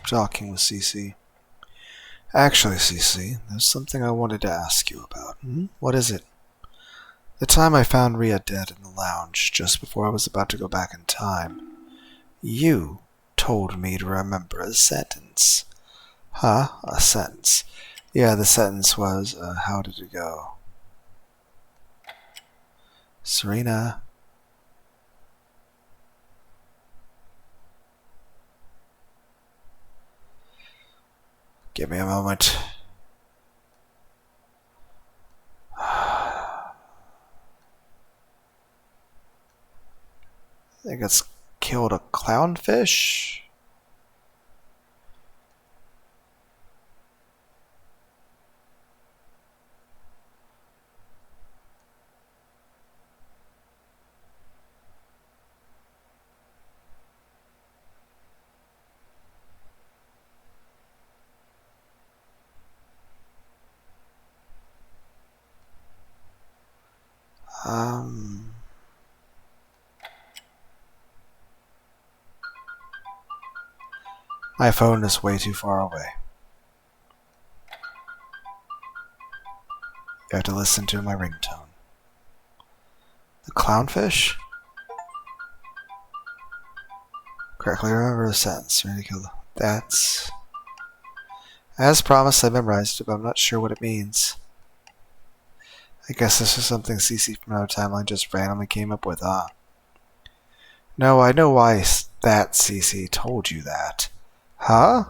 talking with Cece. Actually, Cece, there's something I wanted to ask you about. What is it? The time I found Rhea dead in the lounge, just before I was about to go back in time, you told me to remember a sentence. Huh? A sentence. Yeah, the sentence was, how did it go? Serena. Give me a moment. I think it's killed a clownfish. My phone is way too far away. You have to listen to my ringtone. The clownfish? Correctly remember the sentence. Ready to kill the... That's... As promised, I memorized it, but I'm not sure what it means. I guess this is something Cece from another timeline just randomly came up with, huh? No, I know why that Cece told you that. Huh?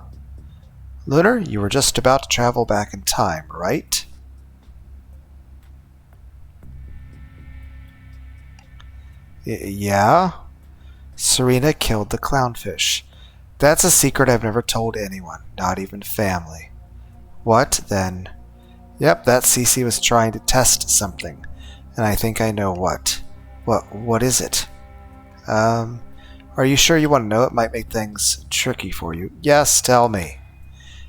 Lunar, you were just about to travel back in time, right? Yeah? Serena killed the clownfish. That's a secret I've never told anyone, not even family. What, then? Yep, that Cece was trying to test something, and I think I know what. What is it? Are you sure you want to know? It might make things tricky for you. Yes, tell me.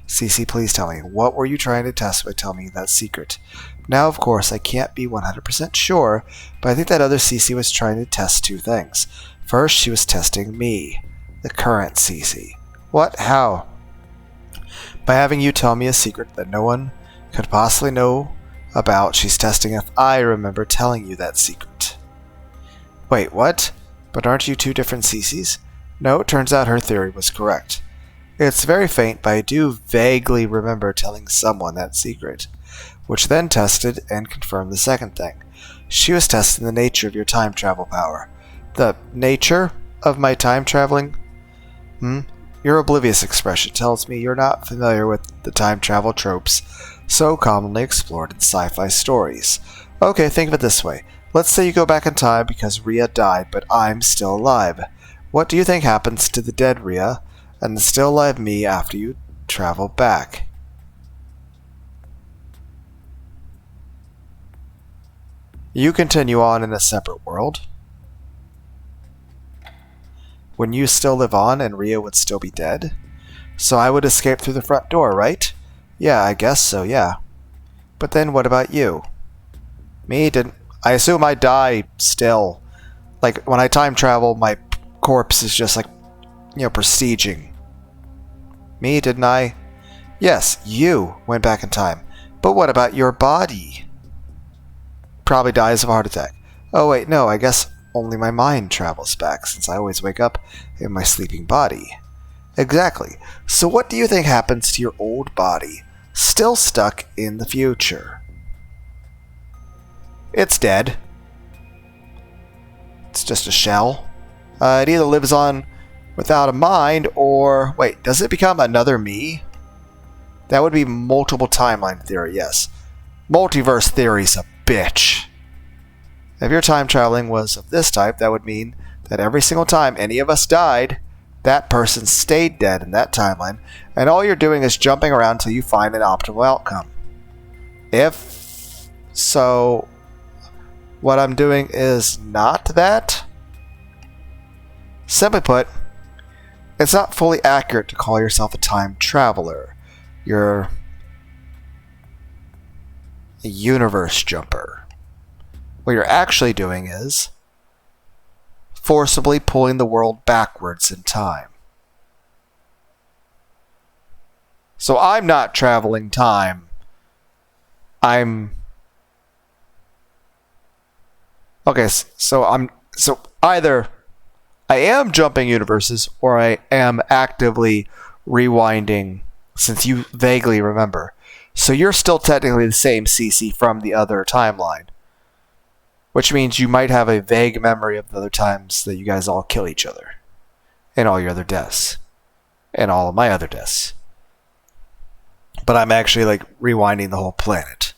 Cece, please tell me. What were you trying to test by telling me that secret? Now, of course, I can't be 100% sure, but I think that other Cece was trying to test two things. First, she was testing me, the current Cece. What? How? By having you tell me a secret that no one could possibly know about, she's testing if I remember telling you that secret. Wait, what? But aren't you two different Ceces? No, it turns out her theory was correct. It's very faint, but I do vaguely remember telling someone that secret, which then tested and confirmed the second thing. She was testing the nature of your time travel power. The nature of my time traveling? Your oblivious expression tells me you're not familiar with the time travel tropes so commonly explored in sci-fi stories. Okay, think of it this way. Let's say you go back in time because Rhea died, but I'm still alive. What do you think happens to the dead Rhea and the still alive me after you travel back? You continue on in a separate world. When you still live on and Rhea would still be dead? So I would escape through the front door, right? Yeah, I guess so, yeah. But then what about you? Me? I assume I die still. Like, when I time travel, my corpse is just like, prestiging. Me, didn't I? Yes, you went back in time. But what about your body? Probably dies of a heart attack. Oh wait, no, I guess only my mind travels back, since I always wake up in my sleeping body. Exactly. So what do you think happens to your old body, still stuck in the future? It's dead. It's just a shell. It either lives on without a mind, or... Wait, does it become another me? That would be multiple timeline theory, yes. Multiverse theory's a bitch. If your time traveling was of this type, that would mean that every single time any of us died, that person stayed dead in that timeline, and all you're doing is jumping around until you find an optimal outcome. If so, what I'm doing is not that? Simply put, it's not fully accurate to call yourself a time traveler. You're a universe jumper. What you're actually doing is forcibly pulling the world backwards in time. So I'm not traveling time. I'm... Okay, so either I am jumping universes or I am actively rewinding since you vaguely remember. So you're still technically the same CC from the other timeline. Which means you might have a vague memory of the other times that you guys all kill each other. And all your other deaths. And all of my other deaths. But I'm actually like rewinding the whole planet.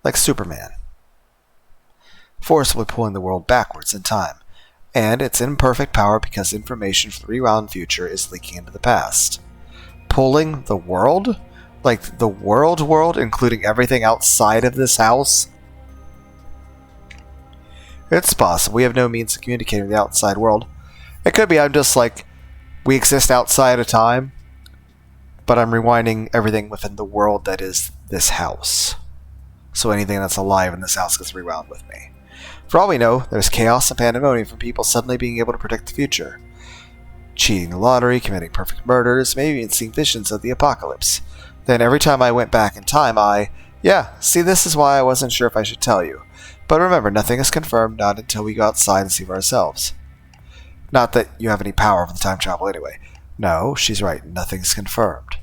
Like Superman. Forcibly pulling the world backwards in time. And it's in perfect power because information from the rewound future is leaking into the past. Pulling the world? Like the world, including everything outside of this house? It's possible. We have no means of communicating with the outside world. It could be I'm just like, we exist outside of time, but I'm rewinding everything within the world that is this house. So anything that's alive in this house gets rewound with me. For all we know, there's chaos and pandemonium from people suddenly being able to predict the future. Cheating the lottery, committing perfect murders, maybe even seeing visions of the apocalypse. Then every time I went back in time, see, this is why I wasn't sure if I should tell you. But remember, nothing is confirmed, not until we go outside and see for ourselves. Not that you have any power over the time travel anyway. No, she's right, nothing's confirmed.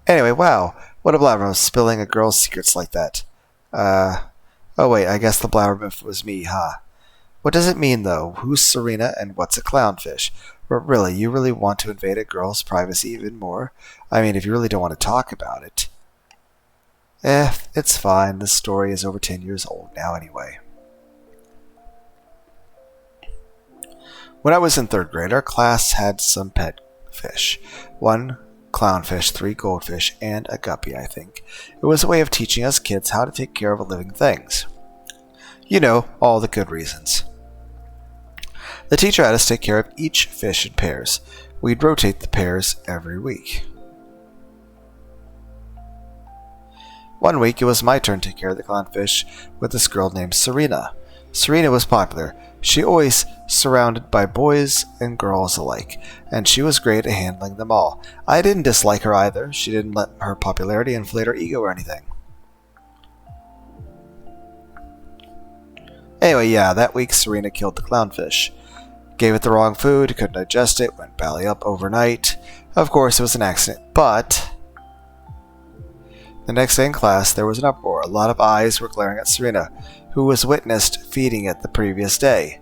Anyway, wow, what a blabbermouth spilling a girl's secrets like that. Oh wait, I guess the blabbermouth was me, huh? What does it mean, though? Who's Serena and what's a clownfish? But really, you really want to invade a girl's privacy even more? I mean, if you really don't want to talk about it. It's fine. This story is over 10 years old now anyway. When I was in 3rd grade, our class had some pet fish. 1 clownfish, 3 goldfish, and a guppy, I think. It was a way of teaching us kids how to take care of living things. You know, all the good reasons. The teacher had us take care of each fish in pairs. We'd rotate the pairs every week. One week, it was my turn to take care of the clownfish with this girl named Serena. Serena was popular. She always surrounded by boys and girls alike, and she was great at handling them all. I didn't dislike her either. She didn't let her popularity inflate her ego or anything. Anyway, that week Serena killed the clownfish. Gave it the wrong food, couldn't digest it, went belly up overnight. Of course, it was an accident, but... The next day in class, there was an uproar. A lot of eyes were glaring at Serena, who was witnessed feeding it the previous day.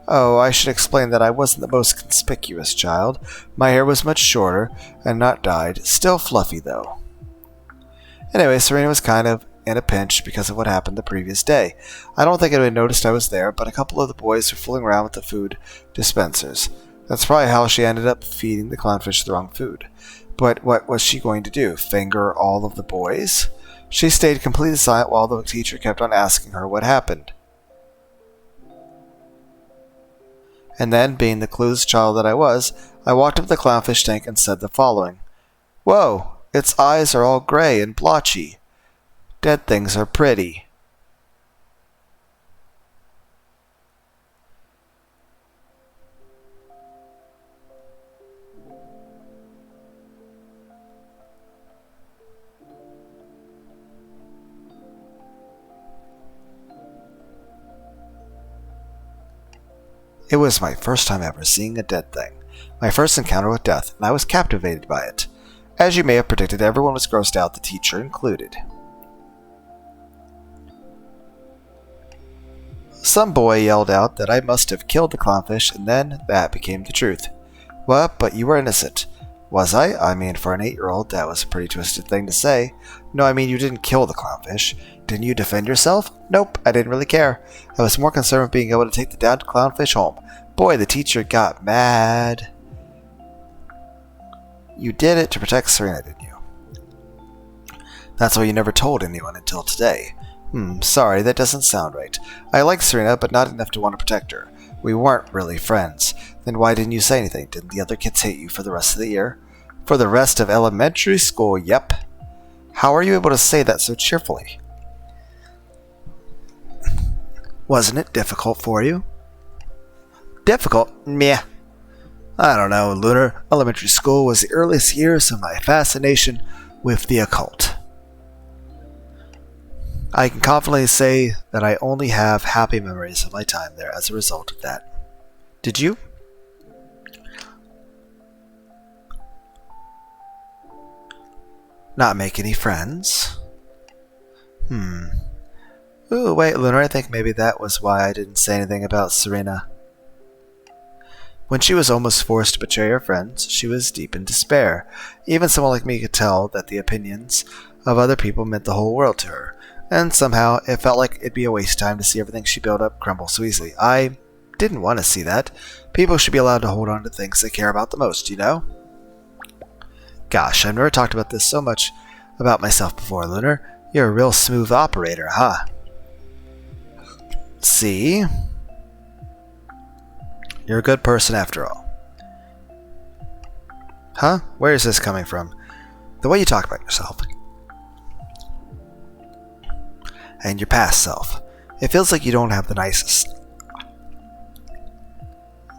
Oh, I should explain that I wasn't the most conspicuous child. My hair was much shorter, and not dyed. Still fluffy, though. Anyway, Serena was kind of in a pinch because of what happened the previous day. I don't think anyone noticed I was there, but a couple of the boys were fooling around with the food dispensers. That's probably how she ended up feeding the clownfish the wrong food. But what was she going to do? Finger all of the boys? She stayed completely silent while the teacher kept on asking her what happened. And then, being the clueless child that I was, I walked up to the clownfish tank and said the following. Whoa, its eyes are all gray and blotchy. Dead things are pretty. It was my first time ever seeing a dead thing. My first encounter with death, and I was captivated by it. As you may have predicted, everyone was grossed out, the teacher included. Some boy yelled out that I must have killed the clownfish, and then that became the truth. What? But you were innocent. Was I? I mean, for an 8-year-old, that was a pretty twisted thing to say. No, I mean, you didn't kill the clownfish. Didn't you defend yourself? Nope, I didn't really care. I was more concerned with being able to take the downed clownfish home. Boy, the teacher got mad. You did it to protect Serena, didn't you? That's why you never told anyone until today. Sorry, that doesn't sound right. I liked Serena, but not enough to want to protect her. We weren't really friends. Then why didn't you say anything? Didn't the other kids hate you for the rest of the year? For the rest of elementary school, yep. How are you able to say that so cheerfully? Wasn't it difficult for you? Difficult? Meh. I don't know, Lunar. Elementary school was the earliest years of my fascination with the occult. I can confidently say that I only have happy memories of my time there as a result of that. Did you? Not make any friends? Ooh, wait, Lunar, I think maybe that was why I didn't say anything about Serena. When she was almost forced to betray her friends, she was deep in despair. Even someone like me could tell that the opinions of other people meant the whole world to her, and somehow it felt like it'd be a waste of time to see everything she built up crumble so easily. I didn't want to see that. People should be allowed to hold on to things they care about the most, you know? Gosh, I've never talked about this so much about myself before, Lunar. You're a real smooth operator, huh? See? You're a good person after all. Huh? Where is this coming from? The way you talk about yourself. And your past self. It feels like you don't have the nicest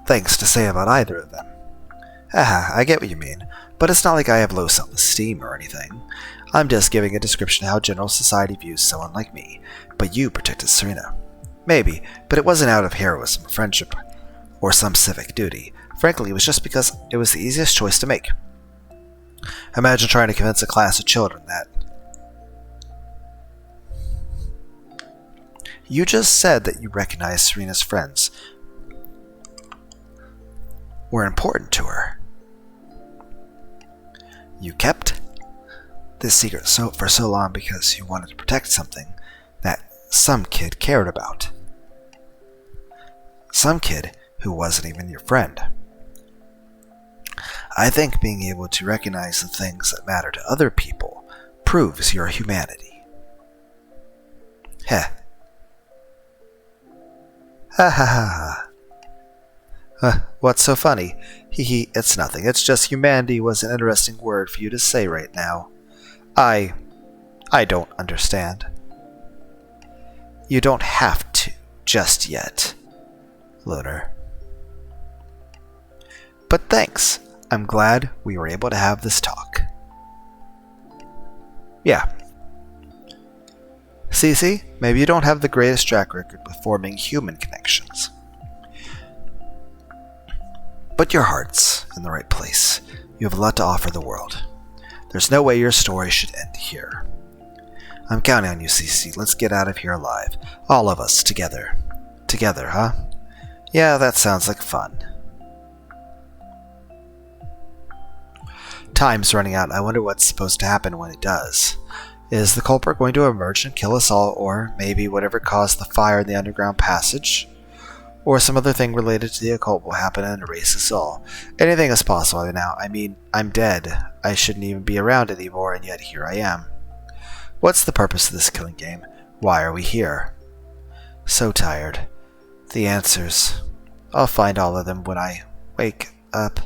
things to say about either of them. Haha, I get what you mean, but it's not like I have low self-esteem or anything. I'm just giving a description of how general society views someone like me. But you protected Serena. Maybe, but it wasn't out of heroism or friendship or some civic duty. Frankly, it was just because it was the easiest choice to make. Imagine trying to convince a class of children that. You just said that you recognized Serena's friends were important to her. You kept this secret for so long because you wanted to protect something that some kid cared about. Some kid who wasn't even your friend. I think being able to recognize the things that matter to other people proves your humanity. Heh. Ha ha ha ha. What's so funny? Hee hee, it's nothing. It's just humanity was an interesting word for you to say right now. I don't understand. You don't have to, just yet, Lunar. But thanks. I'm glad we were able to have this talk. Yeah. Cece, maybe you don't have the greatest track record with forming human connections. But your heart's in the right place. You have a lot to offer the world. There's no way your story should end here. I'm counting on you, Cece. Let's get out of here alive. All of us, together. Together, huh? Yeah, that sounds like fun. Time's running out. I wonder what's supposed to happen when it does. Is the culprit going to emerge and kill us all, or maybe whatever caused the fire in the underground passage? Or some other thing related to the occult will happen and erase us all. Anything is possible now. I mean, I'm dead. I shouldn't even be around anymore, and yet here I am. What's the purpose of this killing game? Why are we here? So tired. The answers. I'll find all of them when I wake up.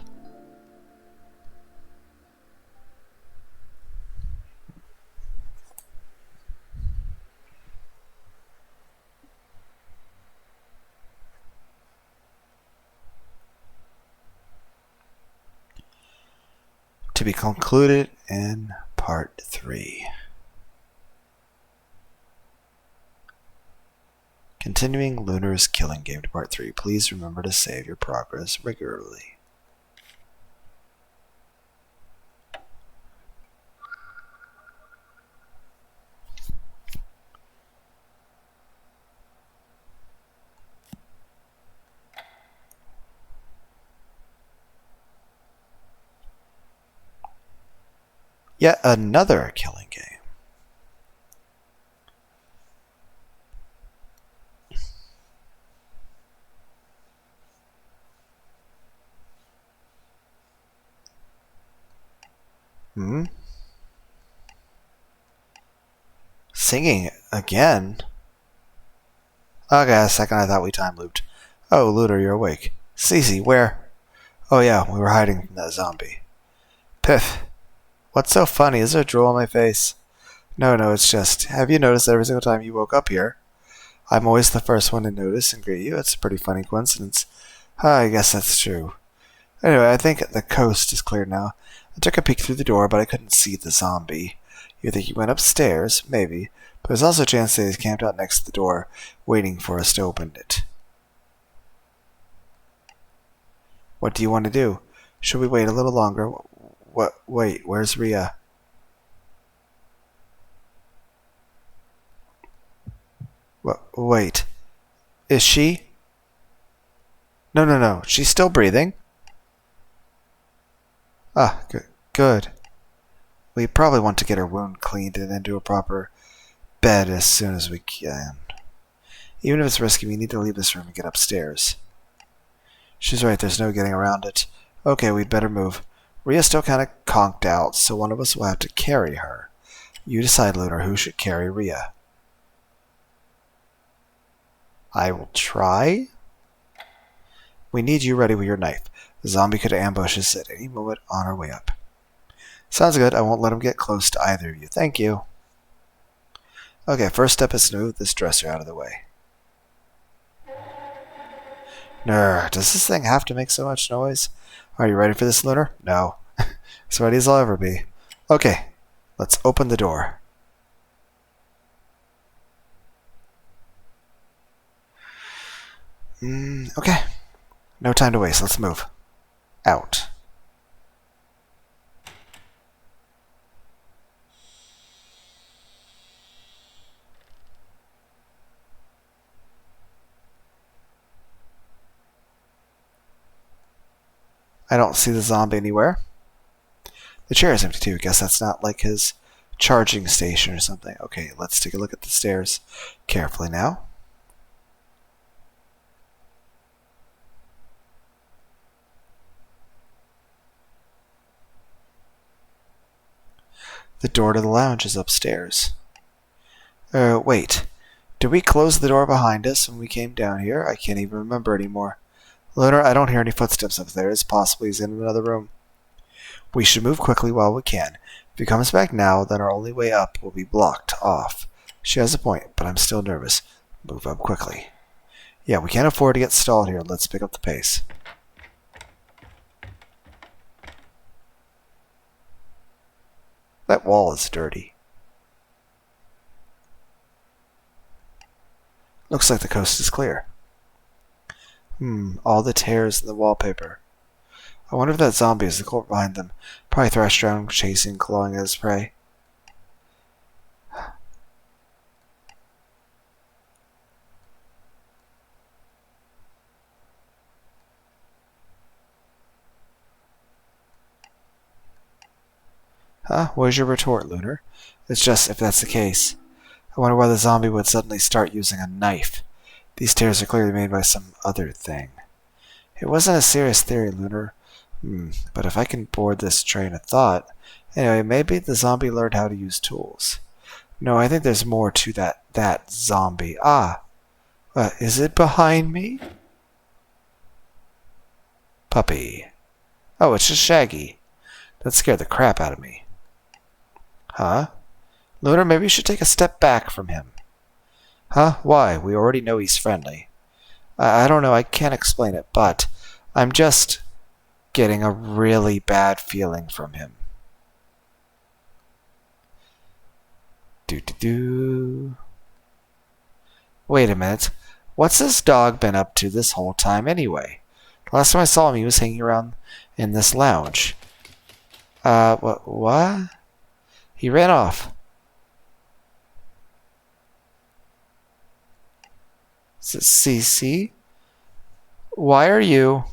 To be concluded in Part 3. Continuing Lunar's killing game to Part 3. Please remember to save your progress regularly. Yet another killing game. Singing again? Okay, a second I thought we time looped. Oh, Lunar, you're awake. Cece, where? Oh yeah, we were hiding from that zombie. Piff. What's so funny? Is there a drool on my face? No, it's just, have you noticed every single time you woke up here? I'm always the first one to notice and greet you. It's a pretty funny coincidence. I guess that's true. Anyway, I think the coast is clear now. I took a peek through the door, but I couldn't see the zombie. You think he went upstairs? Maybe. But there's also a chance that he's camped out next to the door, waiting for us to open it. What do you want to do? Should we wait a little longer? What? Wait, where's Rhea? Wait. Is she? No. She's still breathing. Ah, good. We probably want to get her wound cleaned and into a proper bed as soon as we can. Even if it's risky, we need to leave this room and get upstairs. She's right, there's no getting around it. Okay, we'd better move. Rhea's still kind of conked out, so one of us will have to carry her. You decide, Lunar, who should carry Rhea. I will try. We need you ready with your knife. The zombie could ambush us at any moment on our way up. Sounds good. I won't let him get close to either of you. Thank you. Okay, first step is to move this dresser out of the way. Does this thing have to make so much noise? Are you ready for this, Lunar? No. As ready as I'll ever be. Okay, let's open the door. Okay. No time to waste. Let's move. Out. I don't see the zombie anywhere. The chair is empty too. Guess that's not like his charging station or something. Okay, let's take a look at the stairs carefully now. The door to the lounge is upstairs. Wait. Did we close the door behind us when we came down here? I can't even remember anymore. Lunar, I don't hear any footsteps up there. It's possible he's in another room. We should move quickly while we can. If he comes back now, then our only way up will be blocked off. She has a point, but I'm still nervous. Move up quickly. Yeah, we can't afford to get stalled here. Let's pick up the pace. That wall is dirty. Looks like the coast is clear. All the tears in the wallpaper. I wonder if that zombie is the culprit behind them. Probably thrashed around, chasing, clawing at his prey. Huh? Where's your retort, Lunar? It's just, if that's the case. I wonder why the zombie would suddenly start using a knife. These tears are clearly made by some other thing. It wasn't a serious theory, Lunar. But if I can board this train of thought... Anyway, maybe the zombie learned how to use tools. No, I think there's more to that zombie. Is it behind me? Puppy. Oh, it's just Shaggy. That scared the crap out of me. Huh? Lunar, maybe you should take a step back from him. Huh? Why? We already know he's friendly. I don't know, I can't explain it, but I'm just getting a really bad feeling from him. Wait a minute. What's this dog been up to this whole time anyway? Last time I saw him, he was hanging around in this lounge. What? He ran off. CC? Why are you...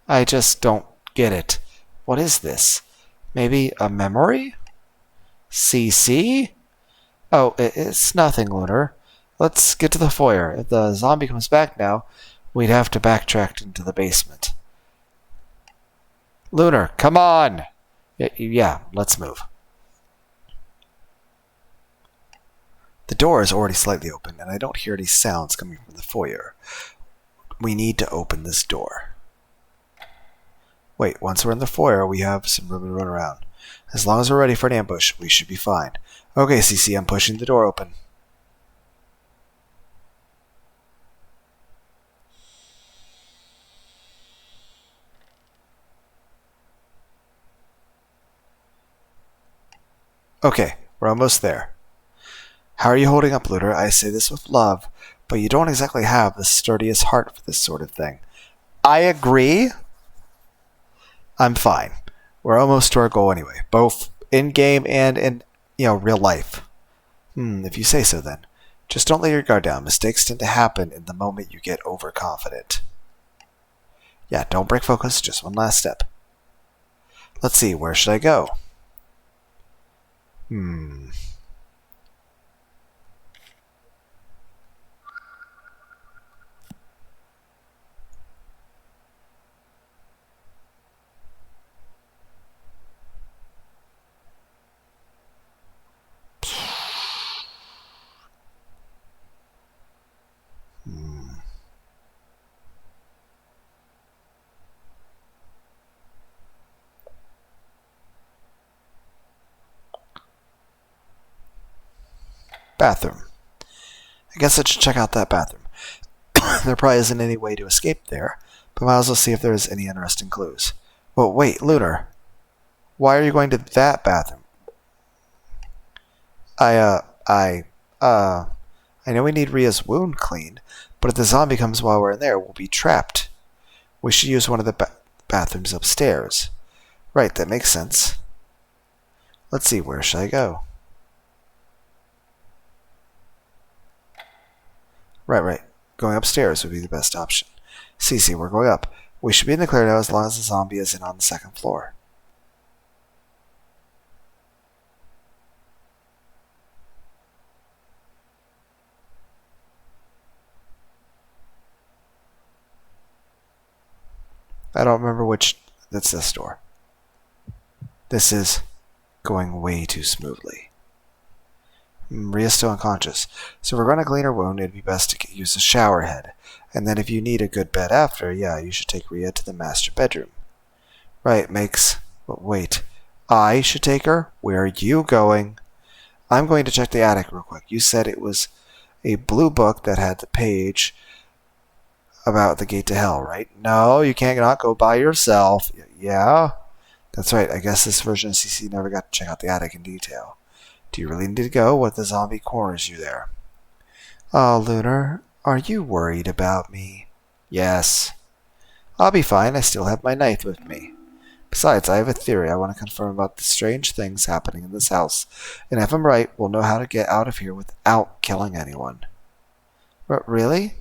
I just don't get it. What is this? Maybe a memory? CC? Oh, it's nothing, Lunar. Let's get to the foyer. If the zombie comes back now, we'd have to backtrack into the basement. Lunar, come on! Yeah, let's move. The door is already slightly open, and I don't hear any sounds coming from the foyer. We need to open this door. Wait, once we're in the foyer, we have some room to run around. As long as we're ready for an ambush, we should be fine. Okay, CC, I'm pushing the door open. Okay, we're almost there. How are you holding up, Lunar? I say this with love, but you don't exactly have the sturdiest heart for this sort of thing. I agree. I'm fine. We're almost to our goal anyway, both in game and in, real life. If you say so then. Just don't let your guard down. Mistakes tend to happen in the moment you get overconfident. Yeah, don't break focus. Just one last step. Let's see, where should I go? Bathroom. I guess I should check out that bathroom. There probably isn't any way to escape there, but might as well see if there's any interesting clues. Well, wait, Lunar. Why are you going to that bathroom? I know we need Ria's wound cleaned, but if the zombie comes while we're in there, we'll be trapped. We should use one of the bathrooms upstairs. Right, that makes sense. Let's see, where should I go? Right. Going upstairs would be the best option. Cece, we're going up. We should be in the clear now as long as the zombie isn't on the second floor. I don't remember which. That's this door. This is going way too smoothly. Ria's still unconscious, so if we're going to clean her wound, it'd be best to use a shower head. And then if you need a good bed after, yeah, you should take Ria to the master bedroom. Right, makes... But wait, I should take her? Where are you going? I'm going to check the attic real quick. You said it was a blue book that had the page about the gate to hell, right? No, you can't not go by yourself. Yeah? That's right, I guess this version of CC never got to check out the attic in detail. Do you really need to go? What if the zombie corners you there? Oh, Lunar, are you worried about me? Yes. I'll be fine. I still have my knife with me. Besides, I have a theory. I want to confirm about the strange things happening in this house. And if I'm right, we'll know how to get out of here without killing anyone. Really?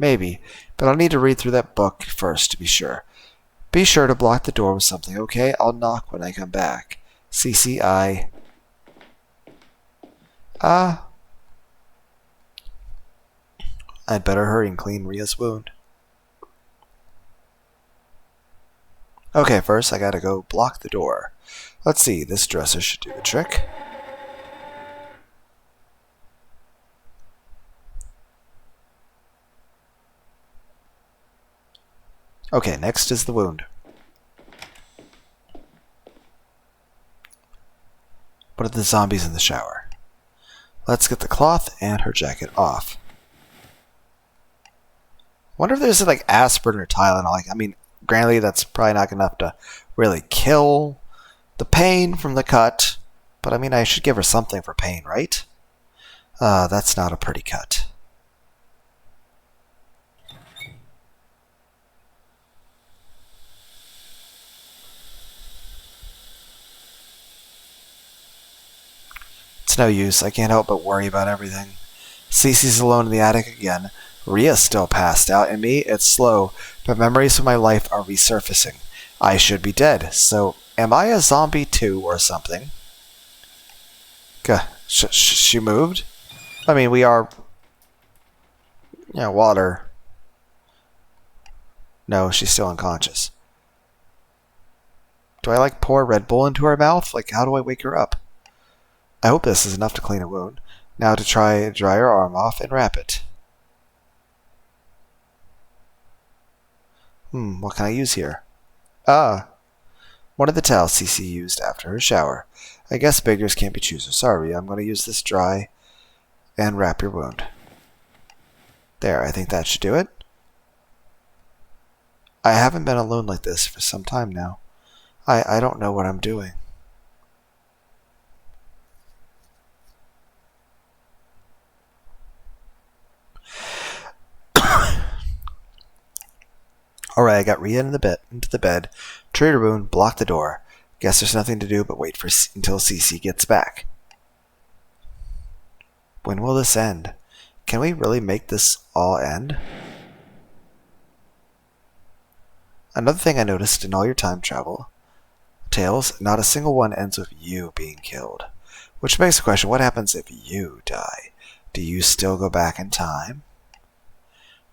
Maybe. But I'll need to read through that book first to be sure. Be sure to block the door with something, okay? I'll knock when I come back. CCI. I'd better hurry and clean Ria's wound. Okay, first I gotta go block the door. Let's see, this dresser should do the trick. Okay, next is the wound. What are the zombies in the shower? Let's get the cloth and her jacket off. Wonder if there's like aspirin or Tylenol. Granted, that's probably not enough to really kill the pain from the cut. But I should give her something for pain, right? That's not a pretty cut. It's no use. I can't help but worry about everything. Cece's alone in the attic again. Ria's still passed out, and me, it's slow, but memories of my life are resurfacing. I should be dead, so am I a zombie too, or something? She moved? We are... water. No, she's still unconscious. Do I, pour Red Bull into her mouth? How do I wake her up? I hope this is enough to clean a wound. Now to try to dry her arm off and wrap it. What can I use here? One of the towels Cece used after her shower. I guess beggars can't be choosers. Sorry, I'm going to use this dry and wrap your wound. There, I think that should do it. I haven't been alone like this for some time now. I don't know what I'm doing. Alright, I got Rhea into the bed, treated her wound, blocked the door. Guess there's nothing to do but wait until Cece gets back. When will this end? Can we really make this all end? Another thing I noticed in all your time travel tales, not a single one ends with you being killed. Which begs the question, what happens if you die? Do you still go back in time?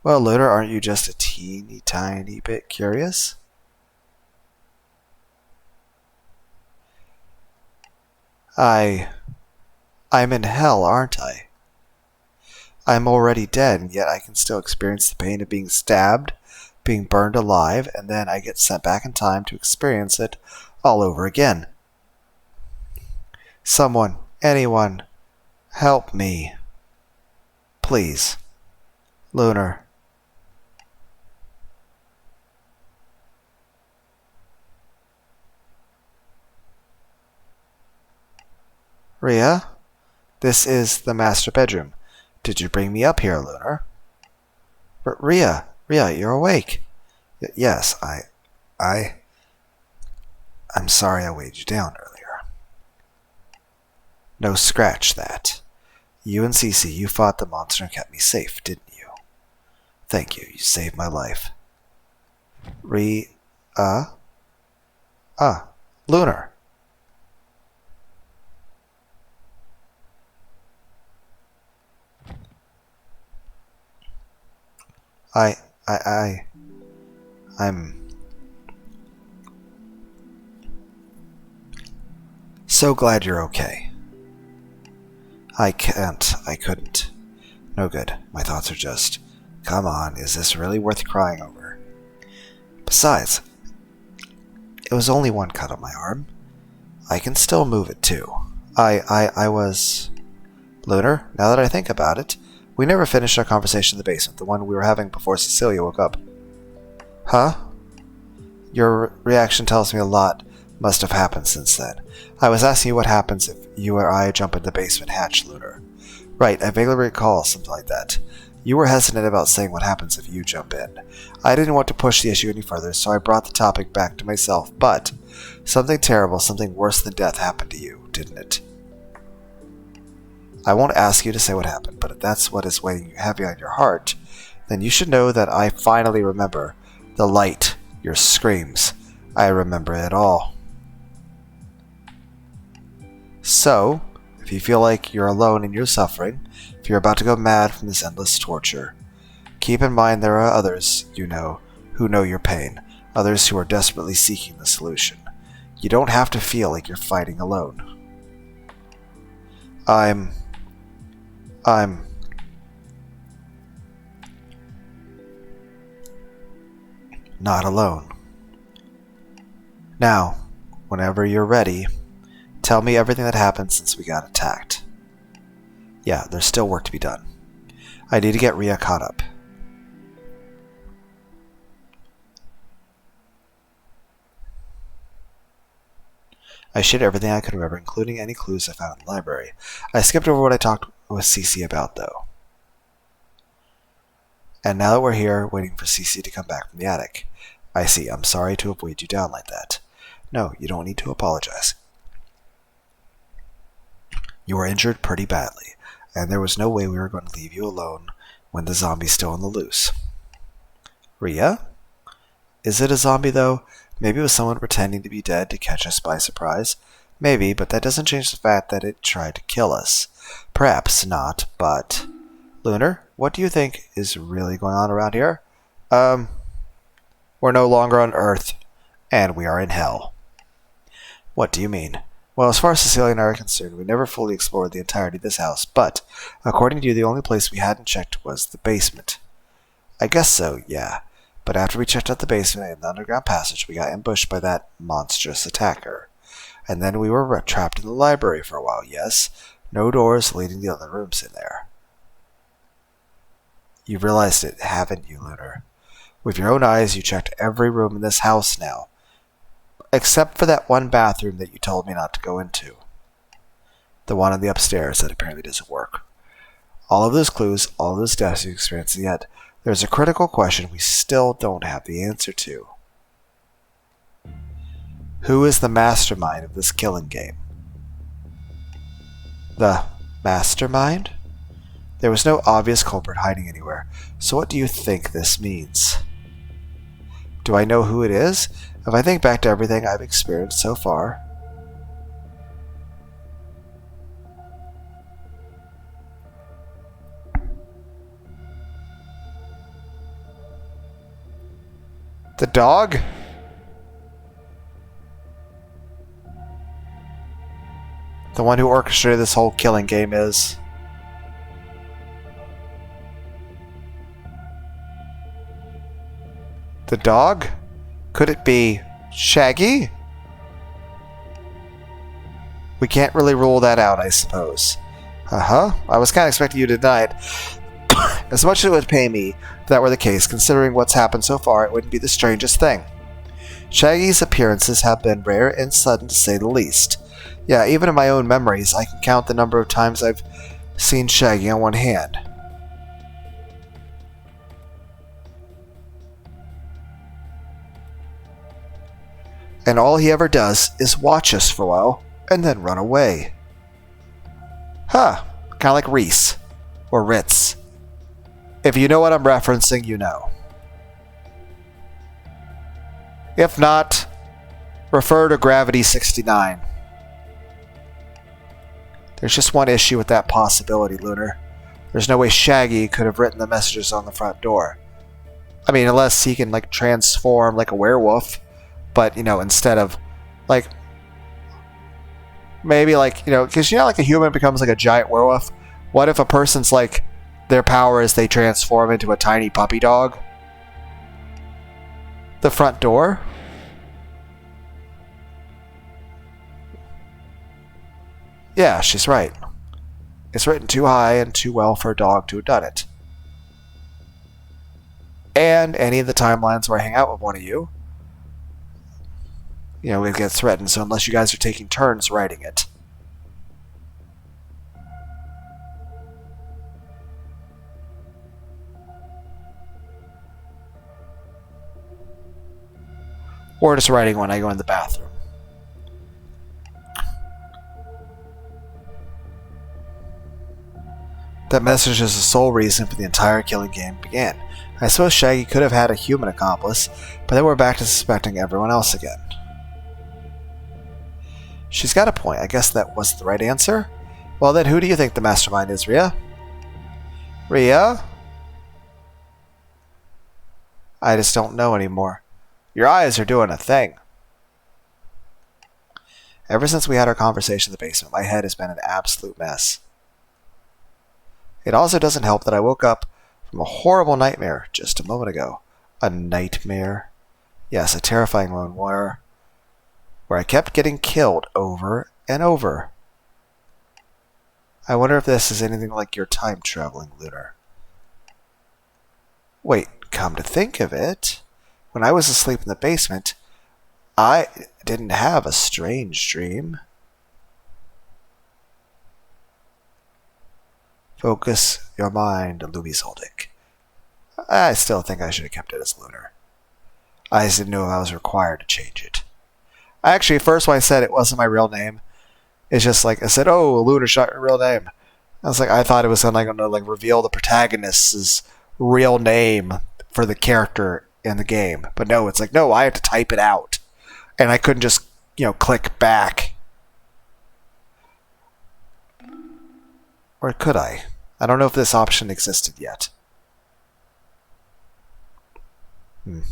Well, Lunar, aren't you just a teeny tiny bit curious? I'm in hell, aren't I? I'm already dead, and yet I can still experience the pain of being stabbed, being burned alive, and then I get sent back in time to experience it all over again. Someone, anyone, help me. Please. Lunar. Rhea? This is the master bedroom. Did you bring me up here, Lunar? Rhea, you're awake. Yes, I'm sorry I weighed you down earlier. No, scratch that. You and Cece, you fought the monster and kept me safe, didn't you? Thank you, you saved my life. Lunar. I'm so glad you're okay. I couldn't. No good. My thoughts are just, come on, is this really worth crying over? Besides, it was only one cut on my arm. I can still move it too. I was... Lunar, now that I think about it, we never finished our conversation in the basement, the one we were having before Cecilia woke up. Huh? Your reaction tells me a lot must have happened since then. I was asking you what happens if you or I jump in the basement hatch, Lunar. Right, I vaguely recall something like that. You were hesitant about saying what happens if you jump in. I didn't want to push the issue any further, so I brought the topic back to myself, but something terrible, something worse than death happened to you, didn't it? I won't ask you to say what happened, but if that's what is weighing heavy on your heart, then you should know that I finally remember the light, your screams. I remember it all. So, if you feel like you're alone in your suffering, if you're about to go mad from this endless torture, keep in mind there are others you know who know your pain, others who are desperately seeking the solution. You don't have to feel like you're fighting alone. I'm not alone. Now, whenever you're ready, tell me everything that happened since we got attacked. Yeah, there's still work to be done. I need to get Rhea caught up. I shared everything I could remember, including any clues I found in the library. I skipped over what I talked with Cece about, though. And now that we're here, waiting for Cece to come back from the attic. I see, I'm sorry to have weighed you down like that. No, you don't need to apologize. You were injured pretty badly, and there was no way we were going to leave you alone when the zombie's still on the loose. Rhea? Is it a zombie, though? Maybe it was someone pretending to be dead to catch us by surprise. Maybe, but that doesn't change the fact that it tried to kill us. Perhaps not, but... Lunar, what do you think is really going on around here? We're no longer on Earth, and we are in hell. What do you mean? Well, as far as Cecilia and I are concerned, we never fully explored the entirety of this house, but, according to you, the only place we hadn't checked was the basement. I guess so, yeah. But after we checked out the basement and the underground passage, we got ambushed by that monstrous attacker. And then we were trapped in the library for a while, yes. No doors leading to the other rooms in there. You've realized it, haven't you, Lunar? With your own eyes, you checked every room in this house now. Except for that one bathroom that you told me not to go into. The one on the upstairs that apparently doesn't work. All of those clues, all of those deaths you experienced, and yet There's a critical question we still don't have the answer to. Who is the mastermind of this killing game? The mastermind? There was no obvious culprit hiding anywhere, so what do you think this means? Do I know who it is? If I think back to everything I've experienced so far, the dog? The one who orchestrated this whole killing game is... the dog? Could it be Shaggy? We can't really rule that out, I suppose. I was kind of expecting you to deny it. As much as it would pay me if that were the case, considering what's happened so far, it wouldn't be the strangest thing. Shaggy's appearances have been rare and sudden, to say the least. Yeah, even in my own memories, I can count the number of times I've seen Shaggy on one hand. And all he ever does is watch us for a while, and then run away. Kind of like Reese. Or Ritz. If you know what I'm referencing, you know. If not, refer to Gravity 69. There's just one issue with that possibility, Lunar. There's no way Shaggy could have written the messages on the front door. I mean, unless he can, like, transform like a werewolf. But, instead of, like, maybe, like, because, like a human becomes, like, a giant werewolf. What if a person's, like, their power is they transform into a tiny puppy dog? The front door? Yeah, she's right. It's written too high and too well for a dog to have done it. And any of the timelines where I hang out with one of you, it gets threatened, so unless you guys are taking turns writing it. Or just writing when I go in the bathroom. That message is the sole reason for the entire killing game began. I suppose Shaggy could have had a human accomplice, but then we're back to suspecting everyone else again. She's got a point. I guess that wasn't the right answer. Well then, who do you think the mastermind is, Rhea? Rhea? I just don't know anymore. Your eyes are doing a thing. Ever since we had our conversation in the basement, my head has been an absolute mess. It also doesn't help that I woke up from a horrible nightmare just a moment ago. A nightmare? Yes, a terrifying one where I kept getting killed over and over. I wonder if this is anything like your time traveling, Lunar. Wait, come to think of it, when I was asleep in the basement, I didn't have a strange dream. Focus your mind, Lumisoldic. I still think I should have kept it as Lunar. I just didn't know if I was required to change it. Actually, first when I said it wasn't my real name, it's just like, I said, oh, Lunar shot your real name. I was like, I thought it was something going to like reveal the protagonist's real name for the character in the game. But no, it's like, no, I have to type it out. And I couldn't just, click back. Or could I? I don't know if this option existed yet. And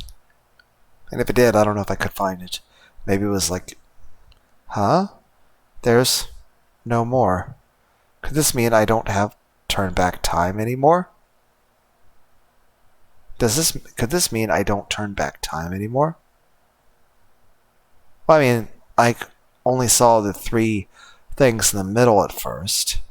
if it did, I don't know if I could find it. Maybe it was like, there's no more. Could this mean I don't have turn back time anymore? Could this mean I don't turn back time anymore? Well, I mean, I only saw the 3 things in the middle at first.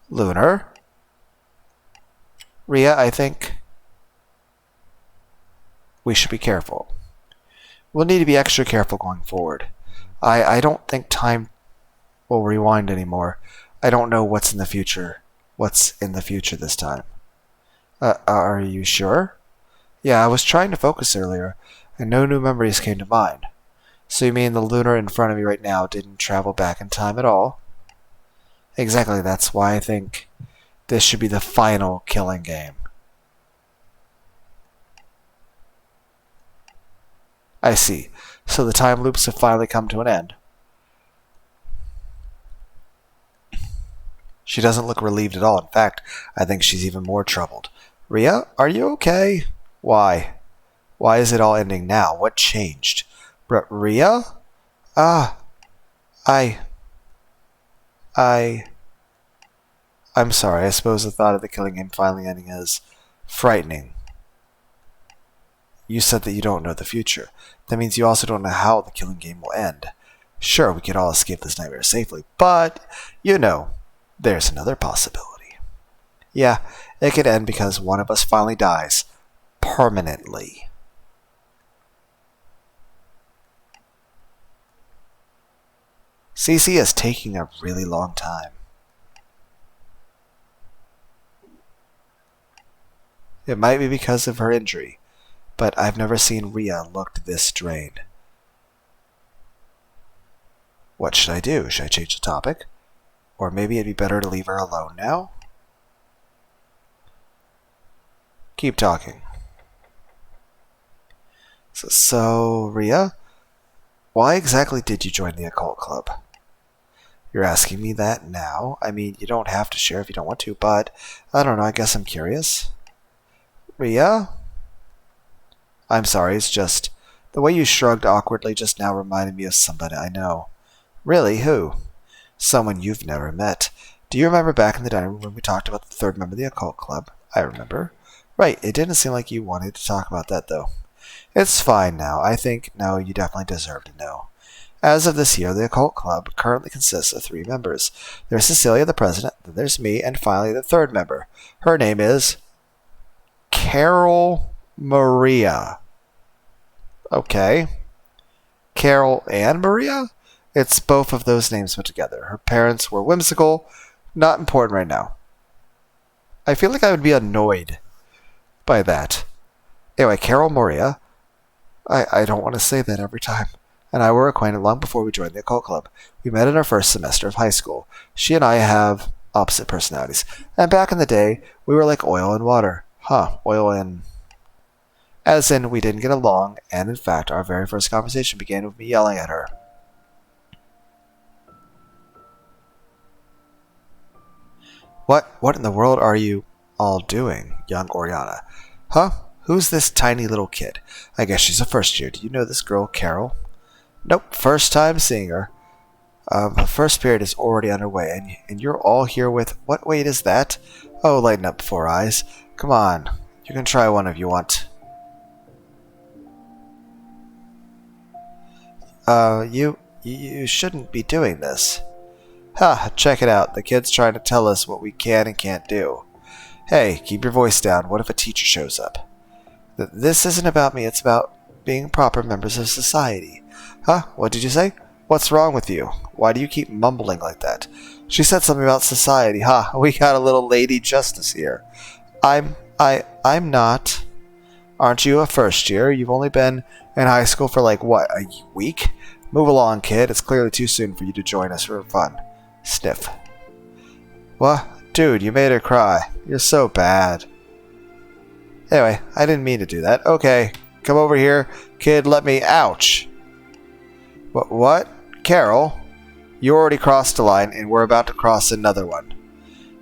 Lunar? Rhea, I think we should be careful. We'll need to be extra careful going forward. I don't think time we'll rewind anymore. I don't know what's in the future. What's in the future this time? Are you sure? Yeah, I was trying to focus earlier, and no new memories came to mind. So you mean the Lunar in front of me right now didn't travel back in time at all? Exactly, that's why I think this should be the final killing game. I see. So the time loops have finally come to an end. She doesn't look relieved at all. In fact, I think she's even more troubled. Ria, are you okay? Why? Why is it all ending now? What changed? Ria? Ah, I... I'm sorry. I suppose the thought of the killing game finally ending is frightening. You said that you don't know the future. That means you also don't know how the killing game will end. Sure, we could all escape this nightmare safely, but, you know, there's another possibility. Yeah, it could end because one of us finally dies. Permanently. Cece is taking a really long time. It might be because of her injury, but I've never seen Ria look this drained. What should I do? Should I change the topic? Or maybe it'd be better to leave her alone now? Keep talking. So Ria, why exactly did you join the occult club? You're asking me that now? I mean, you don't have to share if you don't want to, but I don't know, I guess I'm curious. Ria? I'm sorry, it's just the way you shrugged awkwardly just now reminded me of somebody I know. Really? Who? Someone you've never met. Do you remember back in the dining room when we talked about the third member of the occult club? I remember. Right, it didn't seem like you wanted to talk about that, though. It's fine now. I think, no, you definitely deserve to know. As of this year, the occult club currently consists of 3 members. There's Cecilia, the president, then there's me, and finally the third member. Her name is Carol Maria. Okay. Carol and Maria? It's both of those names put together. Her parents were whimsical. Not important right now. I feel like I would be annoyed by that. Anyway, Carol Maria. I don't want to say that every time. And I were acquainted long before we joined the occult club. We met in our first semester of high school. She and I have opposite personalities. And back in the day, we were like oil and water. Oil and... As in, we didn't get along, and in fact, our very first conversation began with me yelling at her. What in the world are you all doing, young Oriana? Huh? Who's this tiny little kid? I guess she's a first year. Do you know this girl, Carol? Nope, first time seeing her. The first period is already underway, and you're all here with... What weight is that? Oh, lighten up, Four Eyes. Come on, you can try one if you want. You shouldn't be doing this. Check it out. The kid's trying to tell us what we can and can't do. Hey, keep your voice down. What if a teacher shows up? This isn't about me. It's about being proper members of society. What did you say? What's wrong with you? Why do you keep mumbling like that? She said something about society. We got a little lady justice here. I'm not. Aren't you a first year? You've only been in high school for like, what, a week? Move along, kid. It's clearly too soon for you to join us for fun. Sniff. What? Dude, you made her cry. You're so bad. Anyway, I didn't mean to do that. Okay, come over here. Kid, let me... Ouch! What? Carol? You already crossed a line, and we're about to cross another one.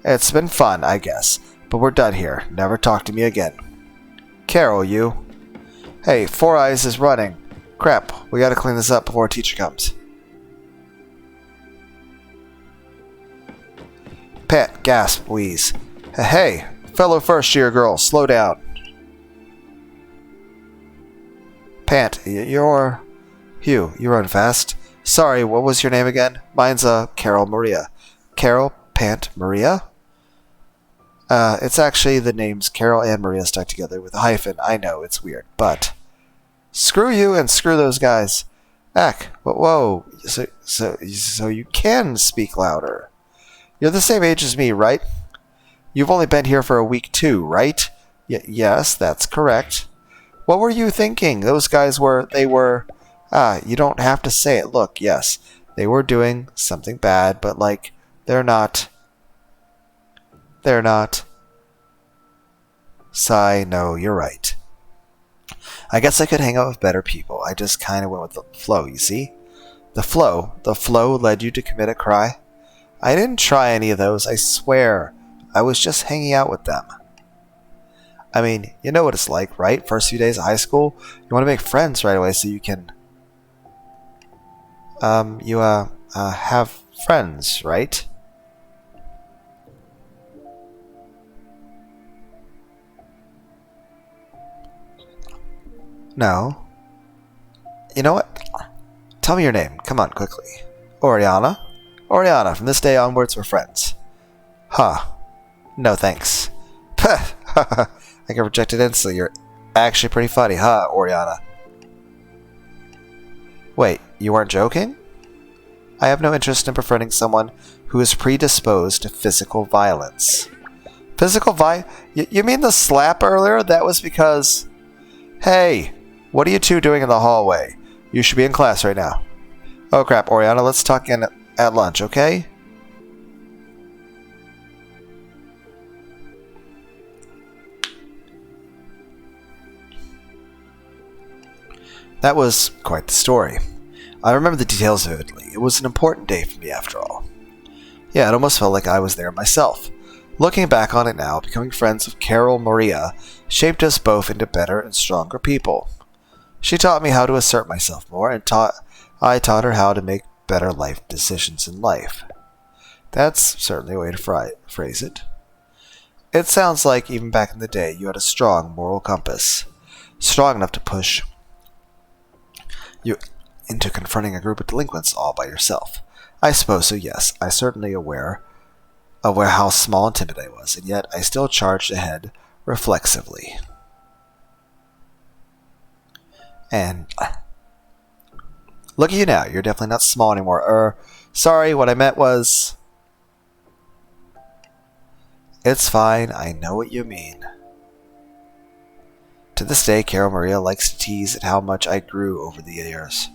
It's been fun, I guess. But we're done here. Never talk to me again. Carol, you. Hey, Four Eyes is running. Crap, we gotta clean this up before a teacher comes. Pet, gasp, wheeze. Hey, fellow first-year girl, slow down. Pant, you're... Hugh, you run fast. Sorry, what was your name again? Mine's, Carol Maria. Carol, Pant, Maria? It's actually the names Carol and Maria stuck together with a hyphen. I know, it's weird, but... Screw you and screw those guys. Eck, whoa, so you can speak louder. You're the same age as me, right? You've only been here for a week too, right? Yes, that's correct. What were you thinking? Those guys you don't have to say it. Look, yes, they were doing something bad, but like, they're not. They're not. Sigh, no, you're right. I guess I could hang out with better people. I just kind of went with the flow, you see? The flow led you to commit a crime? I didn't try any of those, I swear. I was just hanging out with them. I mean, you know what it's like, right? First few days of high school, you want to make friends right away so you can, have friends, right? No. You know what? Tell me your name. Come on, quickly. Oriana? Oriana, from this day onwards, we're friends. Huh. No thanks. I get rejected instantly. You're actually pretty funny, huh, Oriana? Wait, you weren't joking? I have no interest in befriending someone who is predisposed to physical violence. Physical You mean the slap earlier? That was because... Hey, what are you two doing in the hallway? You should be in class right now. Oh crap, Oriana, let's talk at lunch, okay? That was quite the story. I remember the details vividly. It was an important day for me, after all. Yeah, it almost felt like I was there myself. Looking back on it now, becoming friends with Carol Maria shaped us both into better and stronger people. She taught me how to assert myself more, and I taught her how to make better life decisions in life. That's certainly a way to phrase it. It sounds like even back in the day you had a strong moral compass, strong enough to push you into confronting a group of delinquents all by yourself. I suppose so, yes. I certainly aware of how small and timid I was, and yet I still charged ahead reflexively. And look at you now. You're definitely not small anymore. Sorry, what I meant was... It's fine. I know what you mean. To this day, Carol Maria likes to tease at how much I grew over the years.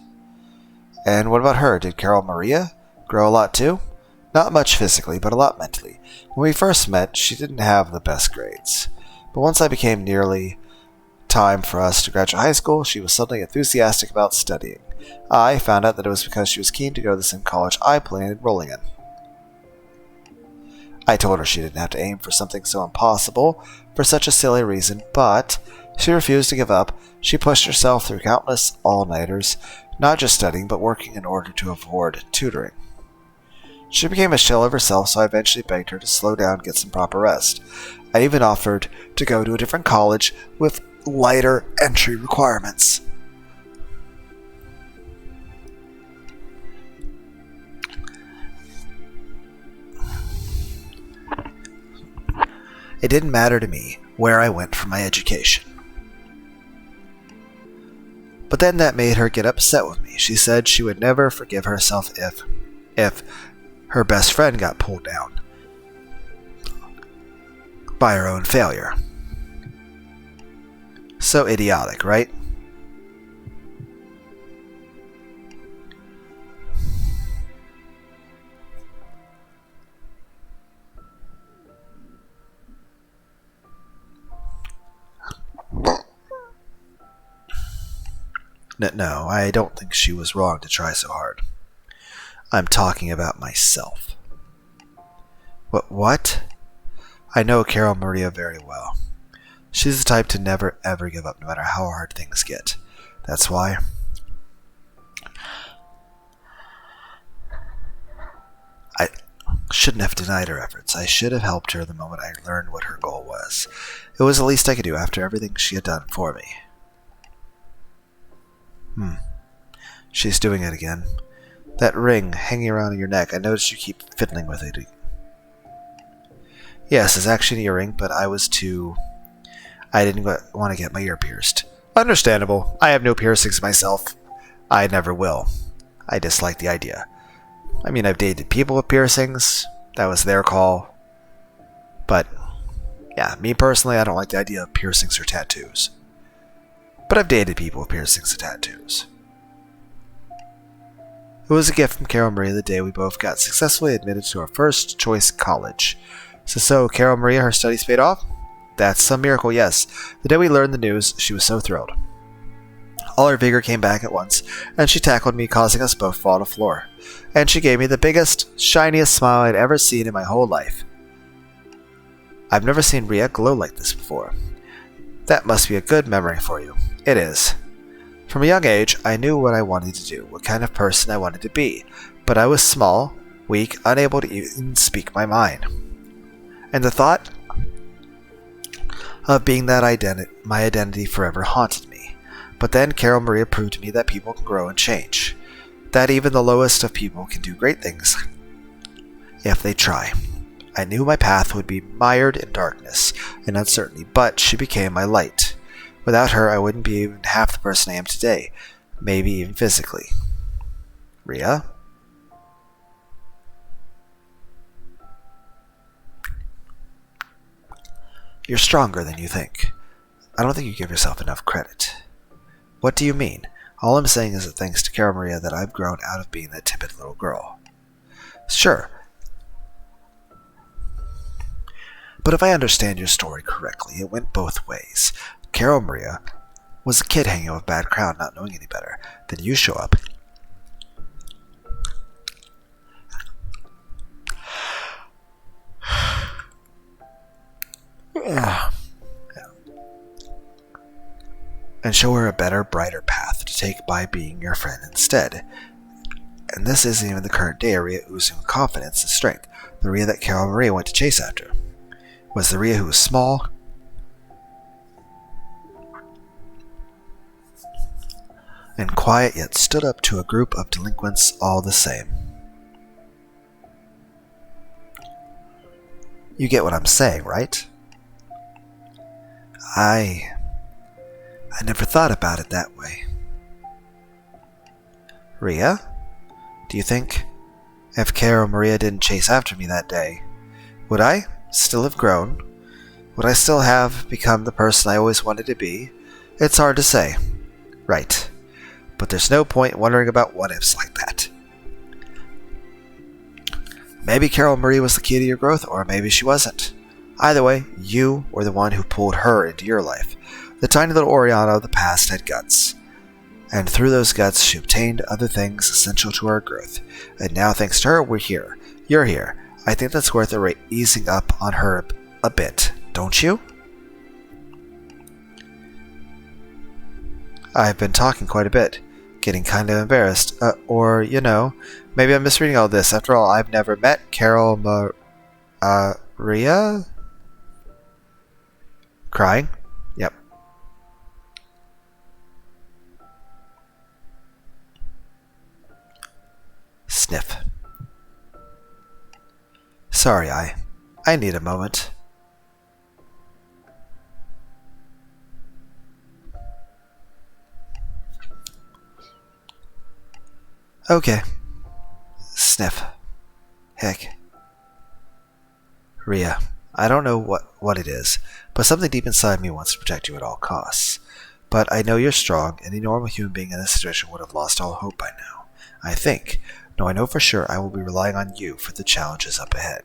And what about her? Did Carol Maria grow a lot too? Not much physically, but a lot mentally. When we first met, she didn't have the best grades. But once I became nearly time for us to graduate high school, she was suddenly enthusiastic about studying. I found out that it was because she was keen to go to the same college I planned enrolling in. I told her she didn't have to aim for something so impossible for such a silly reason, but she refused to give up. She pushed herself through countless all-nighters, not just studying, but working in order to afford tutoring. She became a shell of herself, so I eventually begged her to slow down and get some proper rest. I even offered to go to a different college with lighter entry requirements. It didn't matter to me where I went for my education. But then that made her get upset with me. She said she would never forgive herself if her best friend got pulled down by her own failure. So idiotic, right? No, I don't think she was wrong to try so hard. I'm talking about myself. What? I know Carol Maria very well. She's the type to never ever give up no matter how hard things get. That's why I shouldn't have denied her efforts. I should have helped her the moment I learned what her goal was. It was the least I could do after everything she had done for me. She's doing it again. That ring hanging around your neck, I noticed you keep fiddling with it. Yes, it's actually an earring, but I didn't want to get my ear pierced. Understandable. I have no piercings myself. I never will. I dislike the idea. I mean, I've dated people with piercings. That was their call. But, yeah, me personally, I don't like the idea of piercings or tattoos. But I've dated people with piercings and tattoos. It was a gift from Carol Maria the day we both got successfully admitted to our first choice college. So, Carol Maria, her studies paid off? That's some miracle, yes. The day we learned the news, she was so thrilled. All her vigor came back at once, and she tackled me, causing us both to fall to the floor. And she gave me the biggest, shiniest smile I'd ever seen in my whole life. I've never seen Ria glow like this before. That must be a good memory for you. It is. From a young age, I knew what I wanted to do, what kind of person I wanted to be, but I was small, weak, unable to even speak my mind. And the thought of being that my identity forever haunted me. But then Carol Maria proved to me that people can grow and change, that even the lowest of people can do great things if they try. I knew my path would be mired in darkness and uncertainty, but she became my light. Without her, I wouldn't be even half the person I am today, maybe even physically. Ria? You're stronger than you think. I don't think you give yourself enough credit. What do you mean? All I'm saying is that thanks to Carol Maria that I've grown out of being that timid little girl. Sure. But if I understand your story correctly, it went both ways. Carol Maria was a kid hanging with a bad crowd, not knowing any better. Then you show up. And show her a better, brighter path to take by being your friend instead. And this isn't even the current day Ria oozing with confidence and strength. The Ria that Carol Maria went to chase after was the Ria who was small and quiet, yet stood up to a group of delinquents all the same. You get what I'm saying, right? I never thought about it that way. Ria? Do you think if Carol Maria didn't chase after me that day, would I still have grown? Would I still have become the person I always wanted to be? It's hard to say. Right. But there's no point wondering about what-ifs like that. Maybe Carol Marie was the key to your growth, or maybe she wasn't. Either way, you were the one who pulled her into your life. The tiny little Oriana of the past had guts. And through those guts, she obtained other things essential to our growth. And now, thanks to her, we're here. You're here. I think that's worth easing up on her a bit, don't you? I've been talking quite a bit, getting kind of embarrassed. Maybe I'm misreading all this. After all, I've never met Carol Maria? Crying? Yep. Sniff. Sorry, I need a moment. Okay. Sniff. Heck. Ria, I don't know what it is, but something deep inside me wants to protect you at all costs. But I know you're strong, and any normal human being in this situation would have lost all hope by now. I think. No, I know for sure I will be relying on you for the challenges up ahead.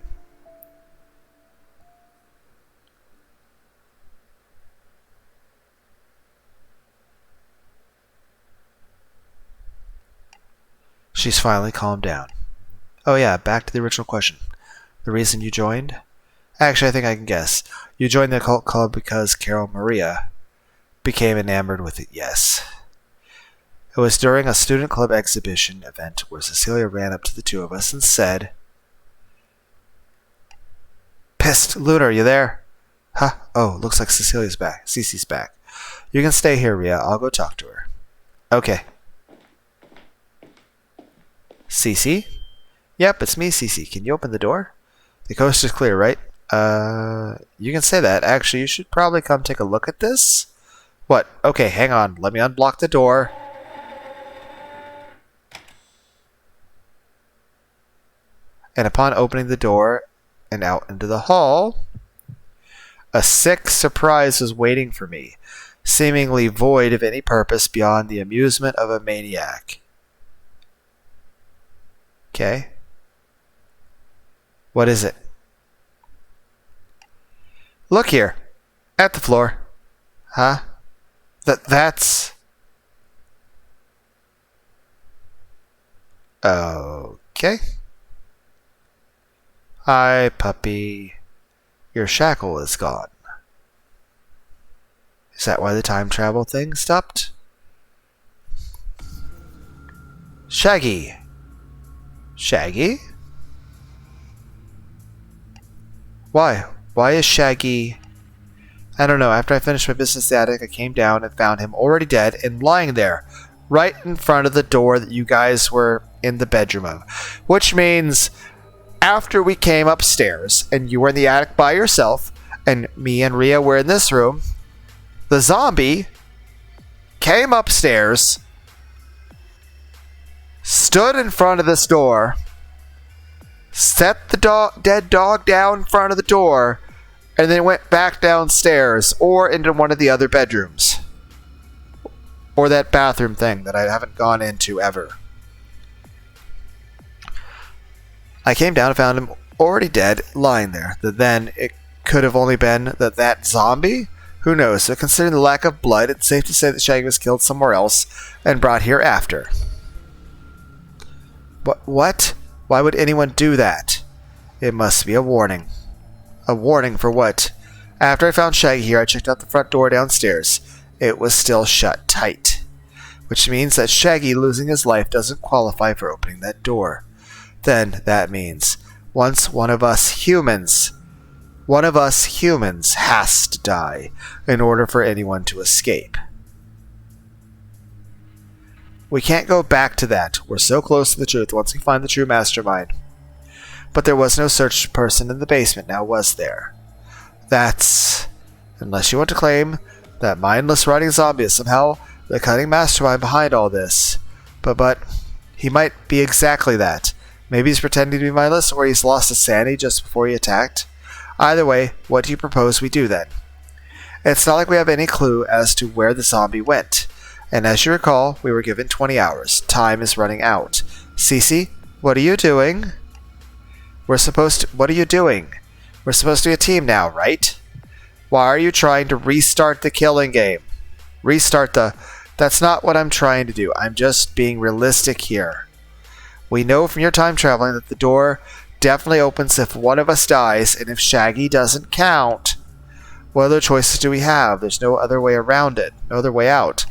She's finally calmed down. Oh yeah, back to the original question. The reason you joined? Actually, I think I can guess. You joined the cult club because Carol Maria became enamored with it, yes. It was during a student club exhibition event where Cecilia ran up to the two of us and said, "Pissed, Lunar, you there?" Huh? Oh, looks like Cecilia's back. Cece's back. You can stay here, Ria. I'll go talk to her. Okay. Cece? Yep, it's me, Cece. Can you open the door? The coast is clear, right? You can say that. Actually, you should probably come take a look at this. What? Okay, hang on. Let me unblock the door. and upon opening the door and out into the hall, a sick surprise was waiting for me, seemingly void of any purpose beyond the amusement of a maniac. Okay. What is it? Look here. At the floor. Huh? That's... Okay. Hi, puppy. Your shackle is gone. Is that why the time travel thing stopped? Shaggy. Shaggy? Why? Why is Shaggy... I don't know. After I finished my business in the attic, I came down and found him already dead and lying there, right in front of the door that you guys were in the bedroom of. Which means, after we came upstairs, and you were in the attic by yourself, and me and Rhea were in this room, the zombie came upstairs, stood in front of this door, set the dead dog down in front of the door, and then went back downstairs or into one of the other bedrooms. Or that bathroom thing that I haven't gone into ever. I came down and found him already dead, lying there. Then it could have only been that zombie? Who knows? But considering the lack of blood, it's safe to say that Shaggy was killed somewhere else and brought here after. What? Why would anyone do that? It must be a warning. A warning for what? After I found Shaggy here, I checked out the front door downstairs. It was still shut tight. Which means that Shaggy losing his life doesn't qualify for opening that door. Then that means once one of us humans has to die in order for anyone to escape. We can't go back to that. We're so close to the truth once we find the true mastermind. But there was no search person in the basement now, was there? That's... Unless you want to claim that mindless riding zombie is somehow the cunning mastermind behind all this. But he might be exactly that. Maybe he's pretending to be mindless, or he's lost his sanity just before he attacked. Either way, what do you propose we do then? It's not like we have any clue as to where the zombie went. And as you recall, we were given 20 hours. Time is running out. Cece, what are you doing? What are you doing? We're supposed to be a team now, right? Why are you trying to restart the killing game? That's not what I'm trying to do. I'm just being realistic here. We know from your time traveling that the door definitely opens if one of us dies, and if Shaggy doesn't count. What other choices do we have? There's no other way around it. No other way out.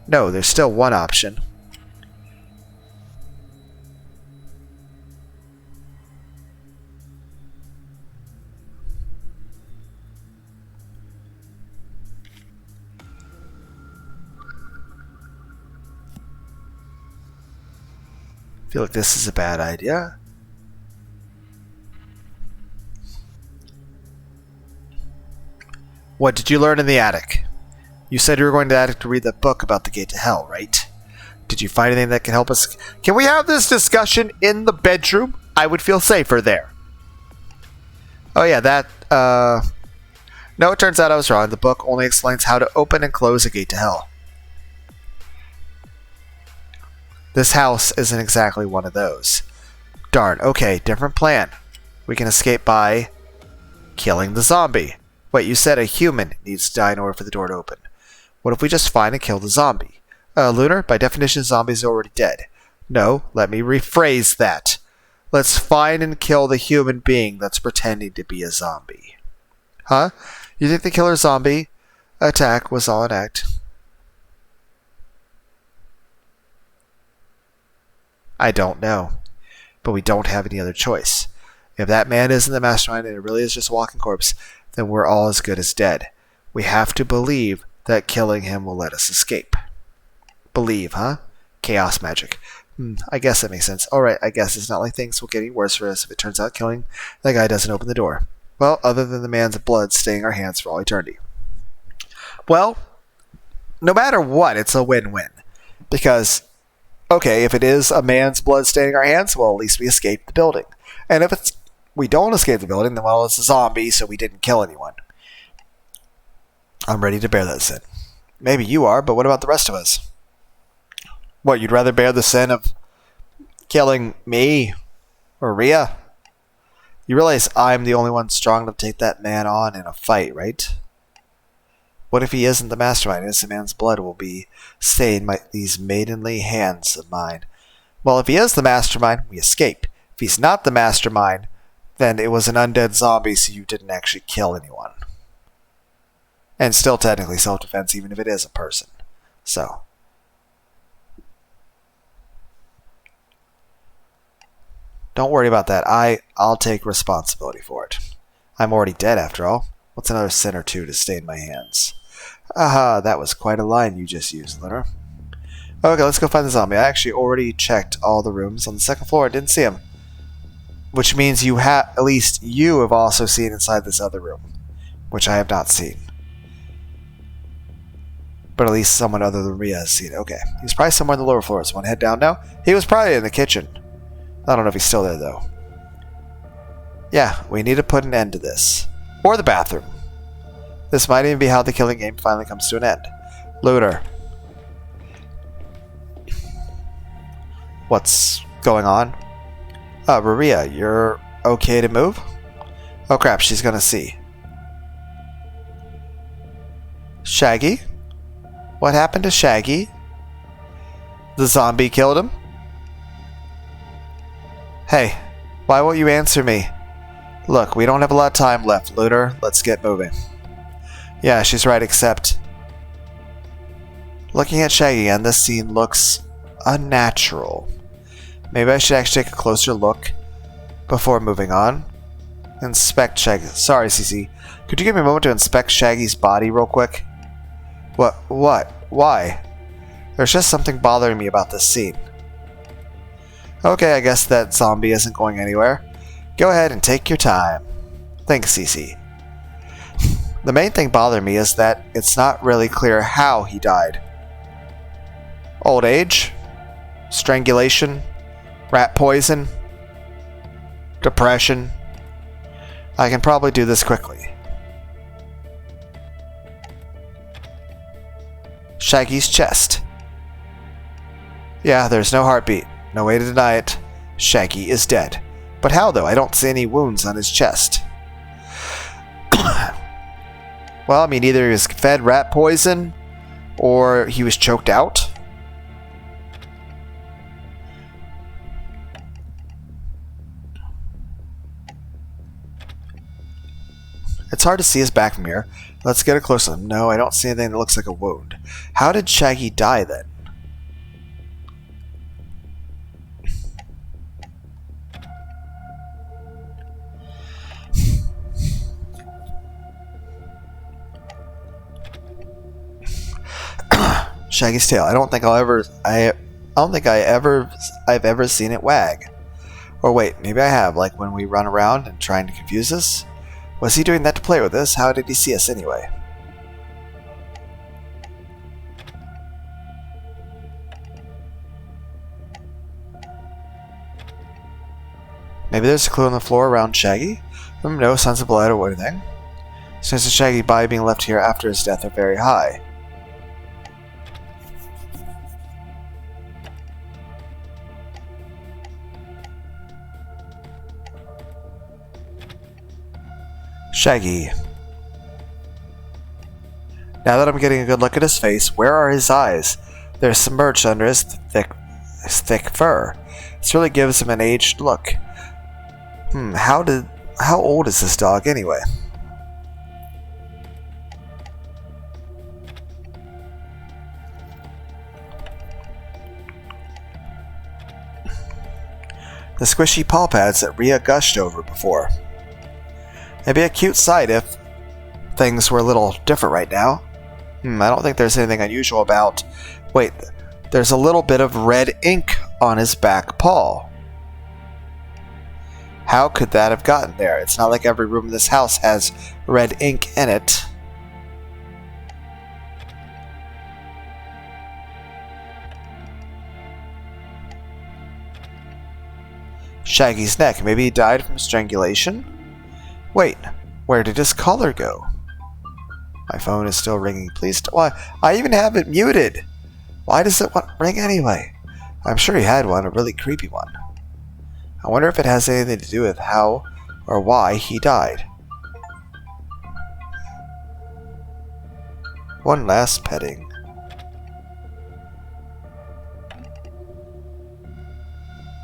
No, there's still one option. I feel like this is a bad idea. What did you learn in the attic? You said you were going to the attic to read that book about the gate to hell, right? Did you find anything that can help us? Can we have this discussion in the bedroom? I would feel safer there. Oh yeah, No, it turns out I was wrong. The book only explains how to open and close a gate to hell. This house isn't exactly one of those. Darn, okay, different plan. We can escape by killing the zombie. Wait, you said a human needs to die in order for the door to open. What if we just find and kill the zombie? Lunar, by definition, zombies are already dead. No, let me rephrase that. Let's find and kill the human being that's pretending to be a zombie. Huh? You think the killer zombie attack was all an act? I don't know. But we don't have any other choice. If that man isn't the mastermind and it really is just a walking corpse, then we're all as good as dead. We have to believe that killing him will let us escape. Believe, huh? Chaos magic. I guess that makes sense. Alright, I guess it's not like things will get any worse for us if it turns out killing that guy doesn't open the door. Well, other than the man's blood staining our hands for all eternity. Well, no matter what, it's a win-win. Because, okay, if it is a man's blood staining our hands, well, at least we escaped the building. And if we don't escape the building, then well, it's a zombie, so we didn't kill anyone. I'm ready to bear that sin. Maybe you are, but what about the rest of us? What, you'd rather bear the sin of killing me or Rhea? You realize I'm the only one strong enough to take that man on in a fight, right? What if he isn't the mastermind? Innocent man's blood will be stained by these maidenly hands of mine. Well, if he is the mastermind, we escape. If he's not the mastermind, then it was an undead zombie, so you didn't actually kill anyone. And still technically self-defense, even if it is a person. So. Don't worry about that. I'll take responsibility for it. I'm already dead, after all. What's another sin or two to stain my hands? Aha, that was quite a line you just used, Lunar. Okay, let's go find the zombie. I actually already checked all the rooms on the second floor. I didn't see him. Which means at least you have also seen inside this other room. Which I have not seen. But at least someone other than Rhea has seen it. Okay, he's probably somewhere on the lower floors. Want to head down now? He was probably in the kitchen. I don't know if he's still there, though. Yeah, we need to put an end to this. Or the bathroom. This might even be how the killing game finally comes to an end. Lunar. What's going on? Rhea, you're okay to move? Oh crap, she's gonna see. Shaggy? What happened to Shaggy? The zombie killed him? Hey, why won't you answer me? Look, we don't have a lot of time left, Lunar. Let's get moving. Yeah, she's right, except... Looking at Shaggy again, this scene looks unnatural. Maybe I should actually take a closer look before moving on. Inspect Shaggy. Sorry, CC. Could you give me a moment to inspect Shaggy's body real quick? What? Why? There's just something bothering me about this scene. Okay, I guess that zombie isn't going anywhere. Go ahead and take your time. Thanks, CC. The main thing bothering me is that it's not really clear how he died. Old age? Strangulation? Rat poison? Depression? I can probably do this quickly. Shaggy's chest. Yeah, there's no heartbeat. No way to deny it. Shaggy is dead. But how, though? I don't see any wounds on his chest. Well, I mean, either he was fed rat poison, or he was choked out. It's hard to see his back from here. Let's get a close look. No, I don't see anything that looks like a wound. How did Shaggy die, then? Shaggy's tail. I don't think I've ever seen it wag. Or wait, maybe I have, like when we run around and trying to confuse us? Was he doing that to play with us? How did he see us anyway? Maybe there's a clue on the floor around Shaggy? No signs of blood or anything. Chances of Shaggy body being left here after his death are very high. Shaggy. Now that I'm getting a good look at his face, where are his eyes? They're submerged under his thick fur. This really gives him an aged look. How old is this dog anyway? The squishy paw pads that Rhea gushed over before. It'd be a cute sight if things were a little different right now. I don't think there's anything unusual about... Wait, there's a little bit of red ink on his back paw. How could that have gotten there? It's not like every room in this house has red ink in it. Shaggy's neck. Maybe he died from strangulation? Wait, where did his collar go? My phone is still ringing. Please why? I even have it muted. Why does it ring anyway? I'm sure he had one, a really creepy one. I wonder if it has anything to do with how or why he died. One last petting.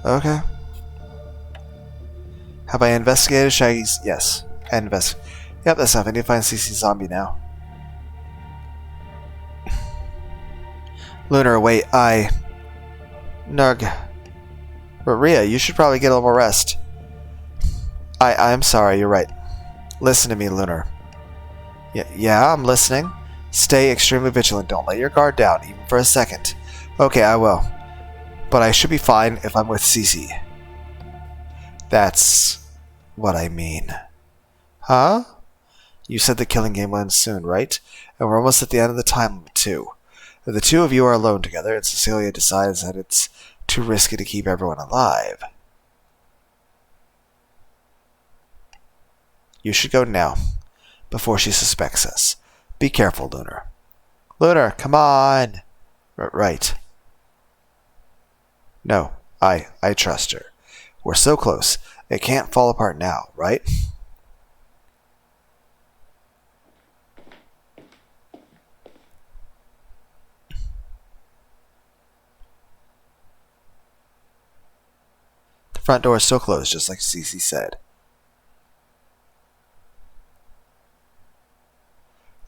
Okay. Have I investigated Shaggy's? Yes. Yep, that's enough. I need to find CC Zombie now. Lunar, wait, Nug. But Rhea, you should probably get a little more rest. I'm sorry, you're right. Listen to me, Lunar. Yeah, I'm listening. Stay extremely vigilant. Don't let your guard down, even for a second. Okay, I will. But I should be fine if I'm with Cece. That's what I mean. Huh? You said the killing game will end soon, right? And we're almost at the end of the time limit, too. If the two of you are alone together, and Cecilia decides that it's too risky to keep everyone alive, you should go now, before she suspects us. Be careful, Lunar. Lunar, come on! Right. No, I trust her. We're so close. It can't fall apart now, right? The front door is still closed, just like Cece said.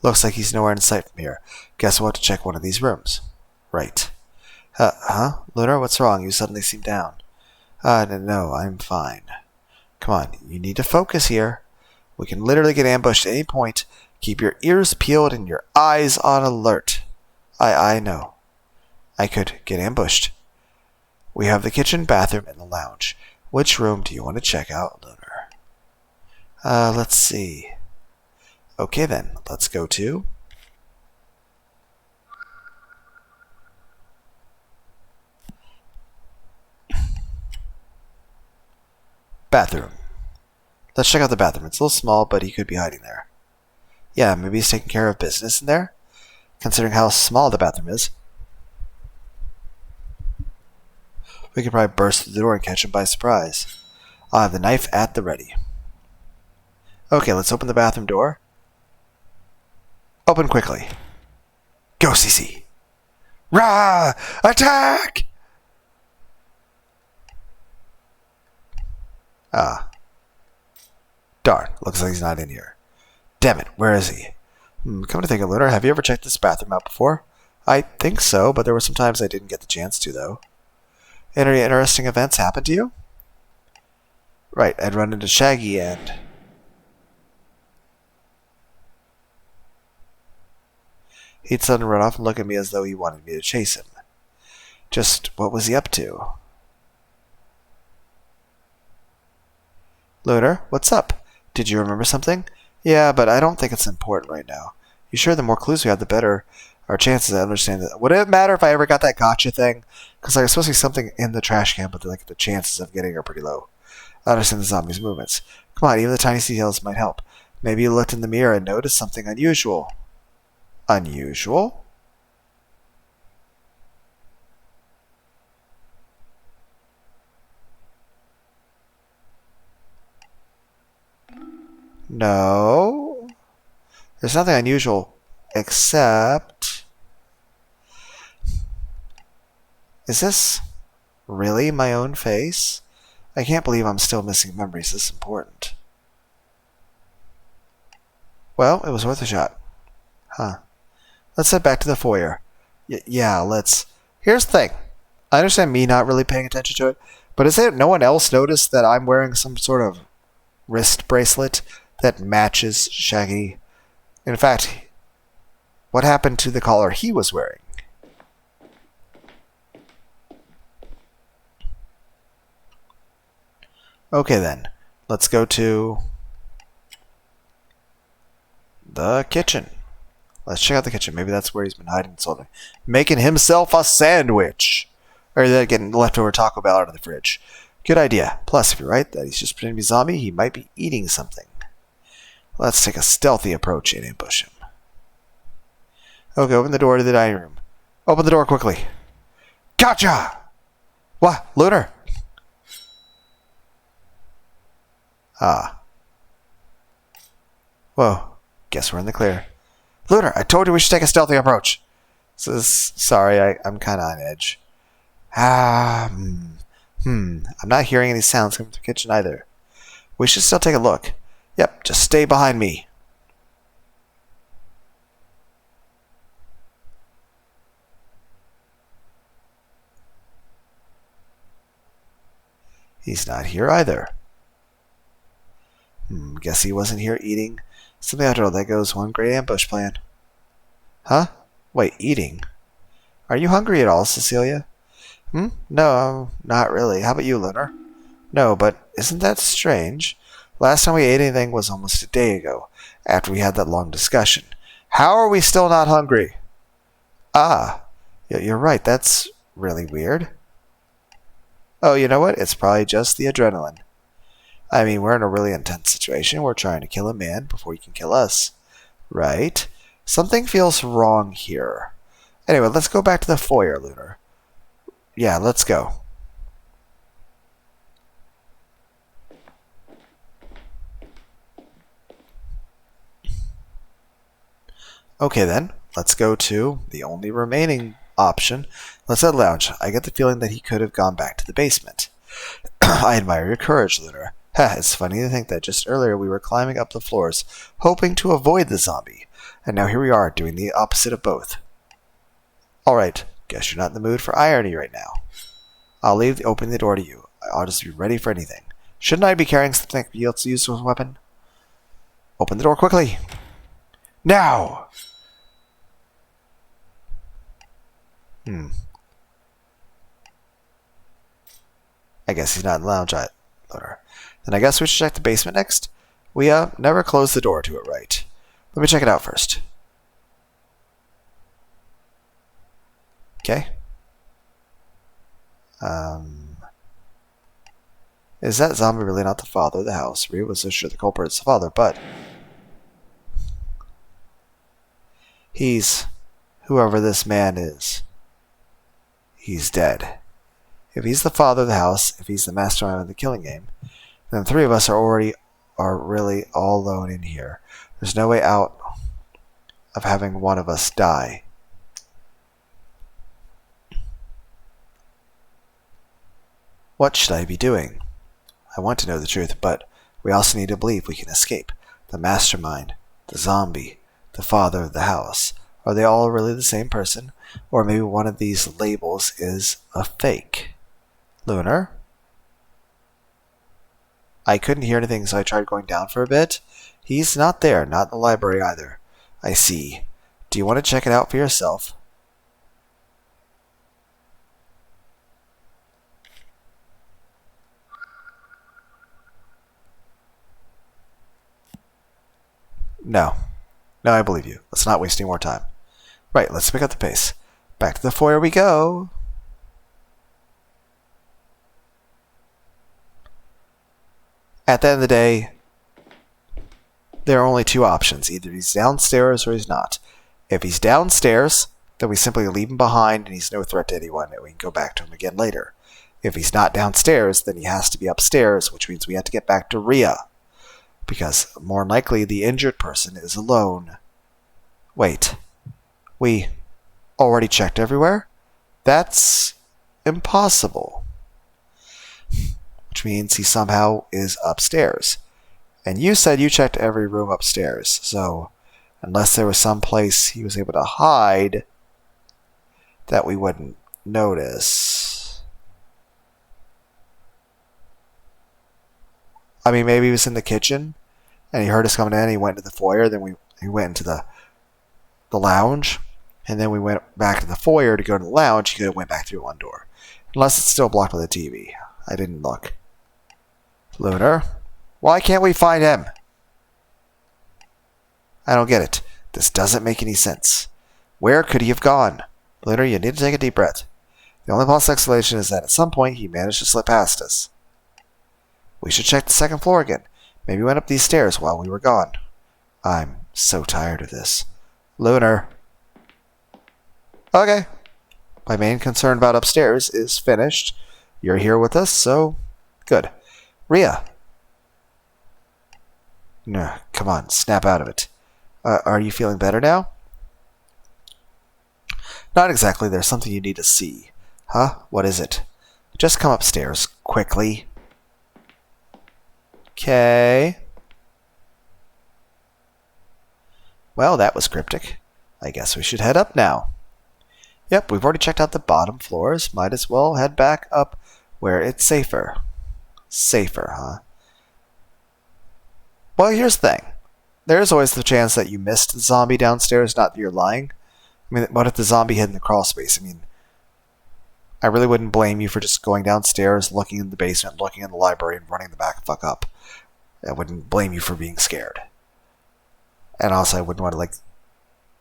Looks like he's nowhere in sight from here. Guess we'll have to check one of these rooms. Right. Lunar, what's wrong? You suddenly seem down. No, I'm fine. Come on, you need to focus here. We can literally get ambushed at any point. Keep your ears peeled and your eyes on alert. I know. I could get ambushed. We have the kitchen, bathroom, and the lounge. Which room do you want to check out, Lunar? Let's see. Okay then, let's go to... bathroom. Let's check out the bathroom. It's a little small, but he could be hiding there. Yeah, maybe he's taking care of business in there, considering how small the bathroom is. We could probably burst through the door and catch him by surprise. I'll have the knife at the ready. Okay, let's open the bathroom door. Open quickly. Go, CC. Rah! Attack! Darn, looks like he's not in here. Damn it, where is he? Come to think of it, Lunar, have you ever checked this bathroom out before? I think so, but there were some times I didn't get the chance to, though. Any interesting events happen to you? Right, I'd run into Shaggy and... he'd suddenly run off and look at me as though he wanted me to chase him. Just what was he up to? Lunar, what's up? Did you remember something? Yeah, but I don't think it's important right now. You sure the more clues we have, the better our chances of understanding it. Would it matter if I ever got that gotcha thing? Because there's supposed to be something in the trash can, but the chances of getting are pretty low. I understand the zombie's movements. Come on, even the tiniest details might help. Maybe you looked in the mirror and noticed something unusual. Unusual? No. There's nothing unusual except... is this really my own face? I can't believe I'm still missing memories this important. Well, it was worth a shot. Huh. Let's head back to the foyer. Yeah, let's... Here's the thing. I understand me not really paying attention to it, but is there no one else noticed that I'm wearing some sort of wrist bracelet that matches Shaggy? In fact, what happened to the collar he was wearing? Okay then, let's go to the kitchen. Let's check out the kitchen. Maybe that's where he's been hiding something. Making himself a sandwich. Or getting leftover Taco Bell out of the fridge. Good idea. Plus, if you're right that he's just pretending to be a zombie, he might be eating something. Let's take a stealthy approach and ambush him. Okay, open the door to the dining room. Open the door quickly. Gotcha! What? Lunar? Ah. Whoa. Guess we're in the clear. Lunar, I told you we should take a stealthy approach. Sorry, I'm kind of on edge. I'm not hearing any sounds coming from the kitchen either. We should still take a look. Yep, just stay behind me. He's not here either. Guess he wasn't here eating. Something after all, that goes one great ambush plan. Huh? Wait, eating? Are you hungry at all, Cecilia? No, not really. How about you, Lunar? No, but isn't that strange? Last time we ate anything was almost a day ago, after we had that long discussion. How are we still not hungry? Ah, you're right. That's really weird. Oh, you know what? It's probably just the adrenaline. I mean, we're in a really intense situation. We're trying to kill a man before he can kill us. Right? Something feels wrong here. Anyway, let's go back to the foyer, Lunar. Yeah, let's go. Okay then, let's go to the only remaining option. Let's head lounge. I get the feeling that he could have gone back to the basement. I admire your courage, Lunar. It's funny to think that just earlier we were climbing up the floors, hoping to avoid the zombie, and now here we are, doing the opposite of both. Alright, guess you're not in the mood for irony right now. I'll leave opening the door to you. I'll just be ready for anything. Shouldn't I be carrying something else to use as a weapon? Open the door quickly. Now! I guess he's not in the lounge, Lunar. Then I guess we should check the basement next? We, never closed the door to it right. Let me check it out first. Okay. Is that zombie really not the father of the house? Rhea was so sure the culprit is the father, but he's whoever this man is. He's dead. If he's the father of the house, if he's the mastermind of the killing game, then the three of us are really all alone in here. There's no way out of having one of us die. What should I be doing? I want to know the truth, but we also need to believe we can escape. The mastermind, the zombie, the father of the house. Are they all really the same person? Or maybe one of these labels is a fake. Lunar? I couldn't hear anything, so I tried going down for a bit. He's not there, not in the library either. I see. Do you want to check it out for yourself? No. No, I believe you. Let's not waste any more time. Right, let's pick up the pace. Back to the foyer we go. At the end of the day, there are only two options. Either he's downstairs or he's not. If he's downstairs, then we simply leave him behind and he's no threat to anyone and we can go back to him again later. If he's not downstairs, then he has to be upstairs, which means we have to get back to Rhea. Because more likely the injured person is alone. Wait. We already checked everywhere? That's impossible. Which means he somehow is upstairs. And you said you checked every room upstairs, so unless there was some place he was able to hide that we wouldn't notice. I mean, maybe he was in the kitchen and he heard us coming in and he went to the foyer, then he went into the lounge, and then we went back to the foyer to go to the lounge. He could have went back through one door. Unless it's still blocked by the TV. I didn't look. Lunar? Why can't we find him? I don't get it. This doesn't make any sense. Where could he have gone? Lunar, you need to take a deep breath. The only possible explanation is that at some point he managed to slip past us. We should check the second floor again. Maybe we went up these stairs while we were gone. I'm so tired of this. Lunar. Okay. My main concern about upstairs is finished. You're here with us, so good. Rhea. No, come on, snap out of it. Are you feeling better now? Not exactly. There's something you need to see. Huh? What is it? Just come upstairs, quickly. Okay. Well, that was cryptic. I guess we should head up now. Yep, we've already checked out the bottom floors. Might as well head back up where it's safer. Safer, huh? Well, here's the thing. There's always the chance that you missed the zombie downstairs, not that you're lying. I mean, what if the zombie hid in the crawl space? I mean, I really wouldn't blame you for just going downstairs, looking in the basement, looking in the library, and running the back fuck up. I wouldn't blame you for being scared. And also, I wouldn't want to, like,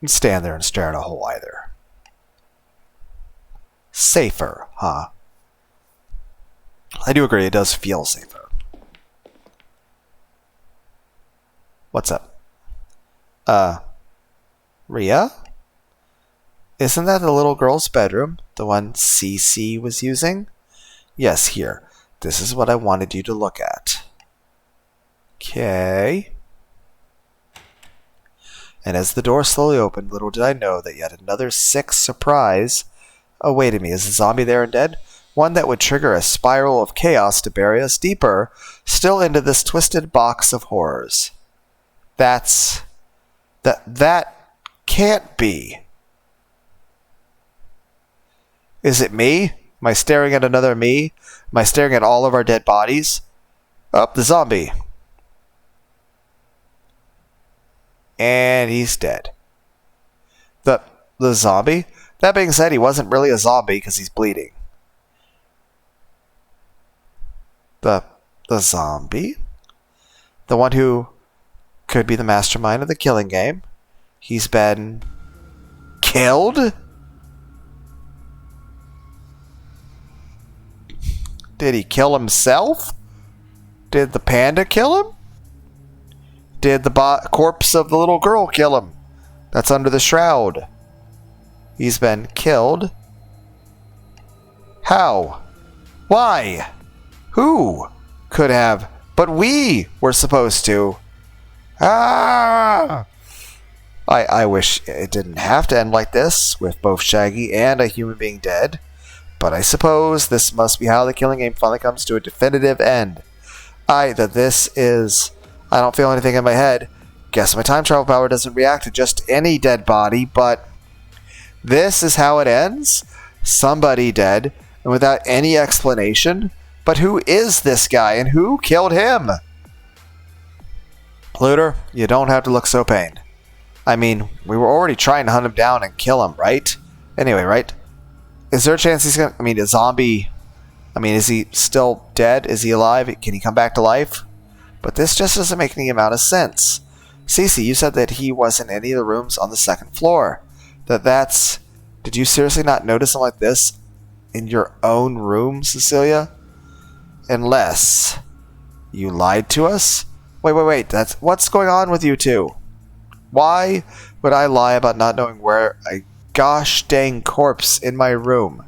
stand there and stare at a hole either. Safer, huh? I do agree, it does feel safer. What's up? Rhea? Isn't that the little girl's bedroom? The one CC was using? Yes, here. This is what I wanted you to look at. Okay. And as the door slowly opened, little did I know that yet another sick surprise awaited me. Is the zombie there and dead? One that would trigger a spiral of chaos to bury us deeper, still into this twisted box of horrors. That can't be. Is it me? Am I staring at another me? Am I staring at all of our dead bodies? Oh, the zombie. And he's dead. The zombie? That being said, he wasn't really a zombie because he's bleeding. The zombie? The one who could be the mastermind of the killing game. He's been killed? Did he kill himself? Did the panda kill him? Did the corpse of the little girl kill him? That's under the shroud. He's been killed. How? Why? Who could have? But we were supposed to. Ah! I wish it didn't have to end like this, with both Shaggy and a human being dead. But I suppose this must be how the killing game finally comes to a definitive end. I don't feel anything in my head. Guess my time travel power doesn't react to just any dead body, but this is how it ends? Somebody dead, and without any explanation? But who is this guy, and who killed him? Lunar, you don't have to look so pained. I mean, we were already trying to hunt him down and kill him, right? Anyway, right? Is there a chance he's gonna... I mean, a zombie... I mean, is he still dead? Is he alive? Can he come back to life? But this just doesn't make any amount of sense. Cece, you said that he wasn't in any of the rooms on the second floor. That's... Did you seriously not notice something like this in your own room, Cecilia? Unless you lied to us? Wait. What's going on with you two? Why would I lie about not knowing where a gosh dang corpse in my room?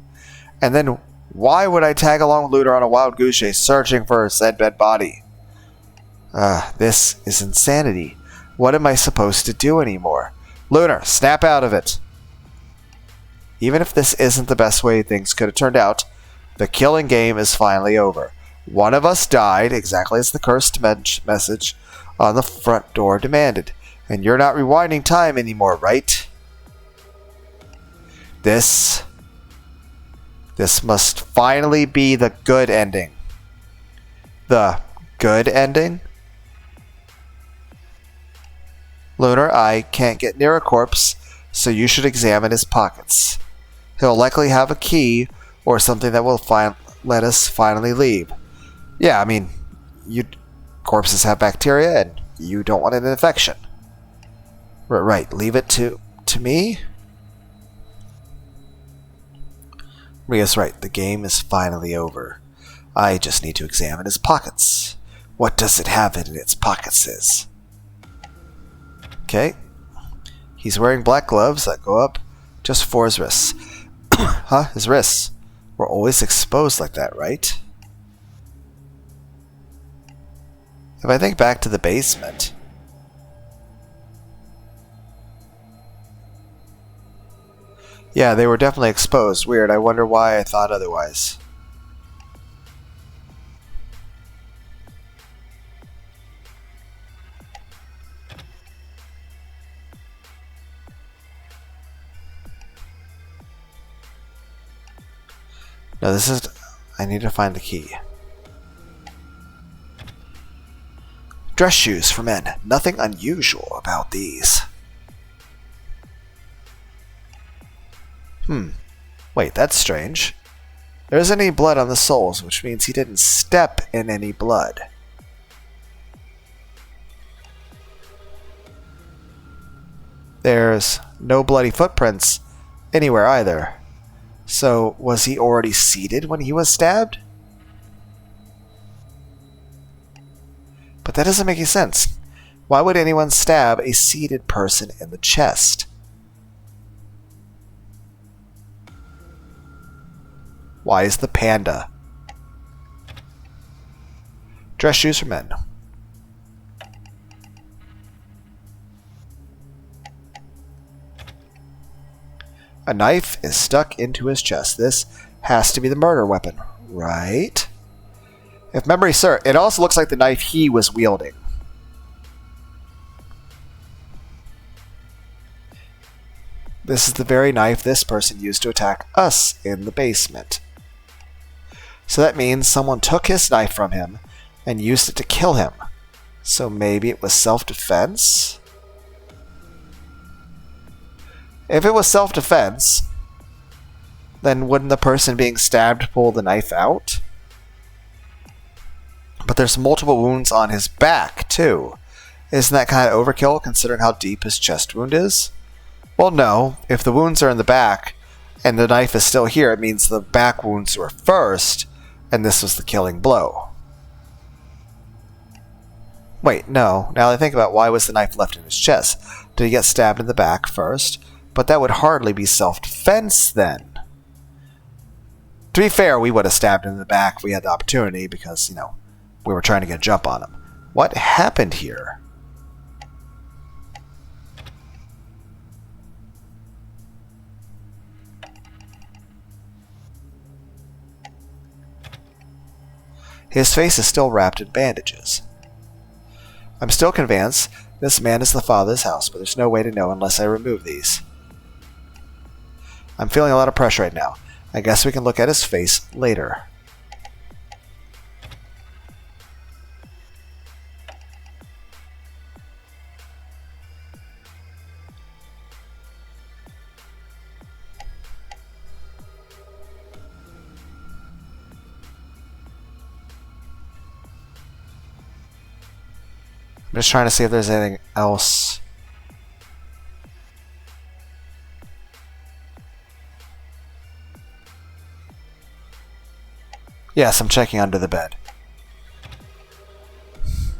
And then why would I tag along with Lunar on a wild goose chase searching for a said dead body? This is insanity. What am I supposed to do anymore? Lunar, snap out of it. Even if this isn't the best way things could have turned out, the killing game is finally over. One of us died, exactly as the cursed message on the front door demanded. And you're not rewinding time anymore, right? This must finally be the good ending. The good ending? Lunar, I can't get near a corpse, so you should examine his pockets. He'll likely have a key or something that will let us finally leave. Yeah, I mean, corpses have bacteria, and you don't want an infection. Right, leave it to me? Ria's right, the game is finally over. I just need to examine his pockets. What does it have in its pockets? Okay. He's wearing black gloves that go up just for his wrists. Huh? His wrists were always exposed like that, right? If I think back to the basement... Yeah, they were definitely exposed. Weird. I wonder why I thought otherwise. No, this is... I need to find the key. Dress shoes for men. Nothing unusual about these. Wait, that's strange. There isn't any blood on the soles, which means he didn't step in any blood. There's no bloody footprints anywhere either. So, was he already seated when he was stabbed? But that doesn't make any sense. Why would anyone stab a seated person in the chest? Why is the panda? Dress shoes for men. A knife is stuck into his chest. This has to be the murder weapon, right? If memory serves, it also looks like the knife he was wielding. This is the very knife this person used to attack us in the basement. So that means someone took his knife from him and used it to kill him. So maybe it was self-defense? If it was self-defense, then wouldn't the person being stabbed pull the knife out? But there's multiple wounds on his back, too. Isn't that kind of overkill, considering how deep his chest wound is? Well, no. If the wounds are in the back, and the knife is still here, it means the back wounds were first, and this was the killing blow. Wait, no. Now that I think about why was the knife left in his chest? Did he get stabbed in the back first? But that would hardly be self-defense, then. To be fair, we would have stabbed him in the back if we had the opportunity, because, we were trying to get a jump on him. What happened here? His face is still wrapped in bandages. I'm still convinced this man is the father's house, but there's no way to know unless I remove these. I'm feeling a lot of pressure right now. I guess we can look at his face later. I'm just trying to see if there's anything else. Yes, I'm checking under the bed.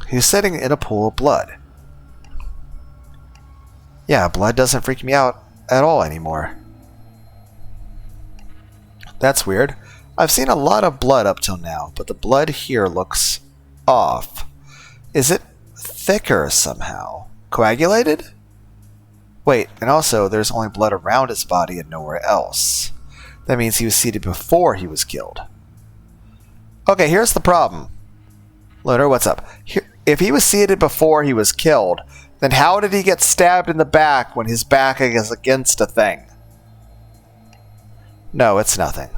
He's sitting in a pool of blood. Yeah, blood doesn't freak me out at all anymore. That's weird. I've seen a lot of blood up till now, but the blood here looks off. Is it thicker somehow? Coagulated? Wait, and also there's only blood around his body and nowhere else. That means he was seated before he was killed. Okay, here's the problem. Lunar, what's up? If he was seated before he was killed, then how did he get stabbed in the back when his back is against a thing? No, it's nothing.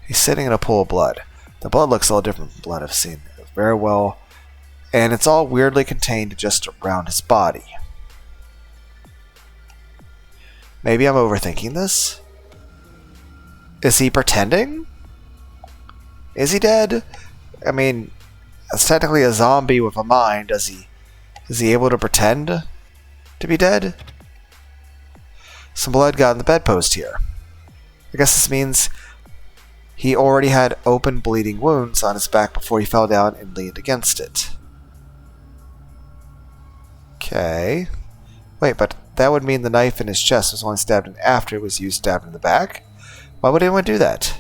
He's sitting in a pool of blood. The blood looks a little different from blood I've seen very well, and it's all weirdly contained just around his body. Maybe I'm overthinking this? Is he pretending? Is he dead? I mean, it's technically a zombie with a mind. Is he able to pretend to be dead? Some blood got in the bedpost here. I guess this means he already had open bleeding wounds on his back before he fell down and leaned against it. Okay. Wait, but that would mean the knife in his chest was only stabbed in after it was used stabbed in the back? Why would anyone do that?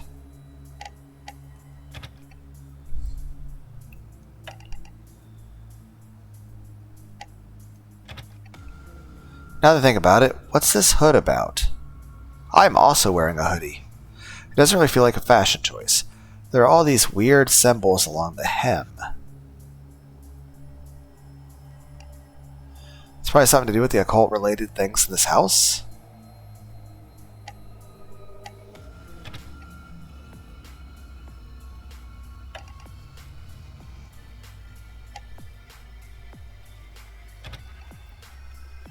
Now that I think about it, what's this hood about? I'm also wearing a hoodie. It doesn't really feel like a fashion choice. There are all these weird symbols along the hem. It's probably something to do with the occult-related things in this house.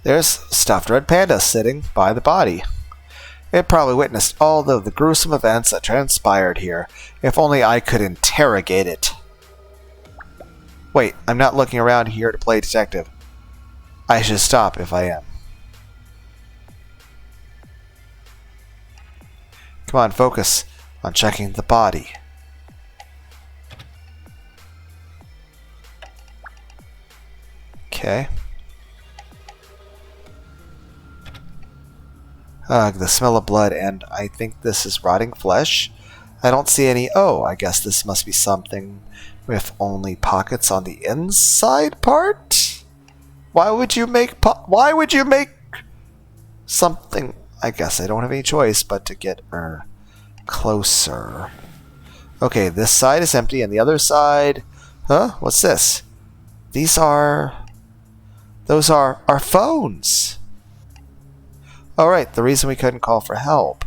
There's stuffed red panda sitting by the body. It probably witnessed all of the gruesome events that transpired here. If only I could interrogate it. Wait, I'm not looking around here to play detective. I should stop if I am. Come on, focus on checking the body. Okay. The smell of blood, and I think this is rotting flesh. I don't see any. Oh, I guess this must be something with only pockets on the inside part? Why would you make something? I guess I don't have any choice but to get her closer. Okay, this side is empty, and the other side... Huh? What's this? Those are our phones. Alright, the reason we couldn't call for help.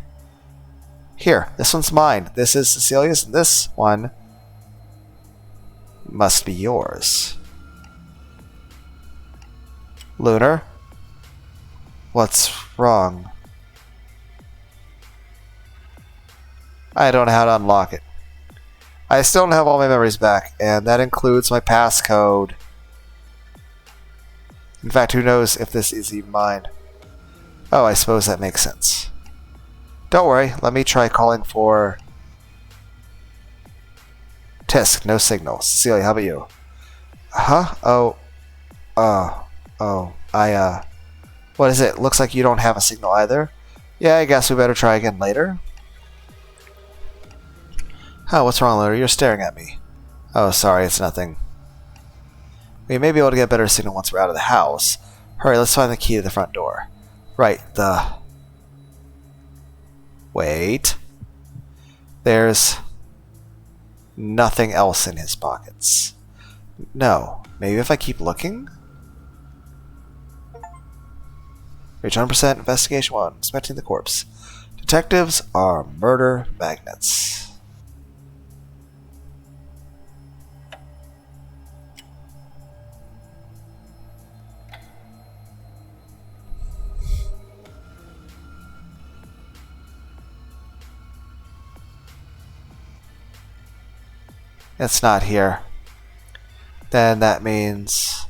Here, this one's mine. This is Cecilia's, and this one must be yours. Lunar? What's wrong? I don't know how to unlock it. I still don't have all my memories back, and that includes my passcode. In fact, who knows if this is even mine? Oh, I suppose that makes sense. Don't worry, let me try calling for... Tisk, no signal. Cecilia, how about you? Huh? What is it? Looks like you don't have a signal either. Yeah, I guess we better try again later. Oh, what's wrong, Lunar? You're staring at me. Oh, sorry, it's nothing. We may be able to get a better signal once we're out of the house. Hurry, let's find the key to the front door. Right, Wait. There's nothing else in his pockets. No. Maybe if I keep looking? Reach 100% investigation 1. Inspecting the corpse. Detectives are murder magnets. It's not here. Then that means...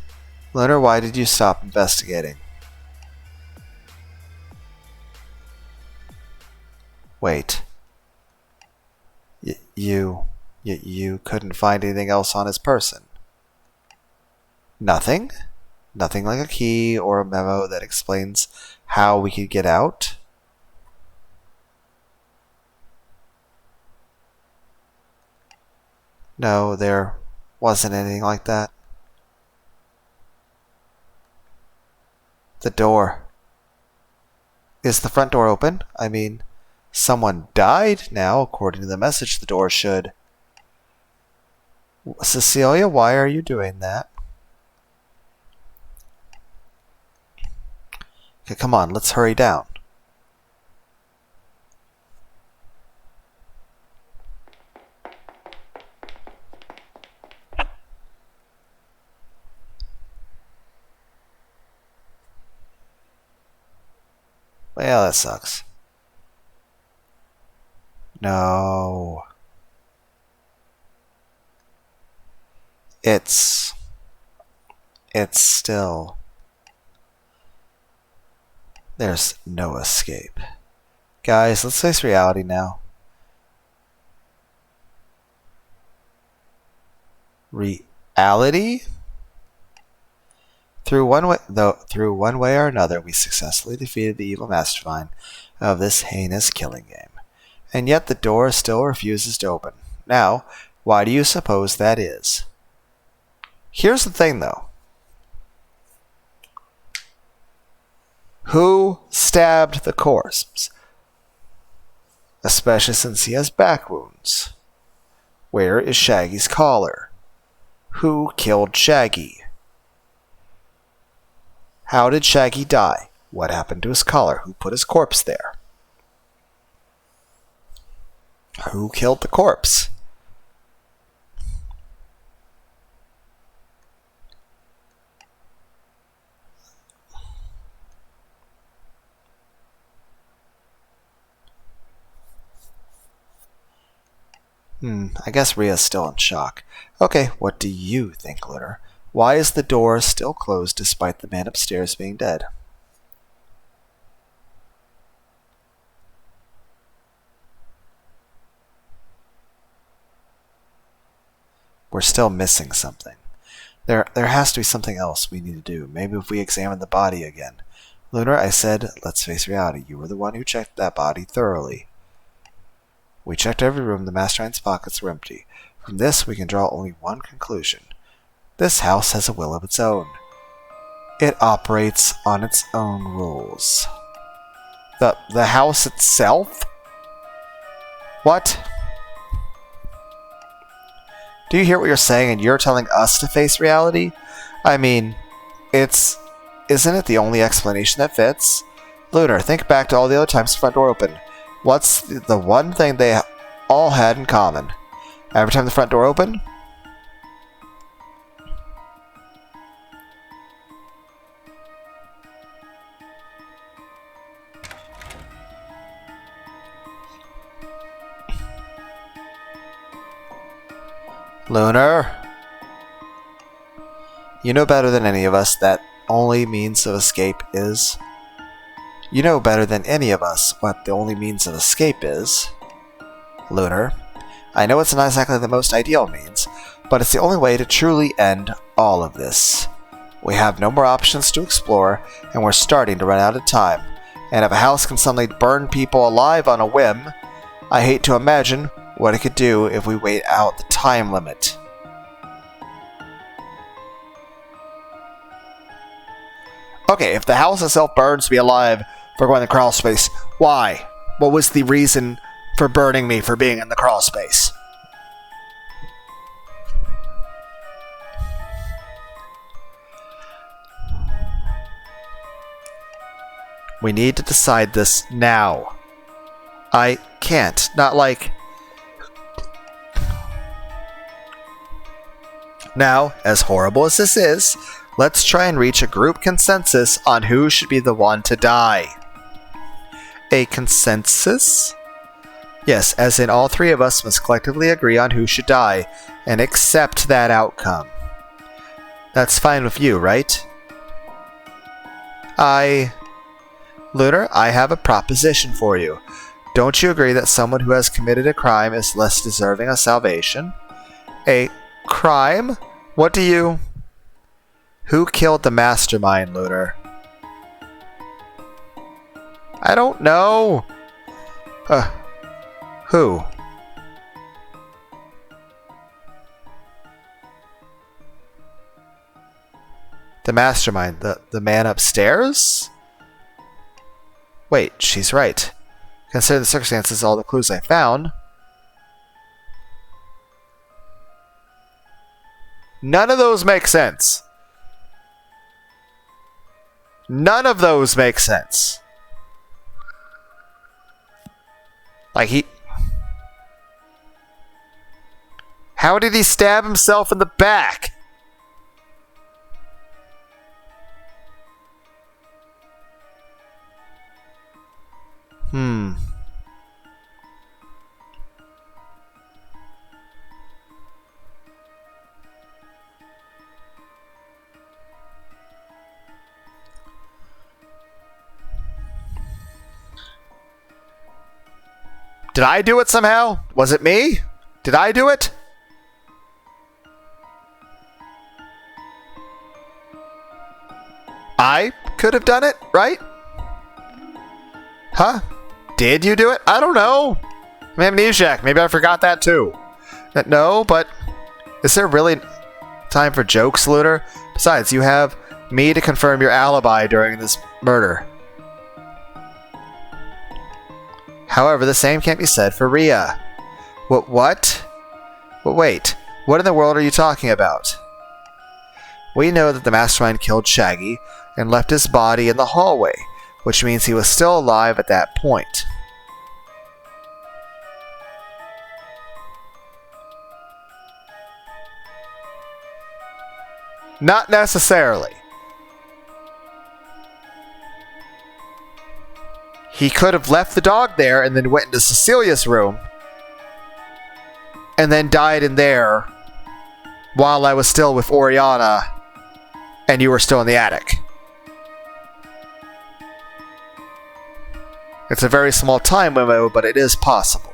Lunar, why did you stop investigating? Wait. You couldn't find anything else on his person? Nothing? Nothing like a key or a memo that explains how we could get out? No, there wasn't anything like that. The door. Is the front door open? I mean, someone died now, according to the message. The door should... Cecilia, why are you doing that? Okay, come on, let's hurry down. Well, that sucks. No. It's still There's no escape. Guys, let's face reality now. Reality? Through one way or another, we successfully defeated the evil mastermind of this heinous killing game. And yet the door still refuses to open. Now, why do you suppose that is? Here's the thing, though. Who stabbed the corpse? Especially since he has back wounds. Where is Shaggy's collar? Who killed Shaggy? How did Shaggy die? What happened to his collar? Who put his corpse there? Who killed the corpse? I guess Rhea's still in shock. Okay, what do you think, Lunar? Why is the door still closed despite the man upstairs being dead? We're still missing something. There has to be something else we need to do. Maybe if we examine the body again. Lunar, I said, let's face reality. You were the one who checked that body thoroughly. We checked every room. The mastermind's pockets were empty. From this, we can draw only one conclusion. This house has a will of its own. It operates on its own rules. The house itself? What? Do you hear what you're saying and you're telling us to face reality? I mean, isn't it the only explanation that fits? Lunar, think back to all the other times the front door opened. What's the one thing they all had in common? Every time the front door opened? Lunar? You know better than any of us that only means of escape is. You know better than any of us what the only means of escape is. Lunar, I know it's not exactly the most ideal means, but it's the only way to truly end all of this. We have no more options to explore, and we're starting to run out of time. And if a house can suddenly burn people alive on a whim, I hate to imagine what it could do if we wait out the time limit. Okay, if the house itself burns me alive for going in the crawl space, why? What was the reason for burning me for being in the crawl space? We need to decide this now. I can't. Not like... Now, as horrible as this is, let's try and reach a group consensus on who should be the one to die. A consensus? Yes, as in all three of us must collectively agree on who should die, and accept that outcome. That's fine with you, right? Lunar, I have a proposition for you. Don't you agree that someone who has committed a crime is less deserving of salvation? A crime? What do you... Who killed the mastermind, Lunar? I don't know. Who? The mastermind. The man upstairs? Wait, she's right. Consider the circumstances, all the clues I found. None of those make sense. None of those make sense. Like How did he stab himself in the back? Did I do it somehow? Was it me? Did I do it? I could have done it, right? Huh? Did you do it? I don't know. I'm amnesiac. Maybe I forgot that too. No, but is there really time for jokes, Lunar? Besides, you have me to confirm your alibi during this murder. However, the same can't be said for Rhea. What? Well, wait. What in the world are you talking about? We know that the mastermind killed Shaggy and left his body in the hallway, which means he was still alive at that point. Not necessarily. He could have left the dog there and then went into Cecilia's room and then died in there while I was still with Oriana and you were still in the attic. It's a very small time window, but it is possible.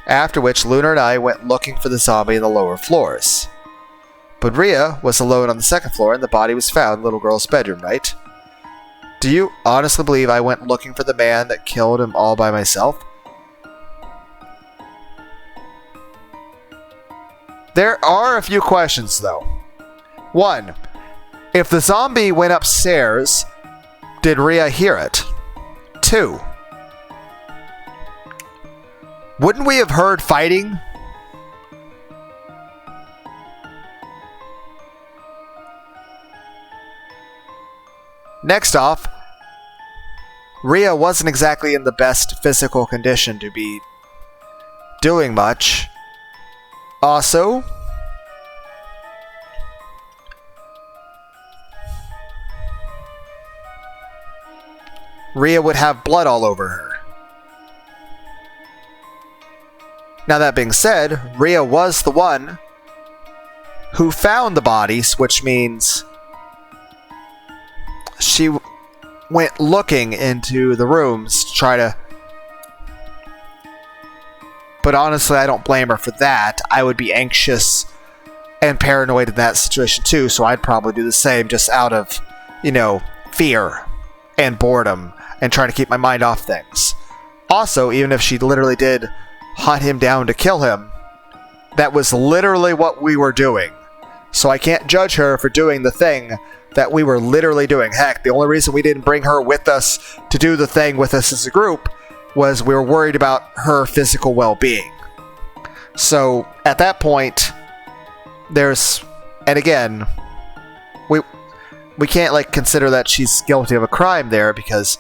After which, Lunar and I went looking for the zombie in the lower floors. But Rhea was alone on the second floor and the body was found in the little girl's bedroom, right? Do you honestly believe I went looking for the man that killed him all by myself? There are a few questions, though. 1. If the zombie went upstairs, did Rhea hear it? 2. Wouldn't we have heard fighting? Next off, Rhea wasn't exactly in the best physical condition to be doing much. Also, Rhea would have blood all over her. Now that being said, Rhea was the one who found the bodies, which means she went looking into the rooms to try to... But honestly, I don't blame her for that. I would be anxious and paranoid in that situation too, so I'd probably do the same just out of, fear and boredom and trying to keep my mind off things. Also, even if she literally did hunt him down to kill him, that was literally what we were doing. So I can't judge her for doing the thing that we were literally doing. Heck, the only reason we didn't bring her with us to do the thing with us as a group was we were worried about her physical well-being. So at that point, and again, we can't consider that she's guilty of a crime there because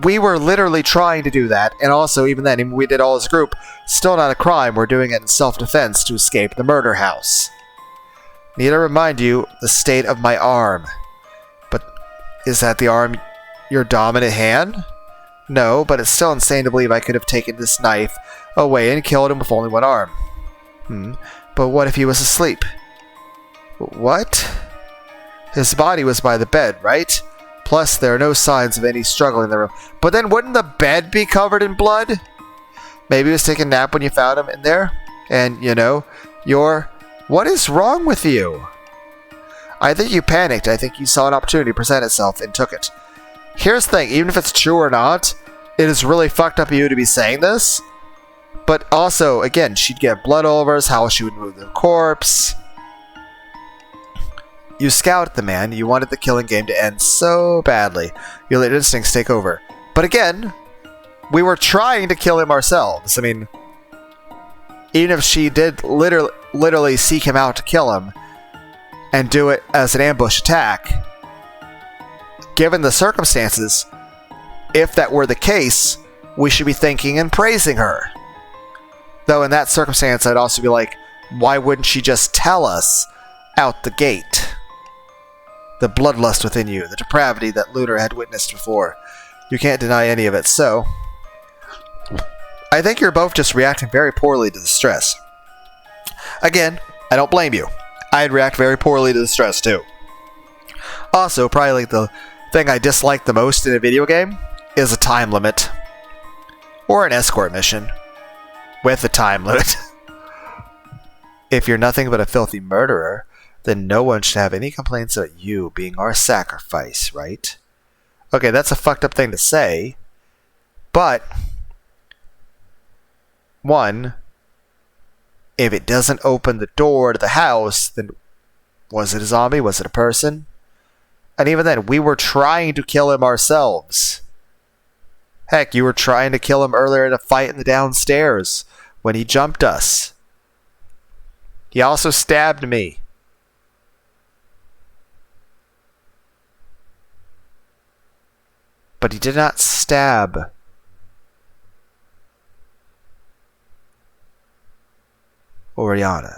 we were literally trying to do that, and also even then, even we did all as a group, still not a crime. We're doing it in self-defense to escape the murder house. Need to remind you the state of my arm. But is that the arm your dominant hand? No, but it's still insane to believe I could have taken this knife away and killed him with only one arm. But what if he was asleep? What? His body was by the bed, right? Plus, there are no signs of any struggle in the room. But then wouldn't the bed be covered in blood? Maybe he was taking a nap when you found him in there? And, what is wrong with you? I think you panicked. I think you saw an opportunity present itself and took it. Here's the thing, even if it's true or not, it is really fucked up of you to be saying this. But also, again, she'd get blood all over us, how she would move the corpse. You scouted the man. You wanted the killing game to end so badly. You let instincts take over. But again, we were trying to kill him ourselves. I mean, even if she did literally seek him out to kill him and do it as an ambush attack, given the circumstances, if that were the case, we should be thanking and praising her. Though in that circumstance, I'd also be like, why wouldn't she just tell us out the gate? The bloodlust within you, the depravity that Lunar had witnessed before. You can't deny any of it, so I think you're both just reacting very poorly to the stress. Again, I don't blame you. I'd react very poorly to the stress too. Also, probably the thing I dislike the most in a video game is a time limit. Or an escort mission. With a time limit. If you're nothing but a filthy murderer, then no one should have any complaints about you being our sacrifice, right? Okay, that's a fucked up thing to say. But, one, if it doesn't open the door to the house, then was it a zombie? Was it a person? And even then, we were trying to kill him ourselves. Heck, you were trying to kill him earlier in a fight in the downstairs when he jumped us. He also stabbed me. But he did not stab. Oriana.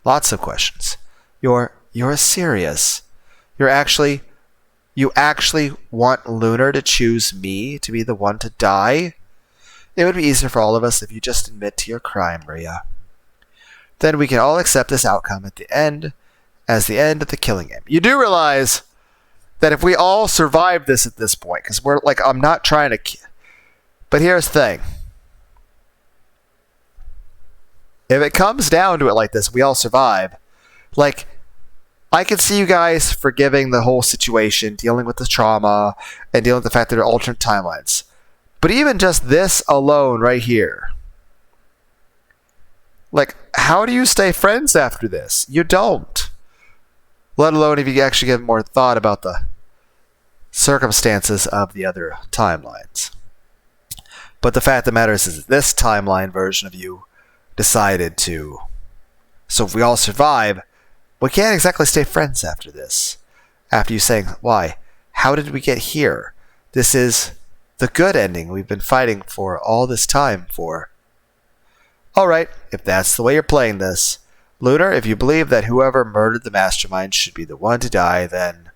Lots of questions. You're serious. You actually want Lunar to choose me to be the one to die? It would be easier for all of us if you just admit to your crime, Rhea. Then we can all accept this outcome at the end as the end of the killing game. You do realize that if we all survive this at this point, because we're like, I'm not trying to... But here's the thing. If it comes down to it like this, we all survive. Like, I can see you guys forgiving the whole situation, dealing with the trauma, and dealing with the fact that there are alternate timelines. But even just this alone right here. Like, how do you stay friends after this? You don't. Let alone if you actually give more thought about the circumstances of the other timelines. But the fact of the matter is this timeline version of you decided to. So if we all survive, we can't exactly stay friends after this. After you saying, why? How did we get here? This is the good ending we've been fighting for all this time for. Alright, if that's the way you're playing this, Lunar, if you believe that whoever murdered the mastermind should be the one to die, then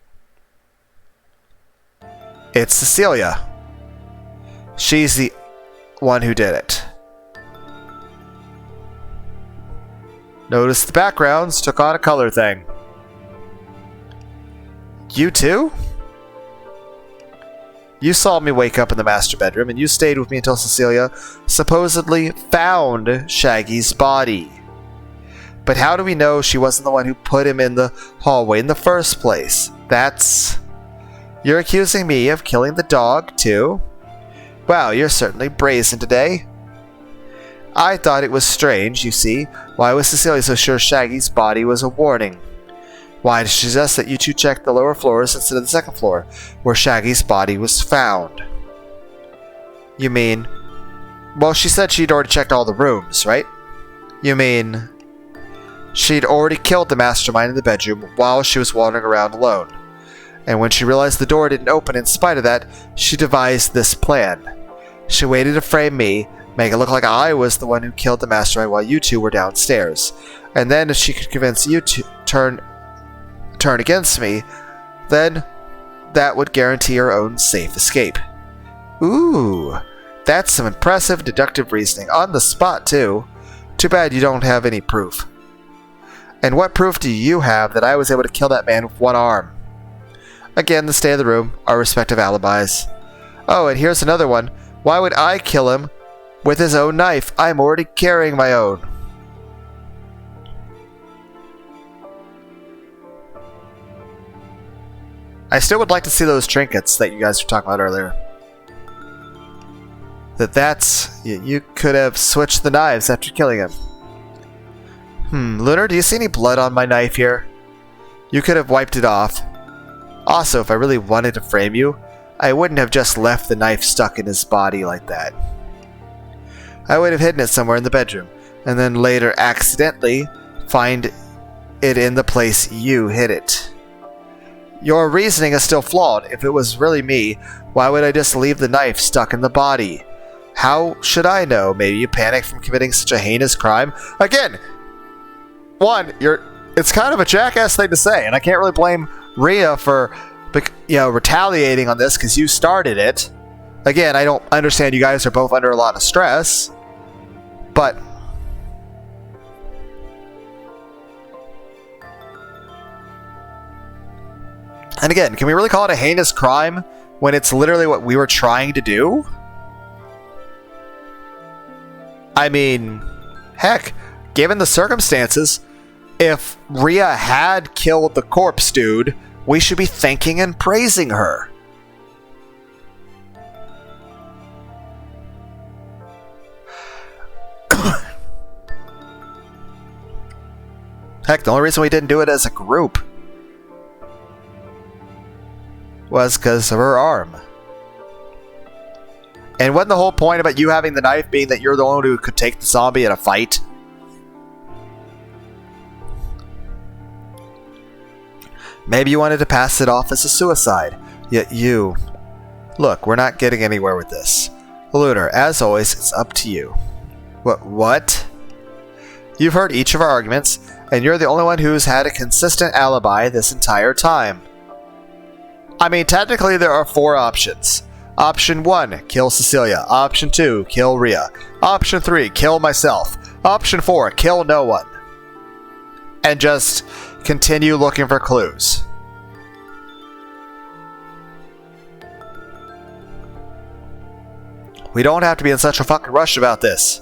it's Cecilia. She's the one who did it. Notice the backgrounds took on a color thing. You too? You saw me wake up in the master bedroom, and you stayed with me until Cecilia supposedly found Shaggy's body. But how do we know she wasn't the one who put him in the hallway in the first place? That's... You're accusing me of killing the dog, too? Wow, you're certainly brazen today. I thought it was strange, you see. Why was Cecilia so sure Shaggy's body was a warning? Why did she suggest that you two check the lower floors instead of the second floor, where Shaggy's body was found? You mean... Well, she said she'd already checked all the rooms, right? You mean... She'd already killed the mastermind in the bedroom while she was wandering around alone. And when she realized the door didn't open in spite of that, she devised this plan. She waited to frame me, make it look like I was the one who killed the mastermind while you two were downstairs. And then if she could convince you to turn against me, then that would guarantee her own safe escape. Ooh, that's some impressive deductive reasoning. On the spot, too. Too bad you don't have any proof. And what proof do you have that I was able to kill that man with one arm? Again, the state of the room, our respective alibis. Oh, and here's another one. Why would I kill him with his own knife? I'm already carrying my own. I still would like to see those trinkets that you guys were talking about earlier. You could have switched the knives after killing him. Lunar, do you see any blood on my knife here? You could have wiped it off. Also, if I really wanted to frame you, I wouldn't have just left the knife stuck in his body like that. I would have hidden it somewhere in the bedroom, and then later accidentally find it in the place you hid it. Your reasoning is still flawed. If it was really me, why would I just leave the knife stuck in the body? How should I know? Maybe you panicked from committing such a heinous crime? Again, it's kind of a jackass thing to say, and I can't really blame Rhea for, retaliating on this because you started it. Again, I don't understand, you guys are both under a lot of stress, but... And again, can we really call it a heinous crime when it's literally what we were trying to do? I mean, heck, given the circumstances, if Rhea had killed the corpse dude, we should be thanking and praising her. Heck, the only reason we didn't do it as a group was because of her arm. And wasn't the whole point about you having the knife being that you're the one who could take the zombie in a fight? Maybe you wanted to pass it off as a suicide. Yet you... Look, we're not getting anywhere with this. Lunar, as always, it's up to you. What? You've heard each of our arguments, and you're the only one who's had a consistent alibi this entire time. I mean, technically there are 4 options. Option 1, kill Cecilia. Option 2, kill Rhea. Option 3, kill myself. Option 4, kill no one. And just continue looking for clues. We don't have to be in such a fucking rush about this.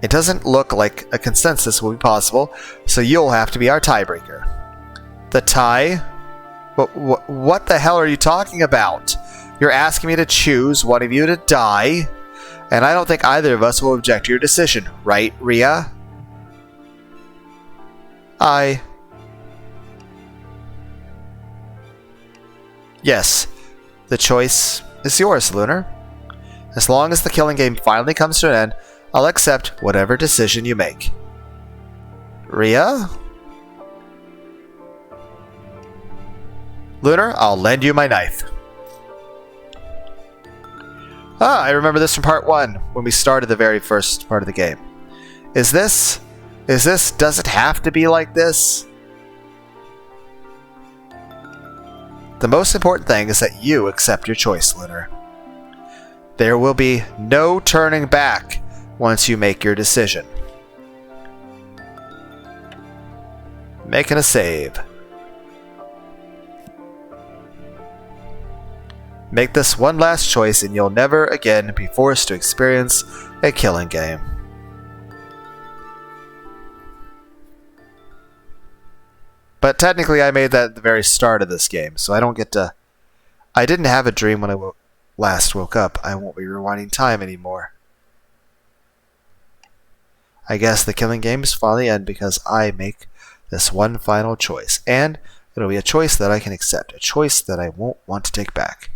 It doesn't look like a consensus will be possible, so you'll have to be our tiebreaker. The tie? What the hell are you talking about? You're asking me to choose one of you to die, and I don't think either of us will object to your decision, right, Rhea? Yes, the choice is yours, Lunar. As long as the killing game finally comes to an end, I'll accept whatever decision you make. Rhea? Lunar, I'll lend you my knife. Ah, I remember this from part 1, when we started the very first part of the game. Does it have to be like this? The most important thing is that you accept your choice, Lunar. There will be no turning back once you make your decision. Making a save. Make this one last choice and you'll never again be forced to experience a killing game. But technically I made that at the very start of this game, so I don't get to... I didn't have a dream when I last woke up. I won't be rewinding time anymore. I guess the killing game is finally end because I make this one final choice. And it'll be a choice that I can accept. A choice that I won't want to take back.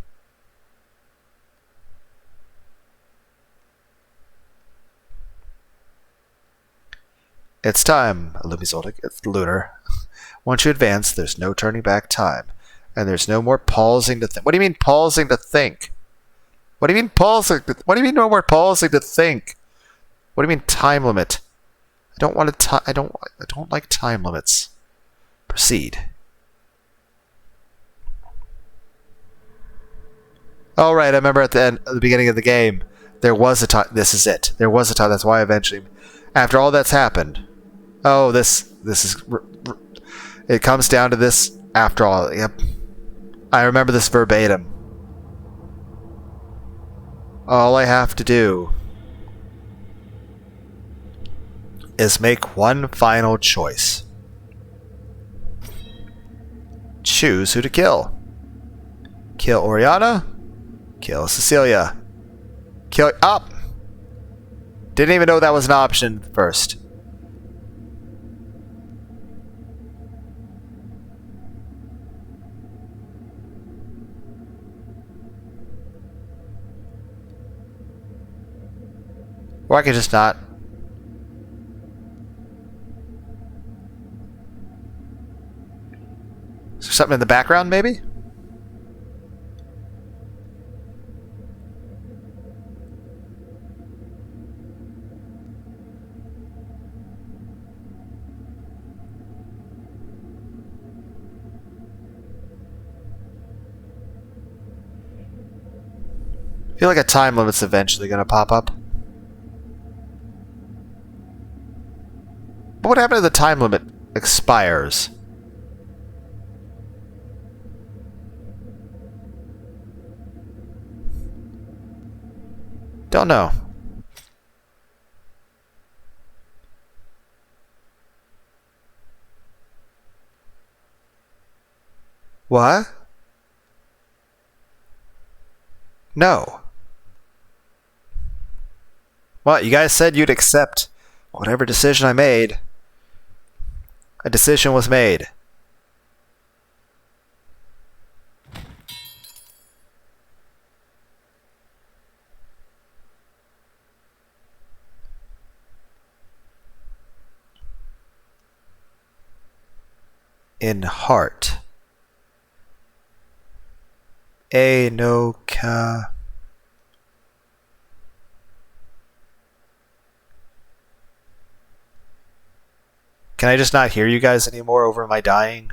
It's time, Lumizoldik. It's Lunar. Once you advance, there's no turning back time. And there's no more pausing to think. What do you mean pausing to think? What do you mean pausing? What do you mean no more pausing to think? What do you mean time limit? I don't want to. I don't like time limits. Proceed. Oh right, I remember at the beginning of the game, there was a time. This is it. There was a time. That's why eventually, after all that's happened, oh this is. It comes down to this after all. Yep, I remember this verbatim. All I have to do is make one final choice. Choose who to kill. Kill Oriana. Kill Cecilia. Kill... Up! Didn't even know that was an option first. Or I could just not. Is there something in the background, maybe? I feel like a time limit's eventually going to pop up. But what happened if the time limit expires? Don't know. What? No. What, you guys said you'd accept whatever decision I made. A decision was made. In heart. A no ka. Can I just not hear you guys anymore over my dying?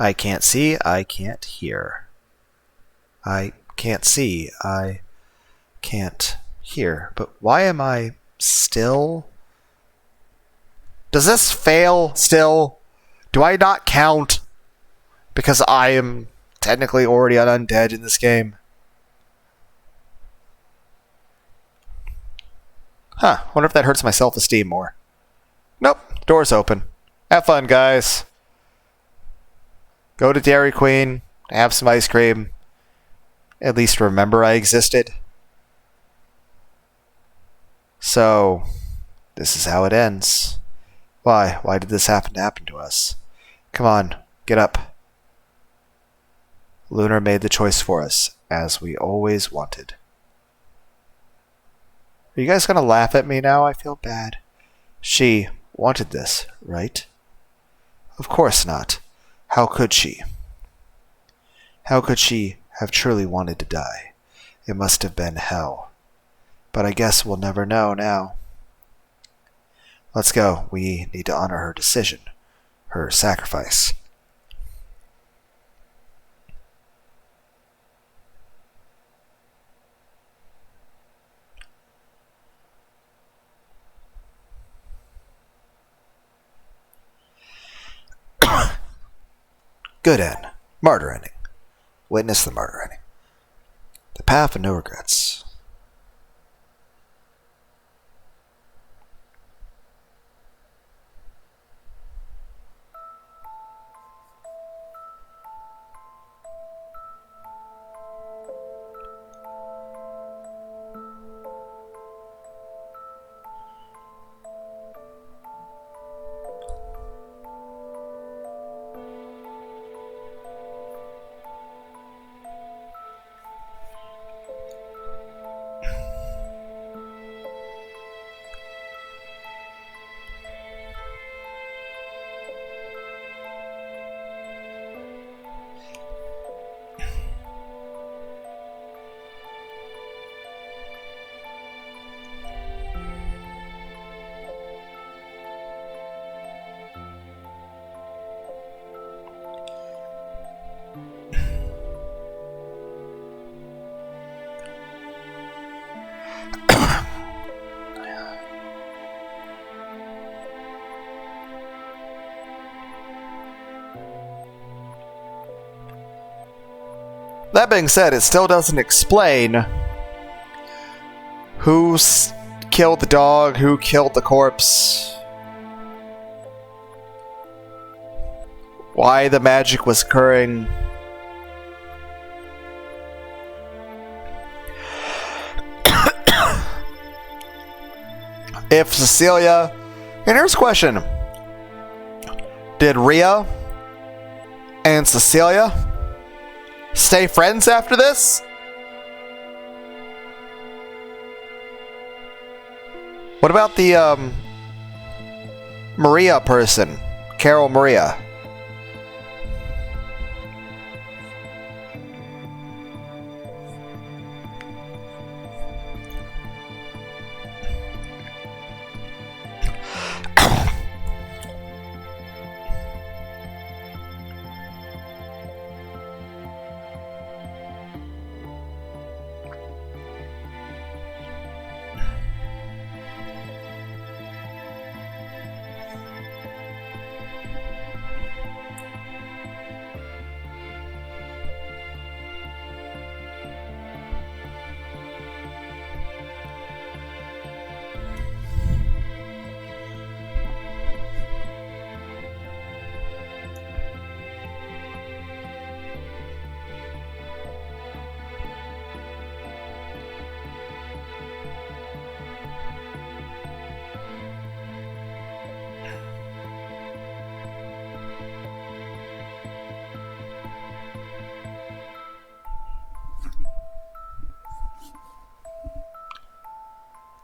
I can't see, I can't hear. I can't see, I can't hear. But why am I still? Does this fail still? Do I not count? Because I am technically already an undead in this game. Huh, wonder if that hurts my self-esteem more. Nope, door's open. Have fun, guys. Go to Dairy Queen, have some ice cream. At least remember I existed. So, this is how it ends. Why? Why did this happen to us? Come on, get up. Lunar made the choice for us, as we always wanted. Are you guys gonna laugh at me now? I feel bad. She wanted this, right? Of course not. How could she? How could she have truly wanted to die? It must have been hell. But I guess we'll never know now. Let's go. We need to honor her decision. Her sacrifice. Good end. Martyr ending. Witness the martyr ending. The path of no regrets. That being said, it still doesn't explain who killed the dog, who killed the corpse, why the magic was occurring. If Cecilia... And here's a question. Did Rhea and Cecilia stay friends after this? What about the Maria person? Carol Maria.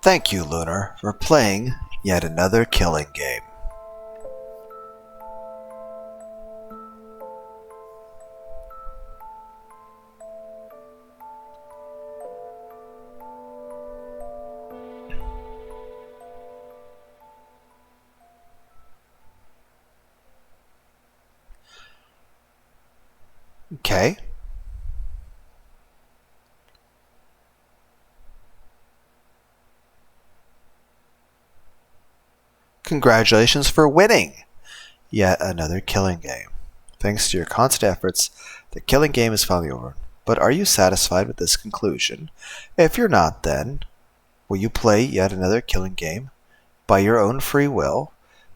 Thank you, Lunar, for playing yet another killing game. Okay. Congratulations for winning yet another killing game. Thanks to your constant efforts, the killing game is finally over. But are you satisfied with this conclusion? If you're not, then, will you play yet another killing game by your own free will?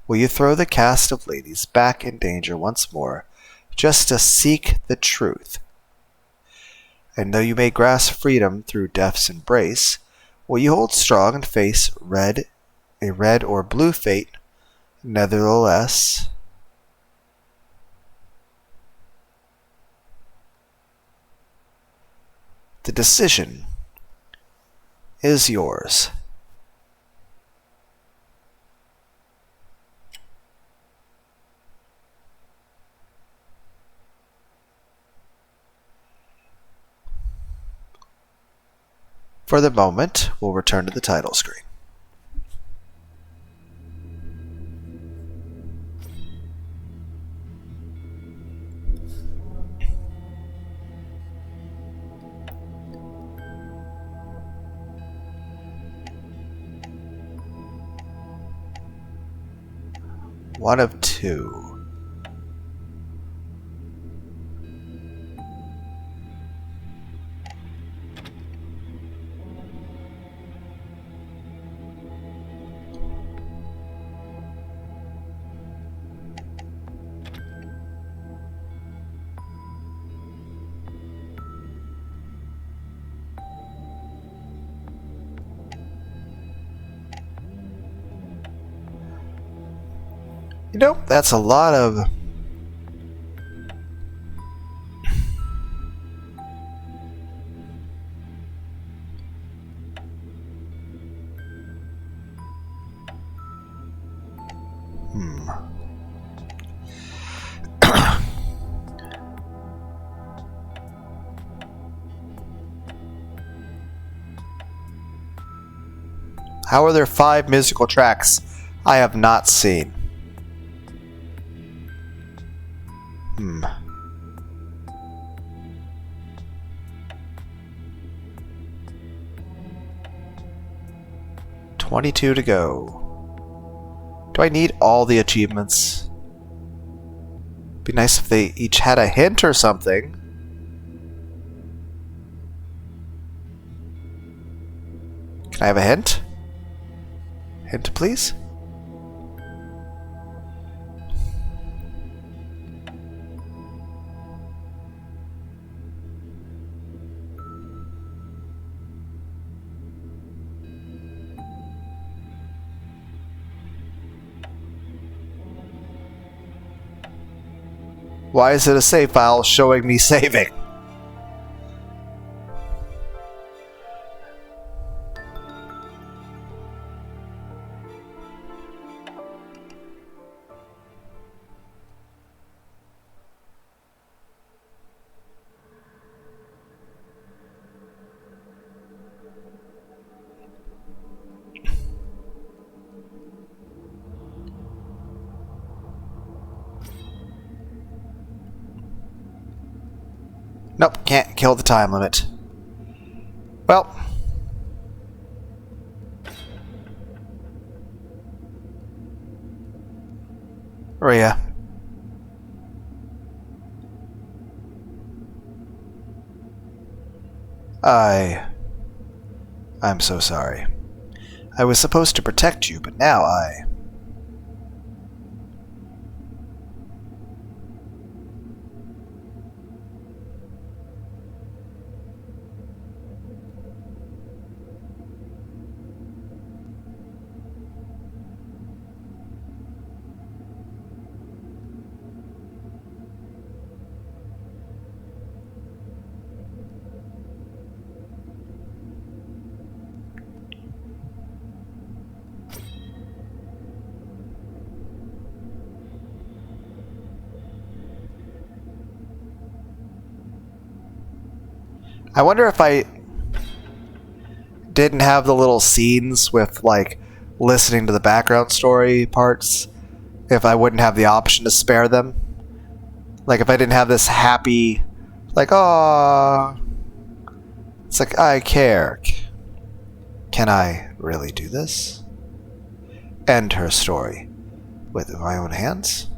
Will you throw the cast of ladies back in danger once more, just to seek the truth? And though you may grasp freedom through death's embrace, will you hold strong and face a red or blue fate, nevertheless? The decision is yours. For the moment, we'll return to the title screen. One of two. You know, that's a lot of... How are there 5 musical tracks I have not seen? 22 to go. Do I need all the achievements? Be nice if they each had a hint or something. Can I have a hint? Hint, please? Why is it a save file showing me saving? Nope, can't kill the time limit. Well. Rhea. I'm so sorry. I was supposed to protect you, but now I wonder if I didn't have the little scenes with, like, listening to the background story parts, if I wouldn't have the option to spare them. Like, if I didn't have this happy, like, oh, it's like, I care. Can I really do this? End her story with my own hands?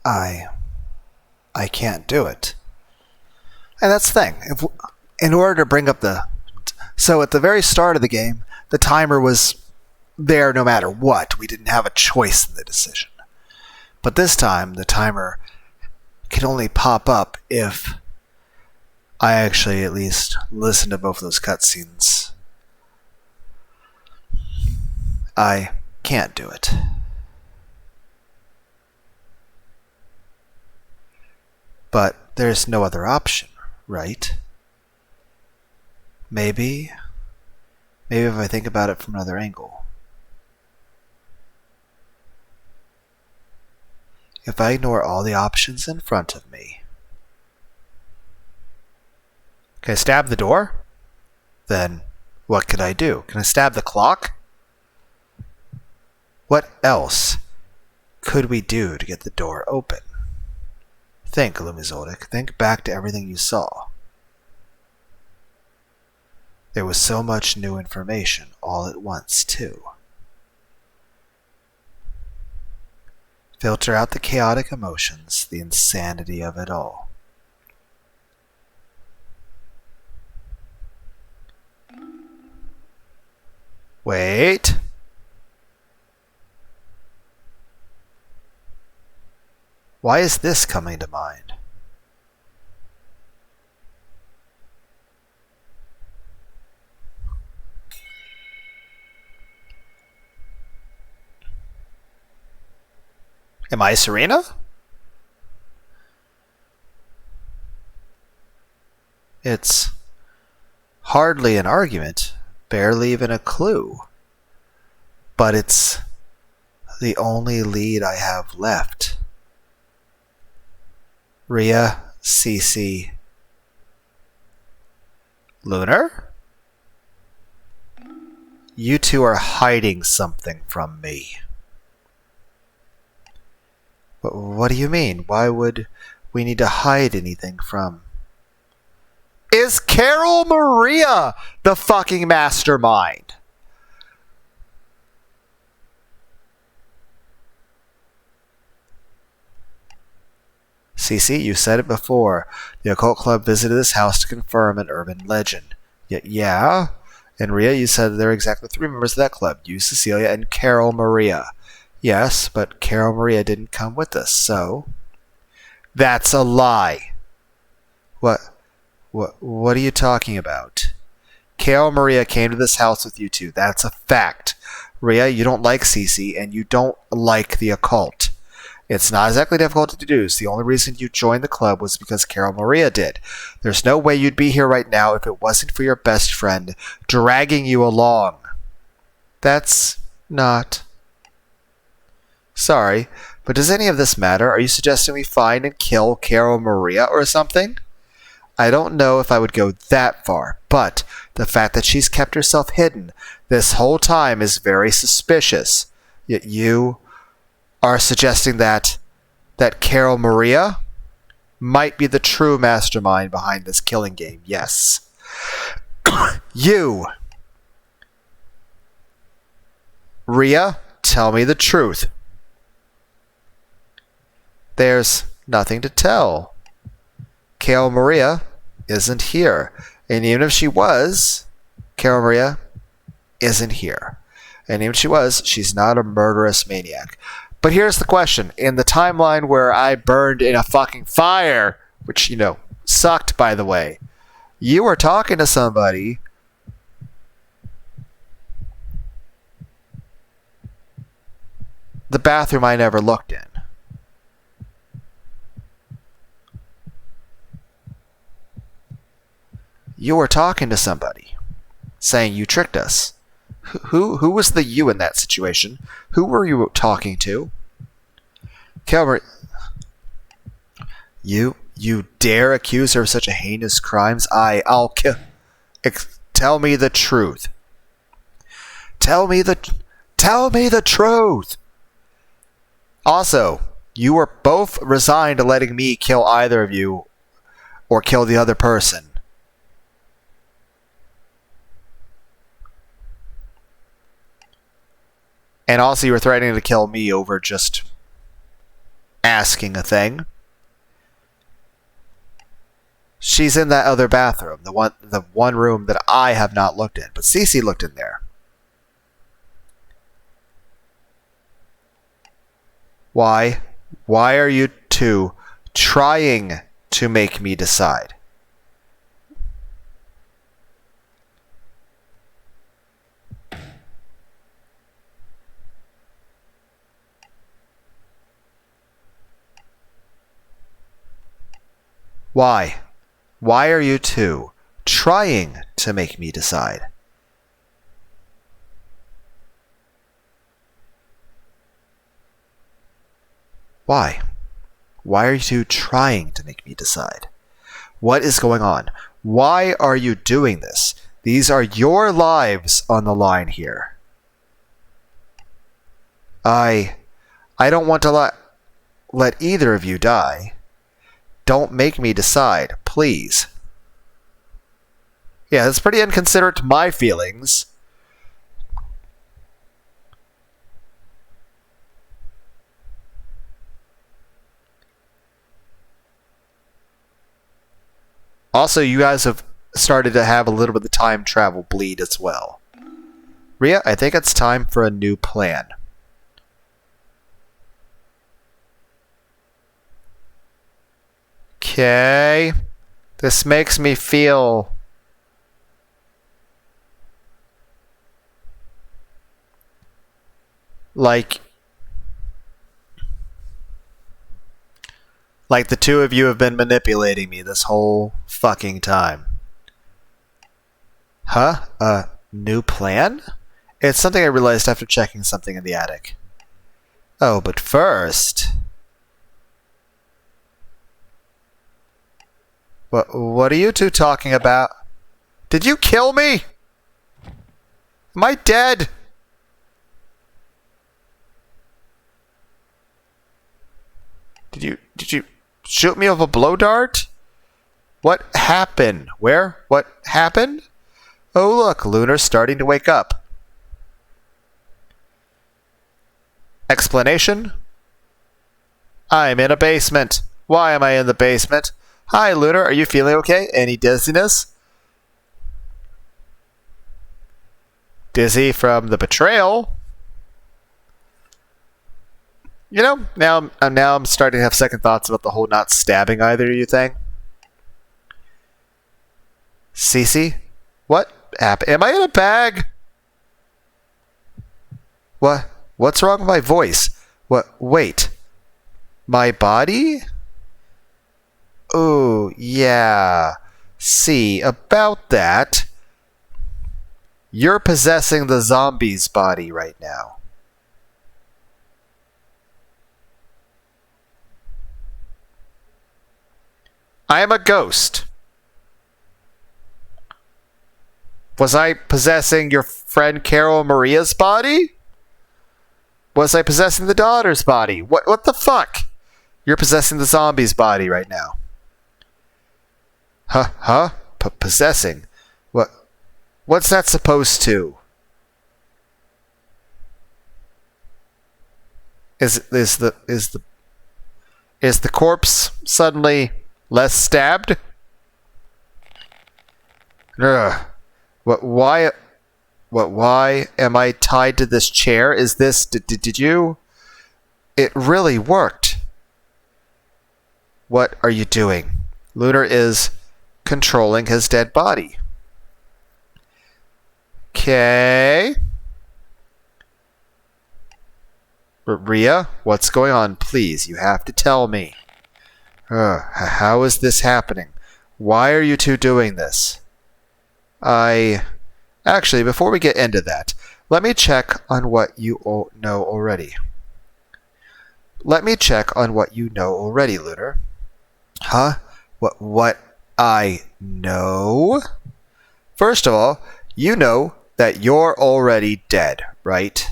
I can't do it. And that's the thing. In order to bring up so at the very start of the game, the timer was there no matter what. We didn't have a choice in the decision. But this time, the timer can only pop up if I actually at least listen to both of those cutscenes. I can't do it. But there's no other option, right? Maybe if I think about it from another angle. If I ignore all the options in front of me. Can I stab the door? Then what could I do? Can I stab the clock? What else could we do to get the door open? Think, Lumizoldic. Think back to everything you saw. There was so much new information all at once, too. Filter out the chaotic emotions, the insanity of it all. Wait. Why is this coming to mind? Am I Serena? It's hardly an argument, barely even a clue. But it's the only lead I have left. Rhea, Cece, Lunar? You two are hiding something from me. What do you mean? Why would we need to hide anything from... Is Carol Maria the fucking mastermind? Cece, you said it before. The occult club visited this house to confirm an urban legend. Yeah? And Rhea, you said there are exactly 3 members of that club. You, Cecilia, and Carol Maria. Yes, but Carol Maria didn't come with us, so... That's a lie. What are you talking about? Carol Maria came to this house with you two. That's a fact. Rhea, you don't like Cece, and you don't like the occult. It's not exactly difficult to deduce. The only reason you joined the club was because Carol Maria did. There's no way you'd be here right now if it wasn't for your best friend dragging you along. That's not... Sorry, but does any of this matter? Are you suggesting we find and kill Carol Maria or something? I don't know if I would go that far, but the fact that she's kept herself hidden this whole time is very suspicious. Yet you are suggesting that Carol Maria might be the true mastermind behind this killing game. Yes. You! Rhea, tell me the truth. There's nothing to tell. Carol Maria isn't here. And even if she was, Carol Maria isn't here. And even if she was, she's not a murderous maniac. But here's the question. In the timeline where I burned in a fucking fire, which, sucked, by the way, you were talking to somebody. The bathroom I never looked in. You were talking to somebody, saying you tricked us. Who was the you in that situation? Who were you talking to? Calvert, you dare accuse her of such a heinous crimes? I'll kill. Tell me the truth. Tell me the truth. Also, you were both resigned to letting me kill either of you or kill the other person. And also you were threatening to kill me over just asking a thing. She's in that other bathroom, the one room that I have not looked in, but Cece looked in there. Why? Why are you two trying to make me decide? Why? Why are you two trying to make me decide? Why? Why are you two trying to make me decide? What is going on? Why are you doing this? These are your lives on the line here. I don't want to let either of you die. Don't make me decide, please. Yeah, that's pretty inconsiderate to my feelings. Also, you guys have started to have a little bit of time travel bleed as well. Rhea, I think it's time for a new plan. Okay. This makes me feel like the two of you have been manipulating me this whole fucking time. Huh? A new plan? It's something I realized after checking something in the attic. Oh, but first... What are you two talking about? Did you kill me? Am I dead? Did you shoot me with a blow dart? What happened? Where? What happened? Oh look, Lunar's starting to wake up. Explanation? I'm in a basement. Why am I in the basement? Hi, Lunar. Are you feeling okay? Any dizziness? Dizzy from the betrayal? You know, now I'm starting to have second thoughts about the whole not stabbing either of you thing. Cece? What happened? Am I in a bag? What? What's wrong with my voice? What? Wait. My body? Oh, yeah. See, about that. You're possessing the zombie's body right now. I am a ghost. Was I possessing your friend Carol Maria's body? Was I possessing the daughter's body? What the fuck? You're possessing the zombie's body right now. Huh? Possessing? What's that supposed to? Is the corpse suddenly less stabbed? Ugh. Why am I tied to this chair? Is this... Did you... It really worked. What are you doing? Lunar is controlling his dead body. Okay. Rhea, what's going on? Please, you have to tell me. How is this happening? Why are you two doing this? Actually, before we get into that, let me check on what you know already. Let me check on what you know already, Lunar. Huh? What I know? First of all, you know that you're already dead, right?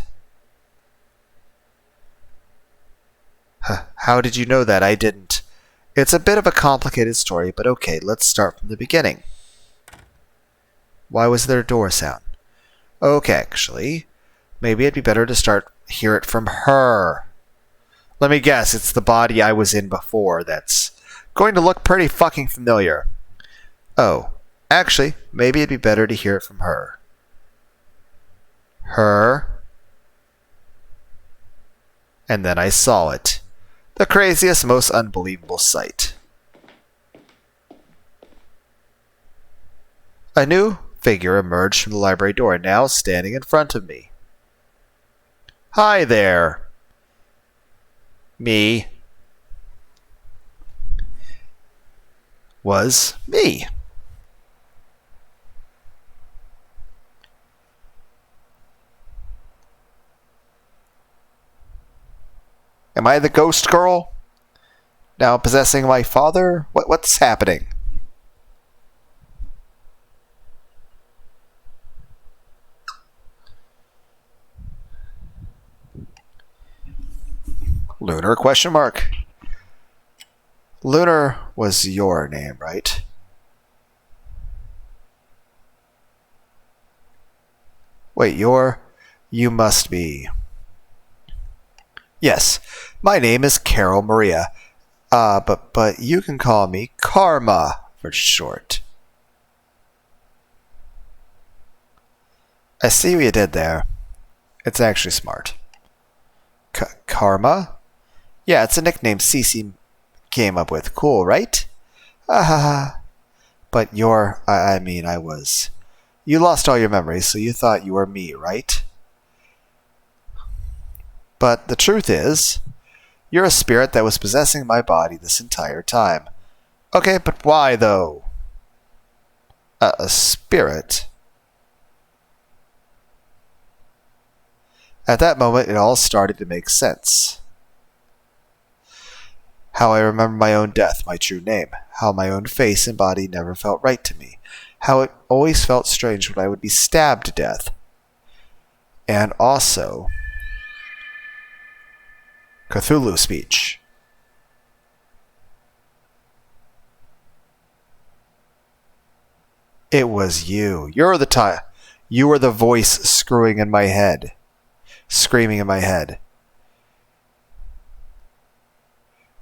How did you know that? I didn't. It's a bit of a complicated story, but okay, let's start from the beginning. Why was there a door sound? Okay, actually, maybe it'd be better to hear it from her. Let me guess, it's the body I was in before that's going to look pretty fucking familiar. Oh, actually, maybe it'd be better to hear it from her. Her? And then I saw it. The craziest, most unbelievable sight. A new figure emerged from the library door, now standing in front of me. Hi there. Me. Was me. Am I the ghost girl? Now possessing my father? What's happening? Lunar question mark. Lunar was your name, right? Wait, you must be. Yes, my name is Carol Maria. But you can call me Karma for short. I see what you did there. It's actually smart. Karma? Yeah, it's a nickname Cece came up with. Cool, right? But I was. You lost all your memories, so you thought you were me, right? But the truth is, you're a spirit that was possessing my body this entire time. Okay, but why, though? A spirit? At that moment, it all started to make sense. How I remember my own death, my true name. How my own face and body never felt right to me. How it always felt strange when I would be stabbed to death. And also, Cthulhu speech. It was you. You were the voice screwing in my head. Screaming in my head.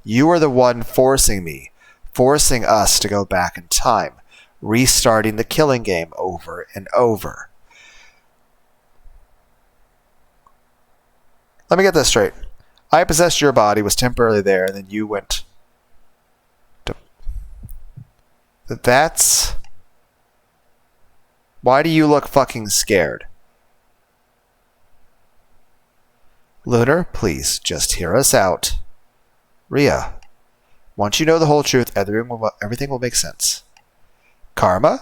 You were the one forcing us to go back in time, restarting the killing game over and over. Let me get this straight. I possessed your body, was temporarily there, and then you went to... That's... Why do you look fucking scared? Lunar, please, just hear us out. Rhea, once you know the whole truth, everything will make sense. Karma?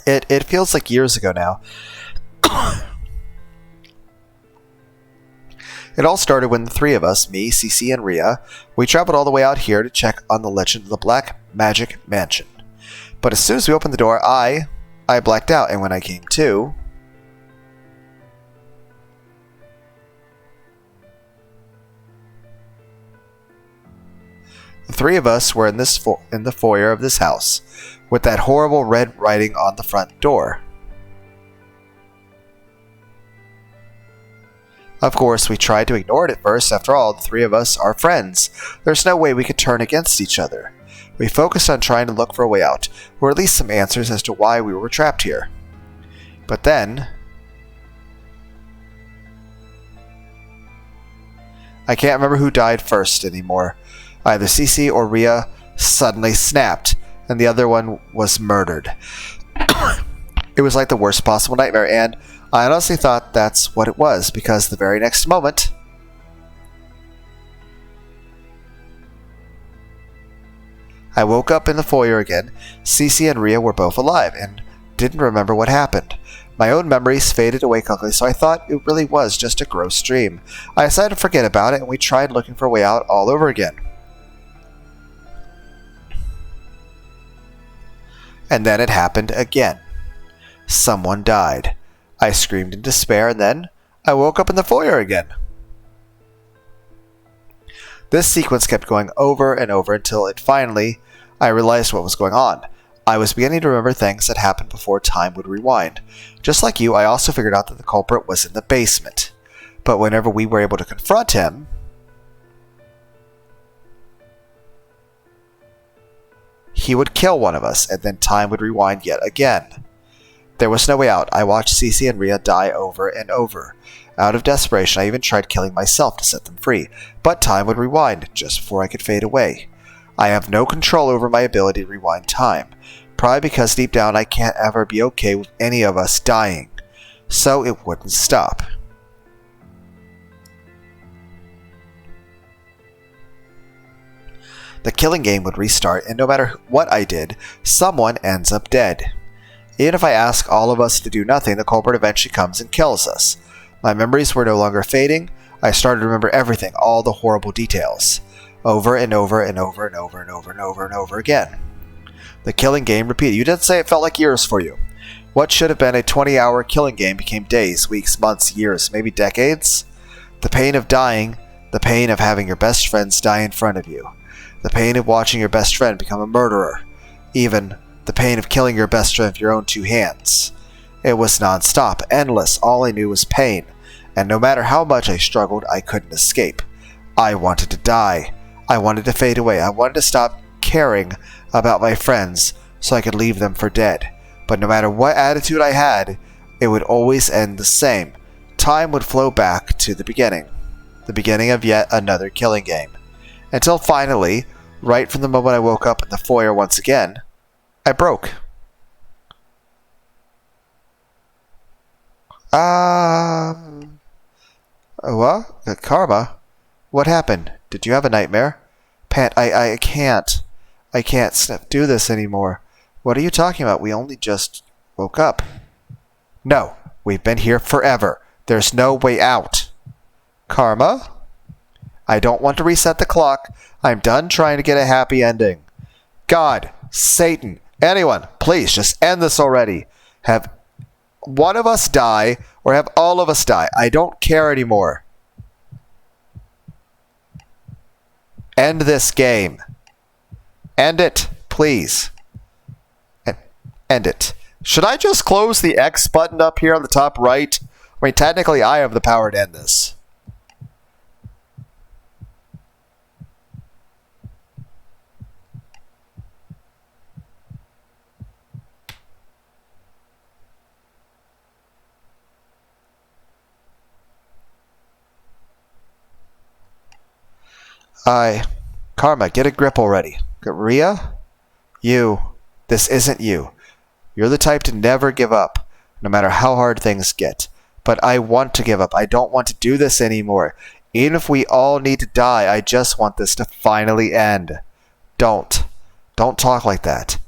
It feels like years ago now. It all started when the three of us, me, Cece, and Rhea, we traveled all the way out here to check on the legend of the Black Magic Mansion. But as soon as we opened the door, I blacked out, and when I came to... The three of us were in the foyer of this house, with that horrible red writing on the front door. Of course, we tried to ignore it at first. After all, the three of us are friends. There's no way we could turn against each other. We focused on trying to look for a way out, or at least some answers as to why we were trapped here. But then... I can't remember who died first anymore. Either Cece or Rhea suddenly snapped, and the other one was murdered. It was like the worst possible nightmare, and I honestly thought that's what it was, because the very next moment... I woke up in the foyer again. Cece and Rhea were both alive, and didn't remember what happened. My own memories faded away quickly, so I thought it really was just a gross dream. I decided to forget about it, and we tried looking for a way out all over again. And then it happened again. Someone died. I screamed in despair, and then I woke up in the foyer again. This sequence kept going over and over until I realized what was going on. I was beginning to remember things that happened before time would rewind. Just like you, I also figured out that the culprit was in the basement. But whenever we were able to confront him, he would kill one of us, and then time would rewind yet again. There was no way out. I watched Cece and Rhea die over and over. Out of desperation, I even tried killing myself to set them free, but time would rewind just before I could fade away. I have no control over my ability to rewind time, probably because deep down I can't ever be okay with any of us dying, so it wouldn't stop. The killing game would restart, and no matter what I did, someone ends up dead. Even if I ask all of us to do nothing, the culprit eventually comes and kills us. My memories were no longer fading. I started to remember everything, all the horrible details, over and over and over and over and over and over and over again. The killing game repeated. You didn't say it felt like years for you. What should have been a 20-hour killing game became days, weeks, months, years, maybe decades. The pain of dying, the pain of having your best friends die in front of you, the pain of watching your best friend become a murderer, even the pain of killing your best friend with your own two hands. It was non-stop, endless. All I knew was pain, and no matter how much I struggled, I couldn't escape. I wanted to die. I wanted to fade away. I wanted to stop caring about my friends so I could leave them for dead. But no matter what attitude I had, it would always end the same. Time would flow back to the beginning of yet another killing game. Until finally, right from the moment I woke up in the foyer once again, I broke. What? Karma? What happened? Did you have a nightmare? Pant, I can't do this anymore. What are you talking about? We only just woke up. No, we've been here forever. There's no way out. Karma? I don't want to reset the clock. I'm done trying to get a happy ending. God, Satan, anyone, please just end this already. Have one of us die or have all of us die. I don't care anymore. End this game. End it, please. End it. Should I just close the X button up here on the top right? I mean, technically I have the power to end this. Karma, get a grip already. Rhea? This isn't you. You're the type to never give up, no matter how hard things get. But I want to give up. I don't want to do this anymore. Even if we all need to die, I just want this to finally end. Don't talk like that.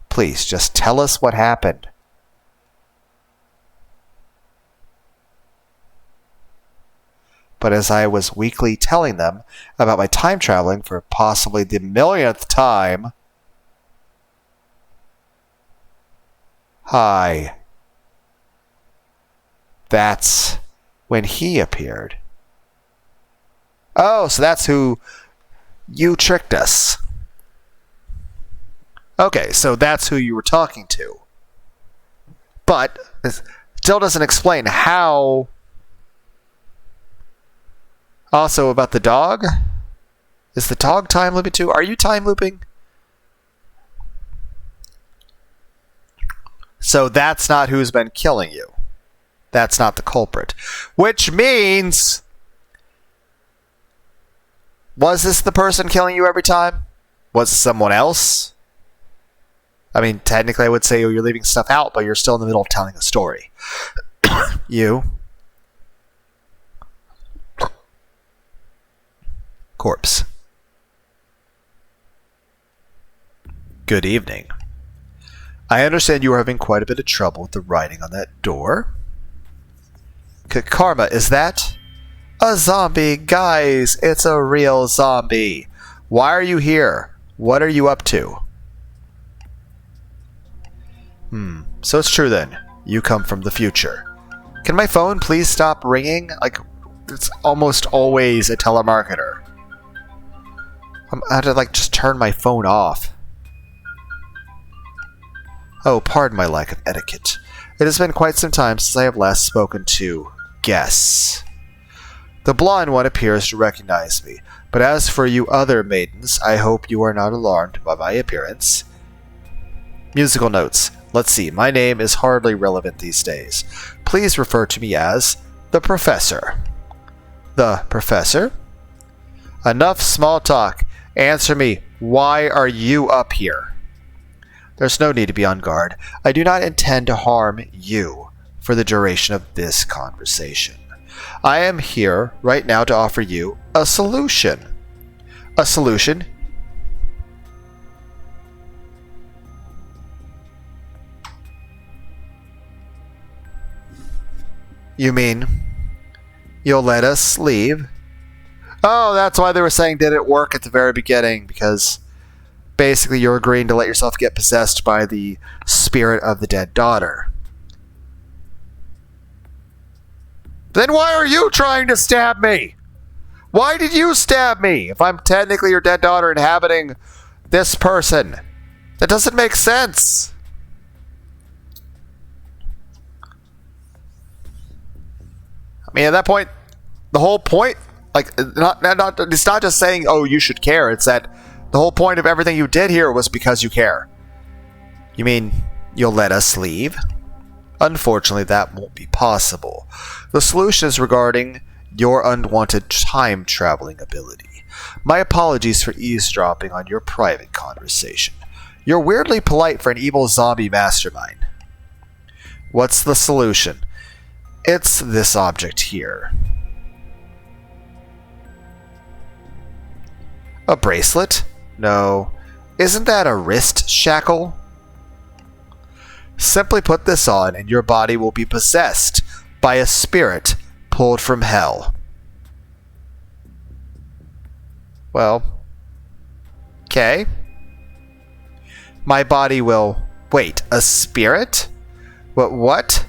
Please, just tell us what happened. But as I was weakly telling them about my time traveling for possibly the millionth time... Hi. That's when he appeared. Oh, so that's who you tricked us. Okay, so that's who you were talking to. But it still doesn't explain how... Also, about the dog? Is the dog time looping too? Are you time looping? So that's not who's been killing you. That's not the culprit. Which means... Was this the person killing you every time? Was it someone else? I mean, technically I would say you're leaving stuff out, but you're still in the middle of telling a story. You... Corpse. Good evening. I understand you are having quite a bit of trouble with the writing on that door. Karma, is that? A zombie, guys! It's a real zombie! Why are you here? What are you up to? So it's true then. You come from the future. Can my phone please stop ringing? Like, it's almost always a telemarketer. I had to, just turn my phone off. Oh, pardon my lack of etiquette. It has been quite some time since I have last spoken to guests. The blonde one appears to recognize me, but as for you other maidens, I hope you are not alarmed by my appearance. Musical notes. Let's see, my name is hardly relevant these days. Please refer to me as the Professor. The Professor? Enough small talk. Answer me, why are you up here? There's no need to be on guard. I do not intend to harm you for the duration of this conversation. I am here right now to offer you a solution. A solution? You mean you'll let us leave? Oh, that's why they were saying did it work at the very beginning, because basically you're agreeing to let yourself get possessed by the spirit of the dead daughter. Then why are you trying to stab me? Why did you stab me if I'm technically your dead daughter inhabiting this person? That doesn't make sense. I mean, at that point, the whole point, like, it's not just saying, oh, you should care. It's that the whole point of everything you did here was because you care. You mean you'll let us leave? Unfortunately, that won't be possible. The solution is regarding your unwanted time-traveling ability. My apologies for eavesdropping on your private conversation. You're weirdly polite for an evil zombie mastermind. What's the solution? It's this object here. A bracelet? No. Isn't that a wrist shackle? Simply put this on and your body will be possessed by a spirit pulled from hell. Well, okay. My body will... Wait, a spirit? What?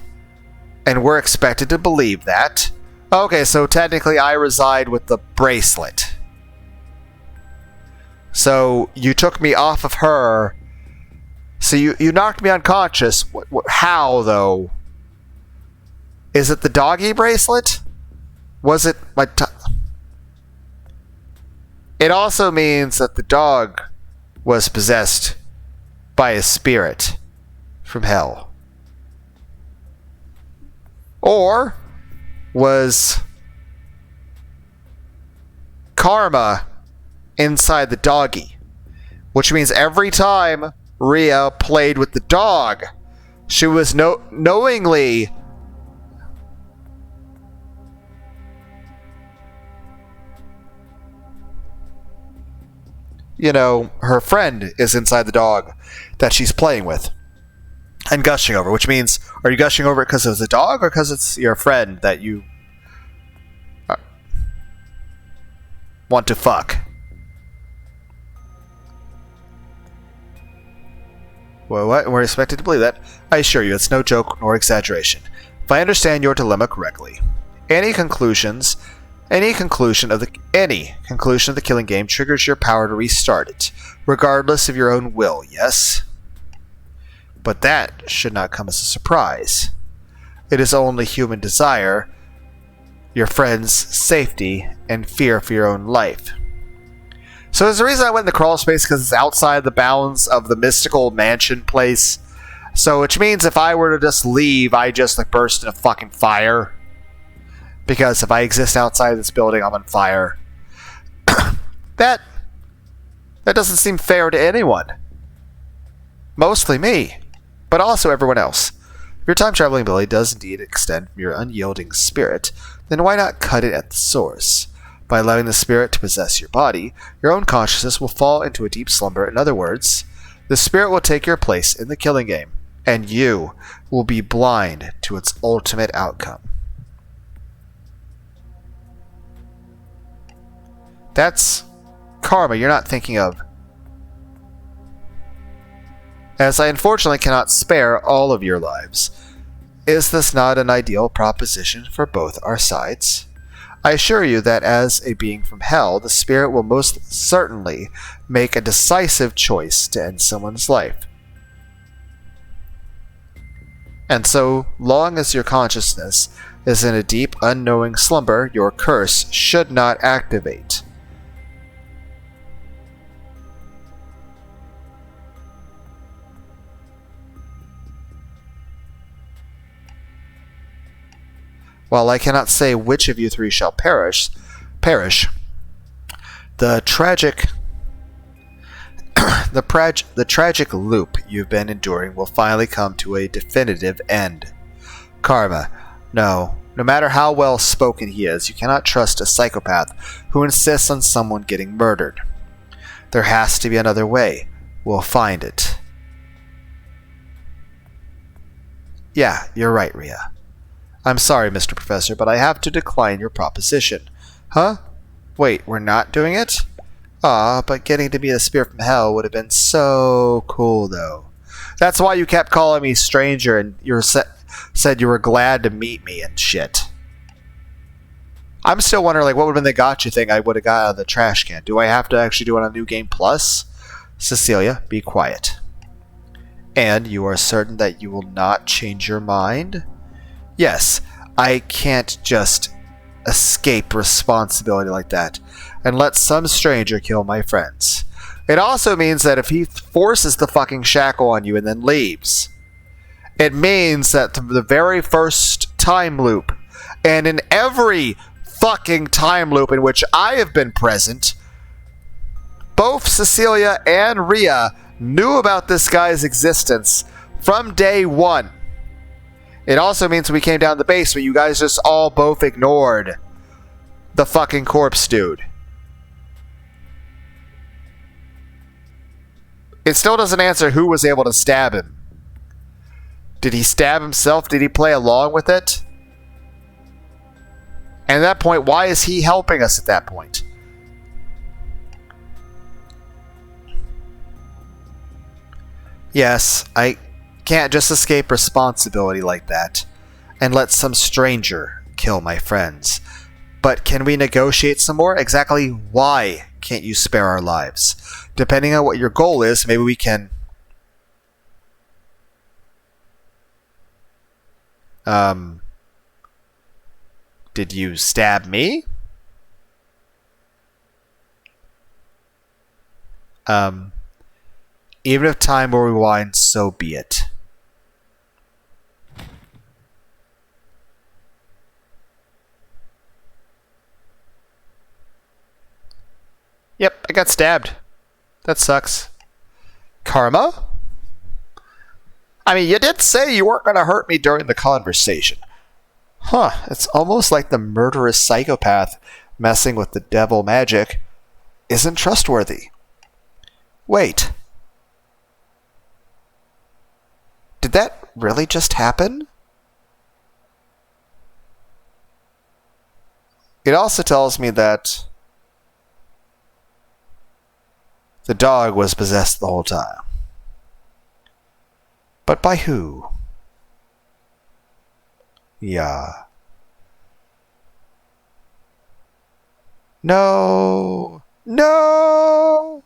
And we're expected to believe that. Okay, so technically I reside with the bracelet. So you took me off of her. So you knocked me unconscious. How, though? Is it the doggy bracelet? Was it my... It also means that the dog was possessed by a spirit from hell. Or was karma inside the doggy? Which means every time Rhea played with the dog, she was knowingly her friend is inside the dog that she's playing with and gushing over, which means, are you gushing over it because it's a dog or because it's your friend that you want to fuck? Well, what? We're expected to believe that? I assure you, it's no joke nor exaggeration. If I understand your dilemma correctly, any conclusion of the killing game triggers your power to restart it, regardless of your own will, yes? But that should not come as a surprise. It is only human desire, your friend's safety, and fear for your own life. So there's the reason I went in the crawl space, because it's outside the bounds of the mystical mansion place. So which means if I were to just leave, I just burst into fucking fire. Because if I exist outside this building, I'm on fire. That doesn't seem fair to anyone. Mostly me, but also everyone else. If your time-traveling ability does indeed extend from your unyielding spirit, then why not cut it at the source? By allowing the spirit to possess your body, your own consciousness will fall into a deep slumber. In other words, the spirit will take your place in the killing game, and you will be blind to its ultimate outcome. That's karma you're not thinking of. As I unfortunately cannot spare all of your lives, is this not an ideal proposition for both our sides? I assure you that as a being from hell, the spirit will most certainly make a decisive choice to end someone's life. And so long as your consciousness is in a deep, unknowing slumber, your curse should not activate. While I cannot say which of you three shall perish, the tragic the tragic loop you've been enduring will finally come to a definitive end. Karma. No matter how well spoken he is, you cannot trust a psychopath who insists on someone getting murdered. There has to be another way. We'll find it. Yeah, you're right, Rhea. I'm sorry, Mr. Professor, but I have to decline your proposition. Huh? Wait, we're not doing it? Ah, but getting to meet a spirit from hell would have been so cool, though. That's why you kept calling me stranger and you said you were glad to meet me and shit. I'm still wondering, like, what would have been the gotcha thing I would have got out of the trash can? Do I have to actually do it on New Game Plus? Cecilia, be quiet. And you are certain that you will not change your mind? Yes, I can't just escape responsibility like that and let some stranger kill my friends. It also means that if he forces the fucking shackle on you and then leaves, it means that the very first time loop, and in every fucking time loop in which I have been present, both Cecilia and Rhea knew about this guy's existence from day one. It also means we came down the base, but you guys just all both ignored the fucking corpse dude. It still doesn't answer who was able to stab him. Did he stab himself? Did he play along with it? And at that point, why is he helping us at that point? Yes, I can't just escape responsibility like that and let some stranger kill my friends. But can we negotiate some more? Exactly why can't you spare our lives? Depending on what your goal is, maybe we can... Did you stab me? Even if time will rewind, so be it. Yep, I got stabbed. That sucks. Karma? I mean, you did say you weren't going to hurt me during the conversation. Huh, it's almost like the murderous psychopath messing with the devil magic isn't trustworthy. Wait. Did that really just happen? It also tells me that the dog was possessed the whole time. But by who? Yeah. No! No!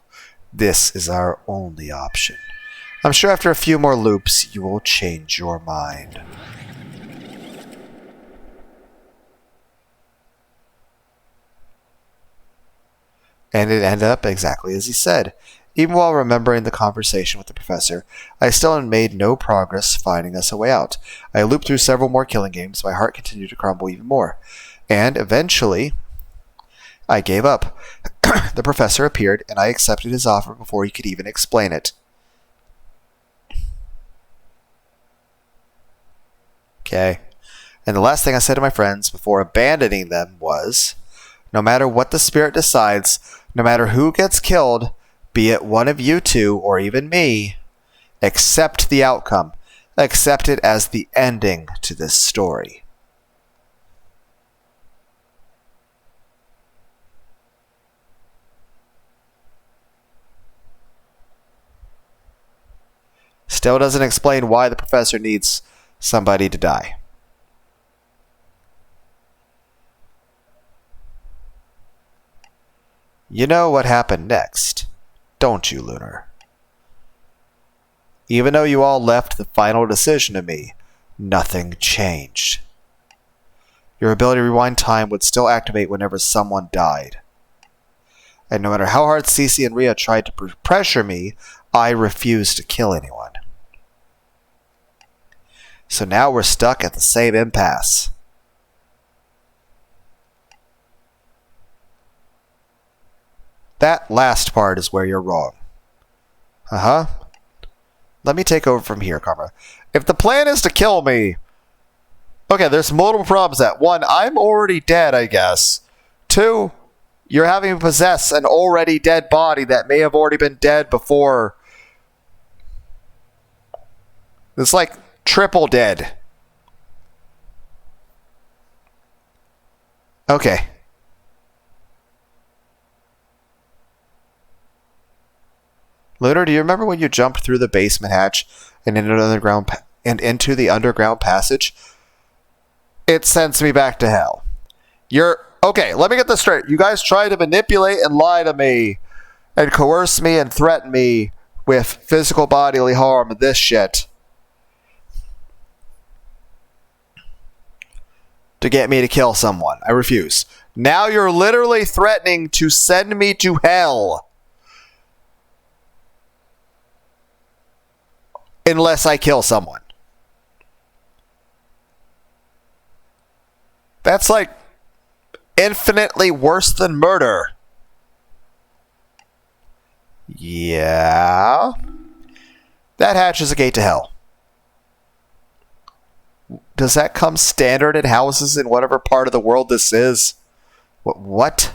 This is our only option. I'm sure after a few more loops, you will change your mind. And it ended up exactly as he said. Even while remembering the conversation with the professor, I still made no progress finding us a way out. I looped through several more killing games, my heart continued to crumble even more. And eventually, I gave up. The professor appeared, and I accepted his offer before he could even explain it. Okay. And the last thing I said to my friends before abandoning them was, no matter what the spirit decides, no matter who gets killed, be it one of you two or even me, accept the outcome. Accept it as the ending to this story. Still doesn't explain why the professor needs somebody to die. You know what happened next, don't you, Lunar? Even though you all left the final decision to me, nothing changed. Your ability to rewind time would still activate whenever someone died. And no matter how hard Cece and Rhea tried to pressure me, I refused to kill anyone. So now we're stuck at the same impasse. That last part is where you're wrong. Let me take over from here, Karma. If the plan is to kill me... Okay, there's multiple problems that. One, I'm already dead, I guess. Two, you're having me possess an already dead body that may have already been dead before. It's like triple dead. Okay. Lunar, do you remember when you jumped through the basement hatch and into the underground passage? It sends me back to hell. Okay, let me get this straight. You guys try to manipulate and lie to me and coerce me and threaten me with physical bodily harm and this shit to get me to kill someone. I refuse. Now you're literally threatening to send me to hell unless I kill someone. That's like infinitely worse than murder. Yeah. That hatch is a gate to hell. Does that come standard in houses in whatever part of the world this is? What?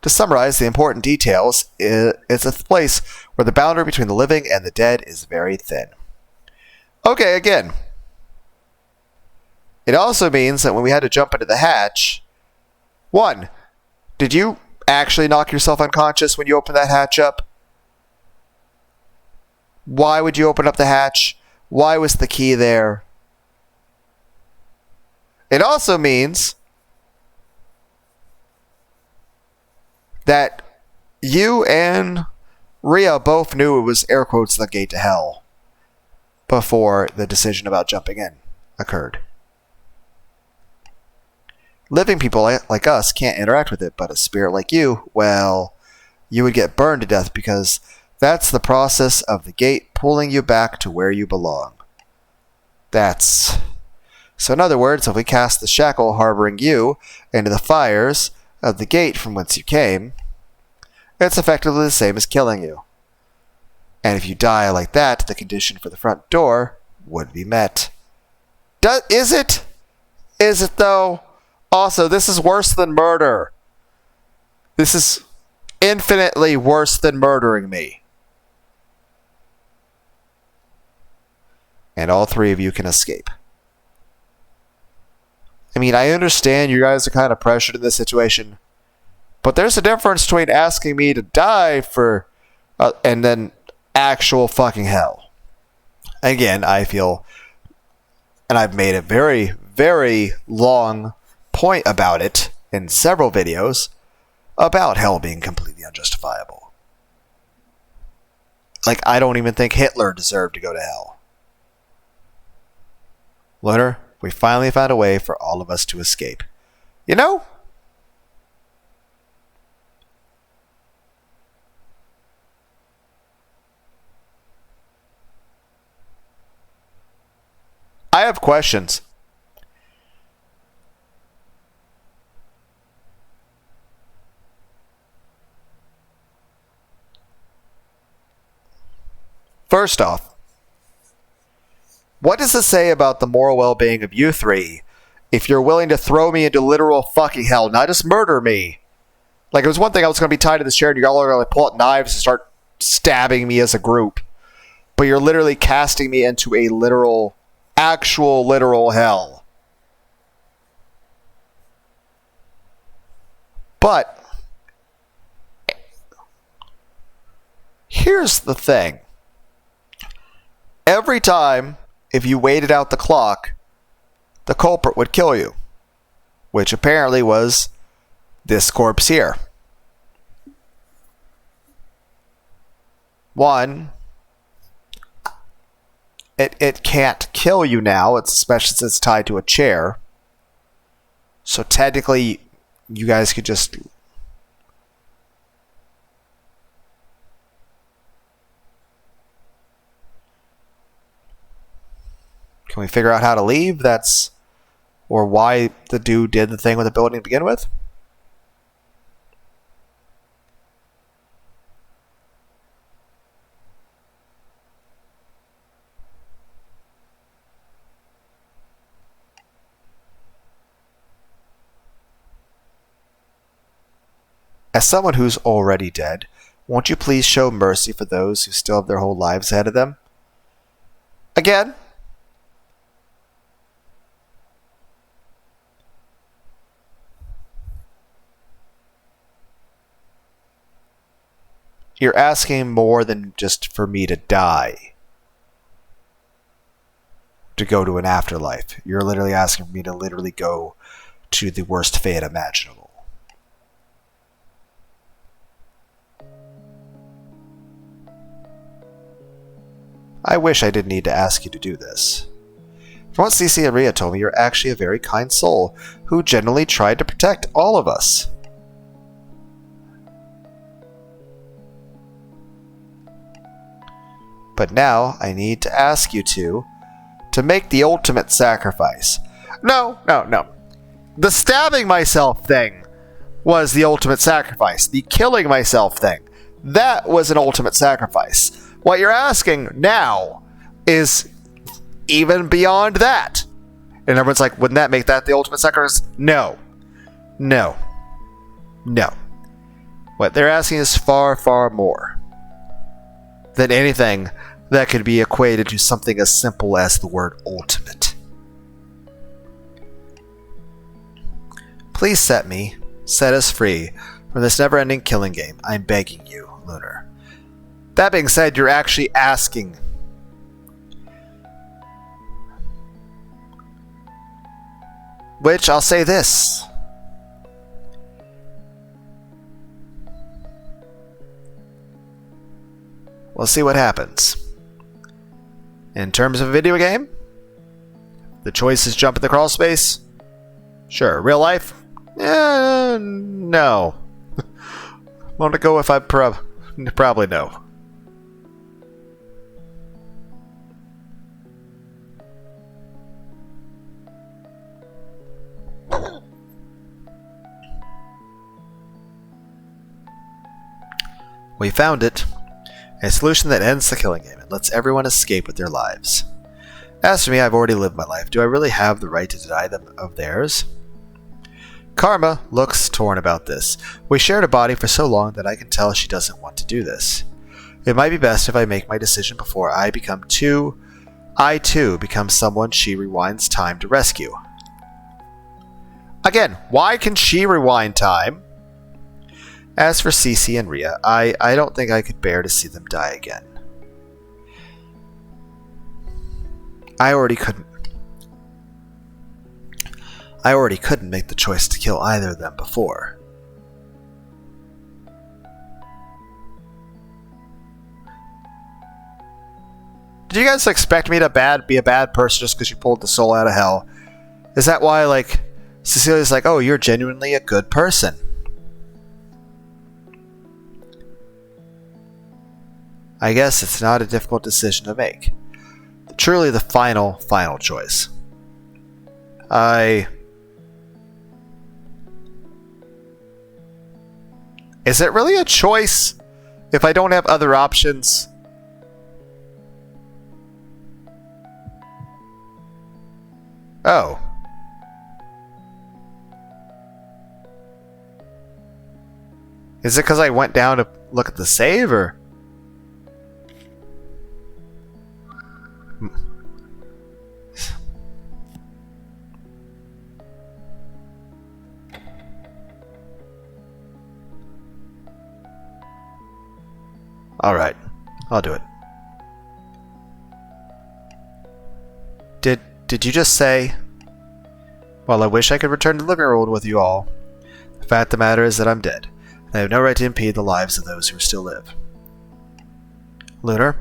To summarize the important details, it's a place where the boundary between the living and the dead is very thin. Okay, again. It also means that when we had to jump into the hatch... One, did you actually knock yourself unconscious when you opened that hatch up? Why would you open up the hatch? Why was the key there? It also means that you and Rhea both knew it was air quotes the gate to hell before the decision about jumping in occurred. Living people like us can't interact with it, but a spirit like you, well, you would get burned to death because that's the process of the gate pulling you back to where you belong. So in other words, if we cast the shackle harboring you into the fires of the gate from whence you came, it's effectively the same as killing you. And if you die like that, the condition for the front door would be met. Is it? Is it though? Also, this is worse than murder. This is infinitely worse than murdering me. And all three of you can escape. I mean, I understand you guys are kind of pressured in this situation, but there's a difference between asking me to die for and then actual fucking hell. Again, I feel, and I've made a very, very long point about it in several videos about hell being completely unjustifiable. Like, I don't even think Hitler deserved to go to hell. Lunar, we finally found a way for all of us to escape. You know? I have questions. First off, what does this say about the moral well-being of you three if you're willing to throw me into literal fucking hell, not just murder me? Like, it was one thing I was going to be tied to this chair and you all are going to pull out knives and start stabbing me as a group. But you're literally casting me into a actual literal hell. But here's the thing. Every time, if you waited out the clock, the culprit would kill you. Which apparently was this corpse here. One, it can't kill you now, especially since it's tied to a chair. So technically, you guys could just... Can we figure out how to leave? Or why the dude did the thing with the building to begin with? As someone who's already dead, won't you please show mercy for those who still have their whole lives ahead of them? Again? You're asking more than just for me to die. To go to an afterlife. You're literally asking for me to literally go to the worst fate imaginable. I wish I didn't need to ask you to do this. From what Cece and Ria told me, you're actually a very kind soul who genuinely tried to protect all of us. But now I need to ask you to make the ultimate sacrifice. No. The stabbing myself thing was the ultimate sacrifice. The killing myself thing, that was an ultimate sacrifice. What you're asking now is even beyond that. And everyone's like, wouldn't that make that the ultimate sacrifice? No. What they're asking is far, far more than anything that could be equated to something as simple as the word ultimate. Please set us free from this never-ending killing game. I'm begging you, Lunar. That being said, you're actually asking. Which, I'll say this. We'll see what happens. In terms of a video game, the choice is jump in the crawl space. Sure. Real life? No. I'm going to go if I probably no. We found it. A solution that ends the killing game and lets everyone escape with their lives. As for me, I've already lived my life. Do I really have the right to deny them of theirs? Karma looks torn about this. We shared a body for so long that I can tell she doesn't want to do this. It might be best if I make my decision before I too become someone she rewinds time to rescue. Again, why can she rewind time? As for Cece and Ria, I don't think I could bear to see them die again. I already couldn't make the choice to kill either of them before. Did you guys expect me to be a bad person just because you pulled the soul out of hell? Is that why, like, Cecilia's like, oh, you're genuinely a good person? I guess it's not a difficult decision to make. Truly the final choice. Is it really a choice if I don't have other options? Oh. Is it because I went down to look at the save, or? Alright, I'll do it. Did you just say, well, I wish I could return to the living room with you all. The fact of the matter is that I'm dead, and I have no right to impede the lives of those who still live. Lunar,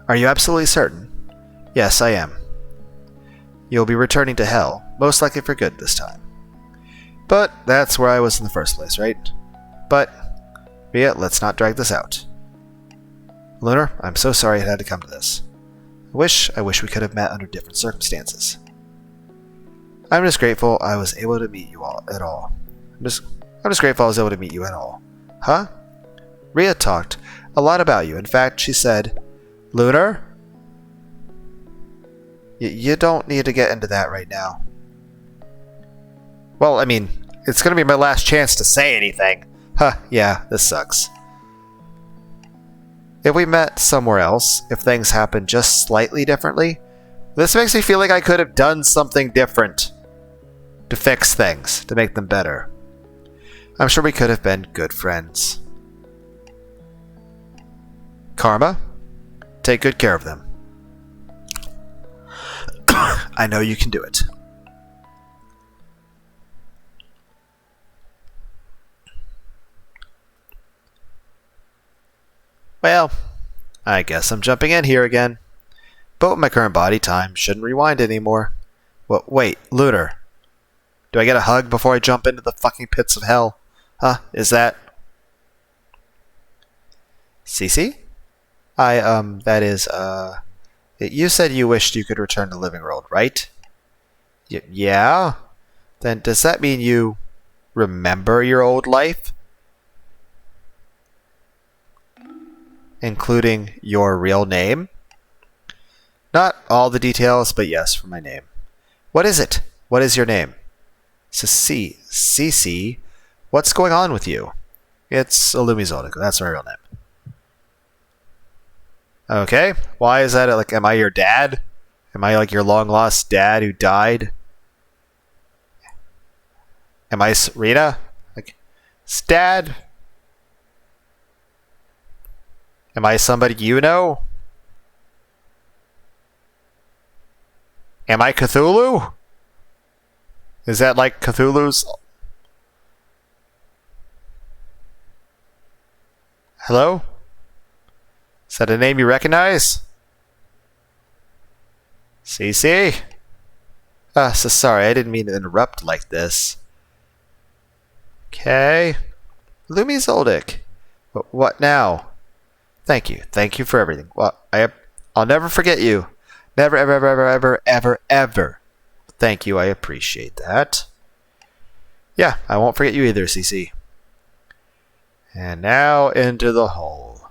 are you absolutely certain? Yes, I am. You'll be returning to Hell, most likely for good this time. But that's where I was in the first place, right? But, Mia, let's not drag this out. Lunar, I'm so sorry it had to come to this. I wish we could have met under different circumstances. I'm just grateful I was able to meet you all at all. I'm just grateful I was able to meet you at all. Huh? Rhea talked a lot about you. In fact, she said, Lunar? You don't need to get into that right now. Well, I mean, it's going to be my last chance to say anything. Huh, yeah, this sucks. If we met somewhere else, if things happened just slightly differently, this makes me feel like I could have done something different to fix things, to make them better. I'm sure we could have been good friends. Karma, take good care of them. I know you can do it. Well, I guess I'm jumping in here again. But with my current body, time shouldn't rewind anymore. Well, wait, Lunar. Do I get a hug before I jump into the fucking pits of hell? Huh? Is that... Cece? That is, You said you wished you could return to Living World, right? Yeah? Then does that mean you remember your old life? Including your real name? Not all the details, but yes, for my name. What is it? What is your name? Cece? What's going on with you? It's Illumizodic. That's my real name. Okay. Why is that? Like, am I your dad? Am I like your long-lost dad who died? Am I Rita? Like, Dad? Am I somebody you know? Am I Cthulhu? Is that like Cthulhu's? Hello? Is that a name you recognize? Cece? So sorry, I didn't mean to interrupt like this. Okay. Lumi Zoldyck. What now? Thank you. Thank you for everything. Well, I'll never forget you. Never, ever, ever, ever, ever, ever, ever. Thank you. I appreciate that. Yeah, I won't forget you either, Cece. And now into the hole.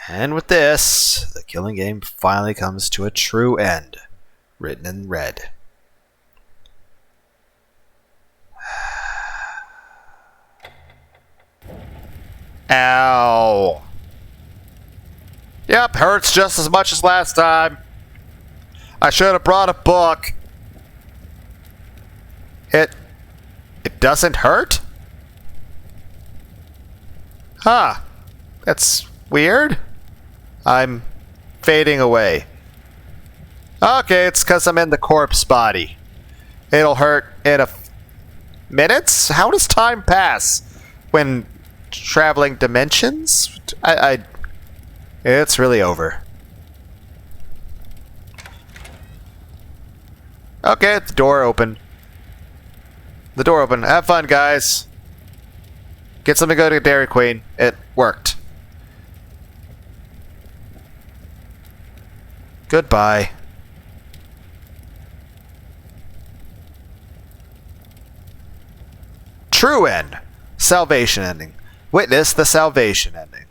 And with this, the killing game finally comes to a true end, written in red. Ow. Yep, hurts just as much as last time. I should have brought a book. It doesn't hurt? Huh. That's weird. I'm fading away. Okay, it's because I'm in the corpse body. It'll hurt in minutes? How does time pass when traveling dimensions? It's really over. Okay, the door open. The door open. Have fun, guys. Get something to go to Dairy Queen. It worked. Goodbye. True end. Salvation ending. Witness the salvation ending.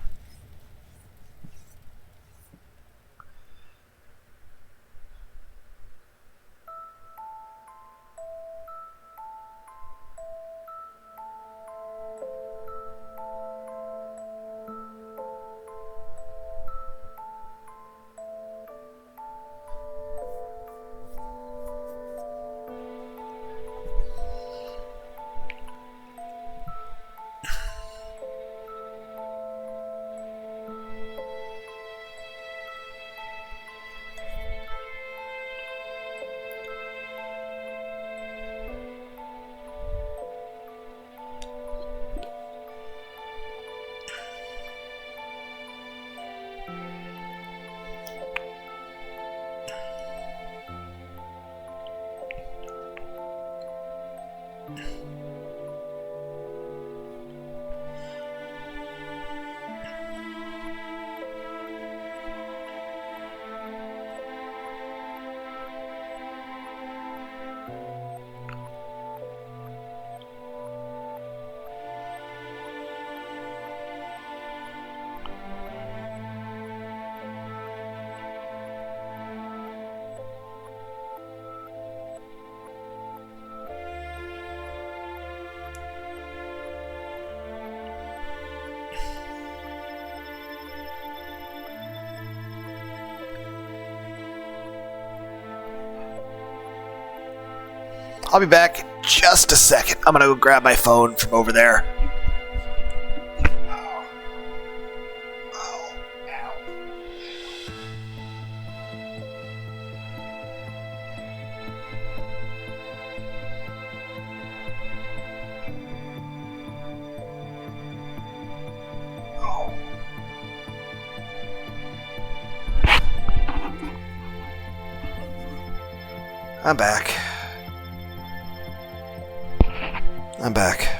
I'll be back in just a second. I'm gonna go grab my phone from over there. I'm back. I'm back.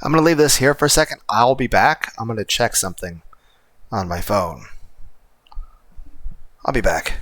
I'm going to leave this here for a second. I'll be back. I'm going to check something on my phone. I'll be back.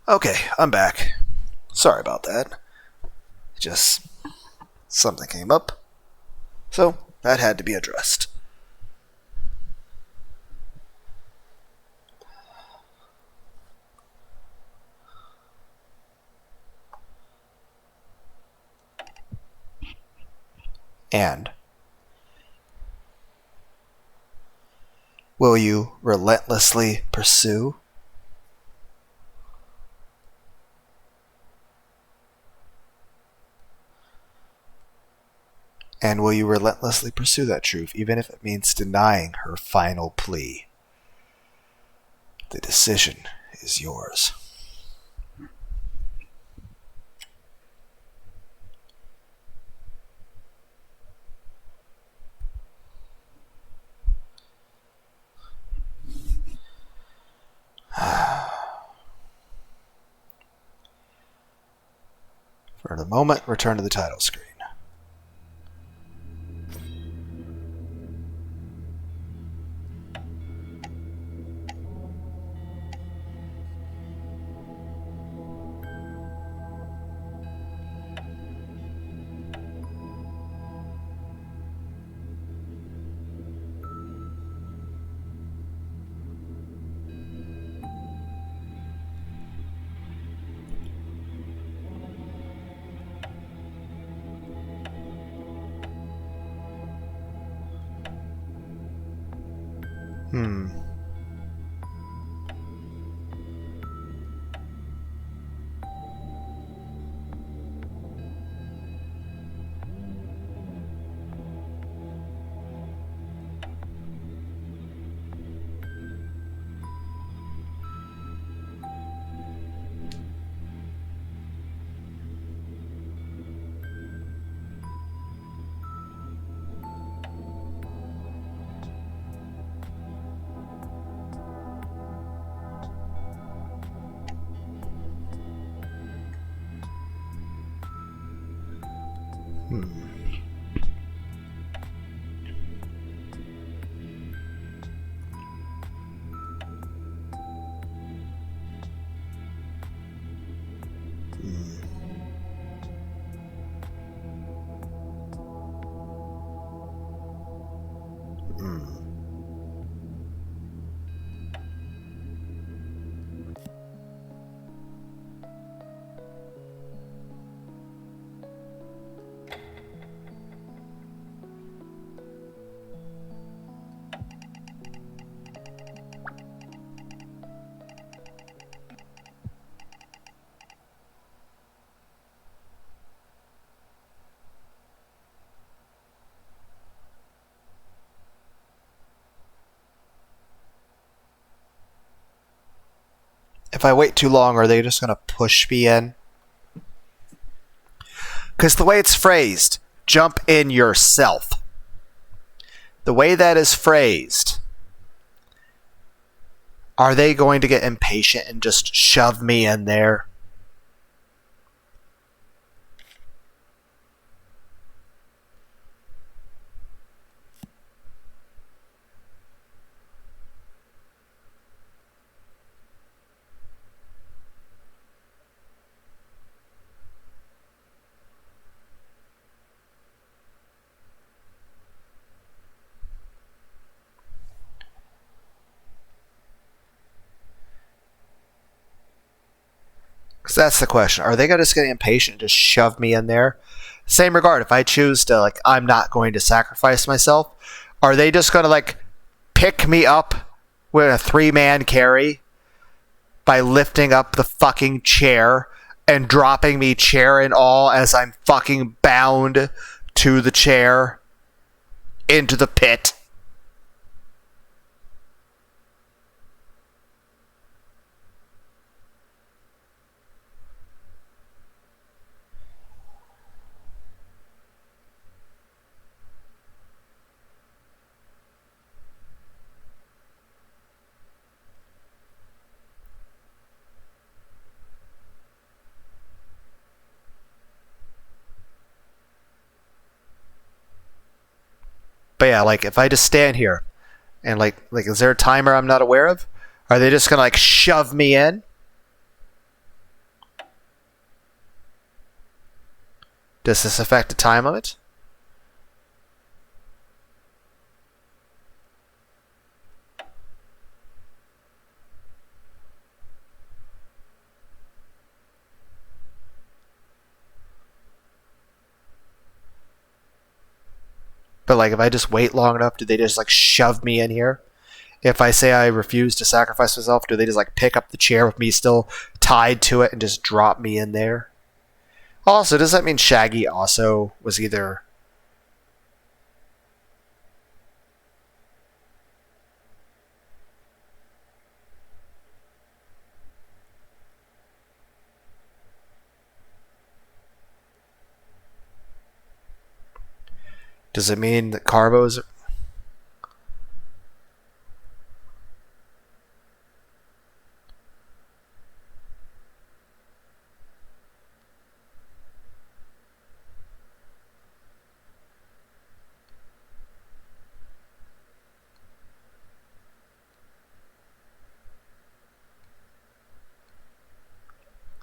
Okay, I'm back. Sorry about that. Just something came up. So, that had to be addressed. And will you relentlessly pursue? And will you relentlessly pursue that truth, even if it means denying her final plea? The decision is yours. For the moment, return to the title screen. Hmm. If I wait too long, are they just going to push me in? Because the way it's phrased, jump in yourself. The way that is phrased, are they going to get impatient and just shove me in there? Because that's the question. Are they just getting impatient and just shove me in there? Same regard, if I choose to, like, I'm not going to sacrifice myself, are they just going to, like, pick me up with a 3-man carry by lifting up the fucking chair and dropping me chair and all as I'm fucking bound to the chair into the pit? But yeah, like, if I just stand here and like is there a timer I'm not aware of? Are they just gonna like shove me in? Does this affect the time limit? But like, if I just wait long enough, do they just like shove me in here? If I say I refuse to sacrifice myself, do they just like pick up the chair with me still tied to it and just drop me in there? Also, does that mean Shaggy also was either... Does it mean that Carbo's...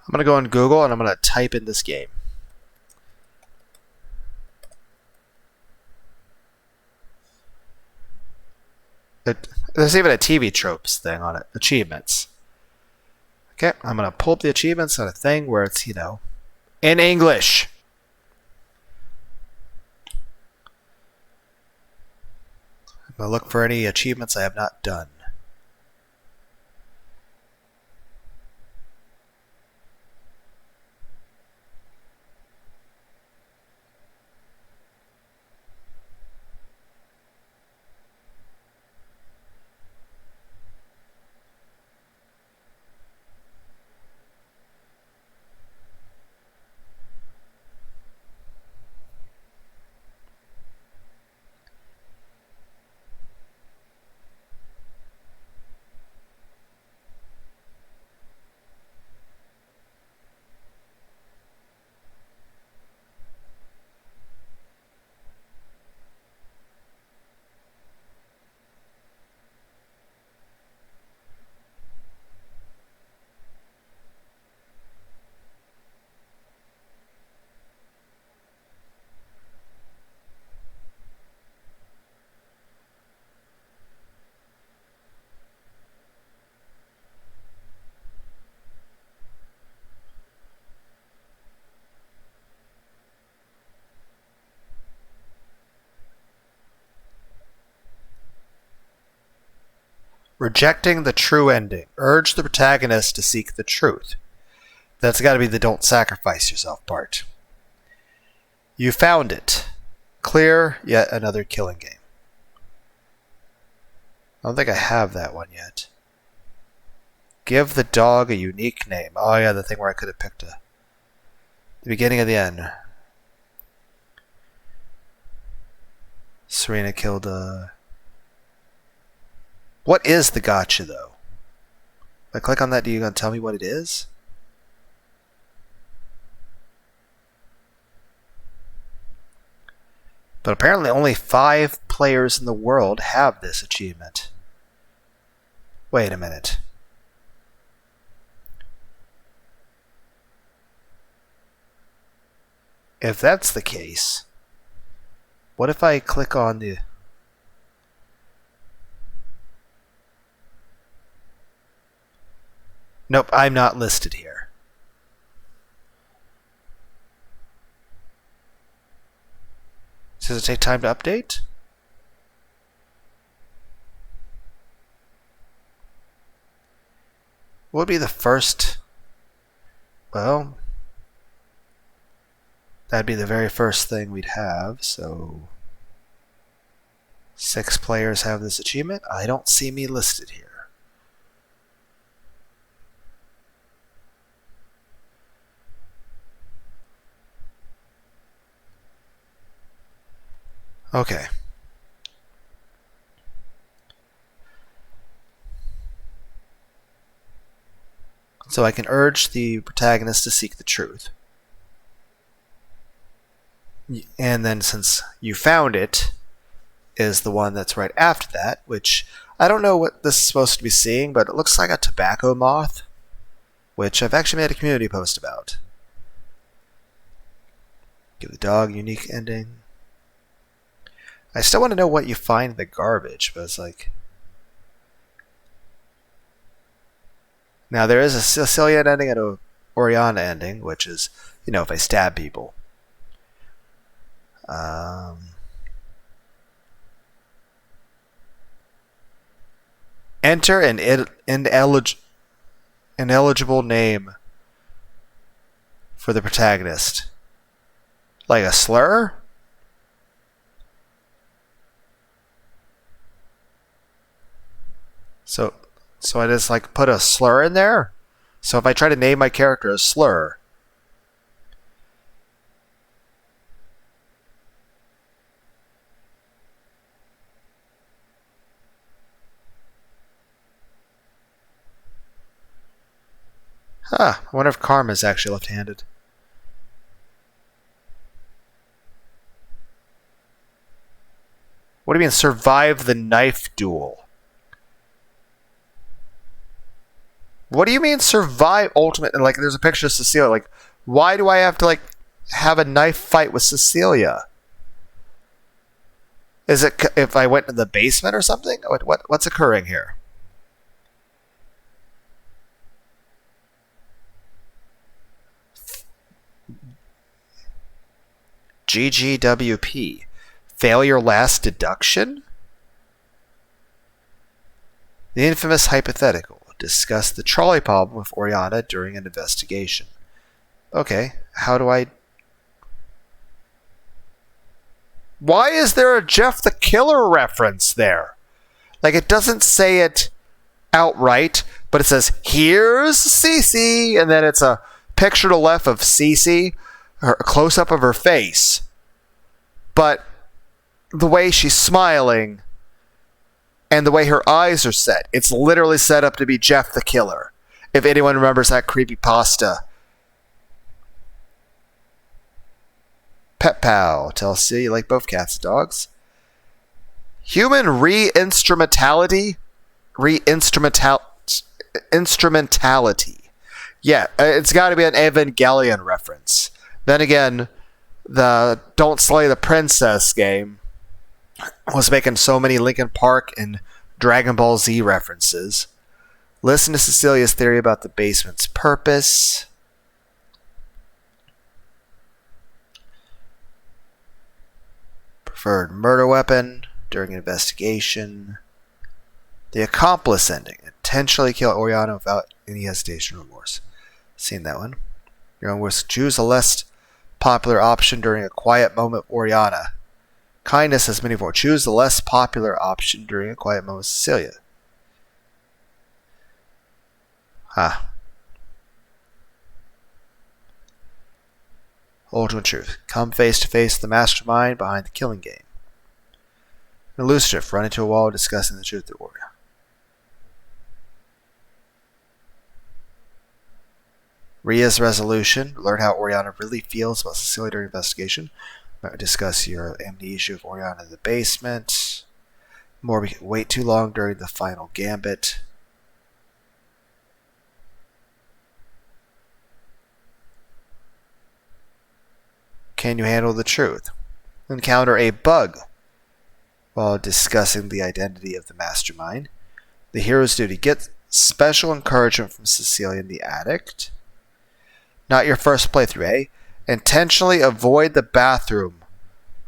I'm going to go on Google and I'm going to type in this game. There's even a TV tropes thing on it. Achievements. Okay, I'm going to pull up the achievements on a thing where it's, you know, in English. I'm going to look for any achievements I have not done. Rejecting the true ending. Urge the protagonist to seek the truth. That's got to be the don't sacrifice yourself part. You found it. Clear yet another killing game. I don't think I have that one yet. Give the dog a unique name. Oh yeah, the thing where I could have picked the beginning of the end. Serena killed a... What is the gotcha, though? If I click on that, are you going to tell me what it is? But apparently only 5 players in the world have this achievement. Wait a minute. If that's the case, what if I click on the... Nope, I'm not listed here. Does it take time to update? What would be the first? Well, that'd be the very first thing we'd have, so 6 players have this achievement. I don't see me listed here. Okay. So I can urge the protagonist to seek the truth. And then since you found it is the one that's right after that, which I don't know what this is supposed to be seeing, but it looks like a tobacco moth, which I've actually made a community post about. Give the dog a unique ending. I still want to know what you find in the garbage, but it's like... Now, there is a Sicilian ending and a Oriana ending, which is, you know, if I stab people. Enter an ineligible name for the protagonist. Like a slur? So I just like put a slur in there? So if I try to name my character a slur... Huh, I wonder if Karma is actually left-handed. What do you mean, survive the knife duel? What do you mean, survive ultimate? And like, there's a picture of Cecilia. Like, why do I have to like have a knife fight with Cecilia? Is it if I went to the basement or something? What's occurring here? GGWP. Failure last deduction? The infamous hypothetical. Discuss the trolley problem with Oriana during an investigation. Okay, how do I... Why is there a Jeff the Killer reference there? Like, it doesn't say it outright, but it says, here's Cece, and then it's a picture to the left of Cece, a close-up of her face. But the way she's smiling and the way her eyes are set, it's literally set up to be Jeff the Killer. If anyone remembers that creepypasta. Pet Pal tells Cecilia you like both cats and dogs. Human instrumentality. Yeah, it's got to be an Evangelion reference. Then again, the Don't Slay the Princess game was making so many Linkin Park and Dragon Ball Z references. Listen to Cecilia's theory about the basement's purpose. Preferred murder weapon during an investigation. The accomplice ending. Intentionally kill Oriana without any hesitation or remorse. Seen that one. Your own words. Choose a less popular option during a quiet moment with Oriana. Kindness has many forms. Choose the less popular option during a quiet moment with Cecilia. Huh. Ultimate truth. Come face to face with the mastermind behind the killing game. An elusive. Run into a wall discussing the truth of Oriana. Ria's resolution. Learn how Oriana really feels about Cecilia during investigation. Discuss your amnesia of Oriana in the basement. More, we can wait too long during the final gambit. Can you handle the truth? Encounter a bug while discussing the identity of the mastermind. The hero's duty. Get special encouragement from Cecilia the addict. Not your first playthrough, eh? Intentionally avoid the bathroom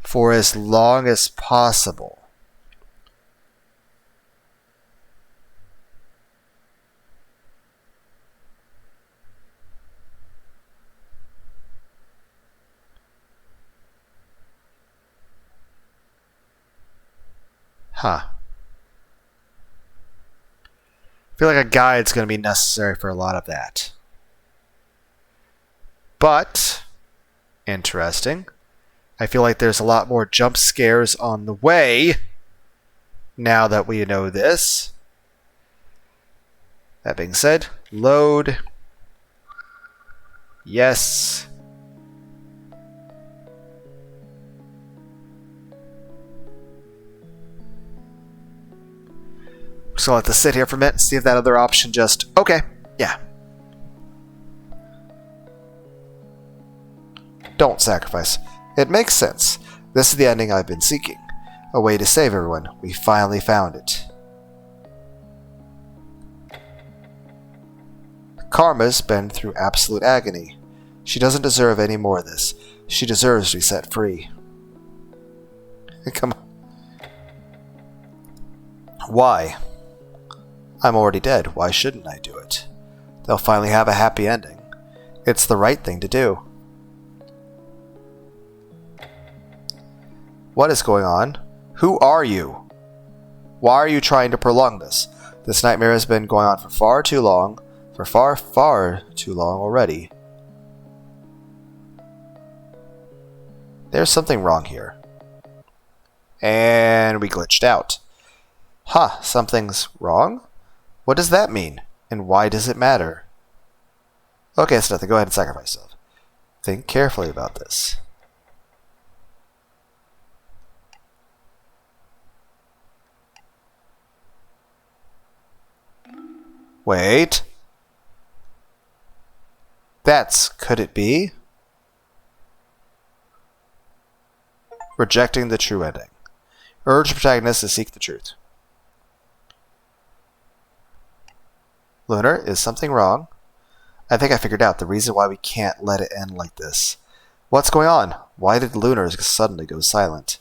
for as long as possible. Huh. I feel like a guide's going to be necessary for a lot of that. But, interesting. I feel like there's a lot more jump scares on the way now that we know this. That being said, load. Yes. So I'll let this sit here for a minute and see if that other option just... Okay, yeah. Don't sacrifice. It makes sense. This is the ending I've been seeking. A way to save everyone. We finally found it. Karma's been through absolute agony. She doesn't deserve any more of this. She deserves to be set free. Come on. Why? I'm already dead. Why shouldn't I do it? They'll finally have a happy ending. It's the right thing to do. What is going on? Who are you? Why are you trying to prolong this? This nightmare has been going on for far too long. For far, far too long already. There's something wrong here. And we glitched out. Huh, something's wrong? What does that mean? And why does it matter? Okay, it's nothing. Go ahead and sacrifice yourself. Think carefully about this. Wait. Could it be? Rejecting the true ending. Urge the protagonist to seek the truth. Lunar, is something wrong? I think I figured out the reason why we can't let it end like this. What's going on? Why did Lunar suddenly go silent?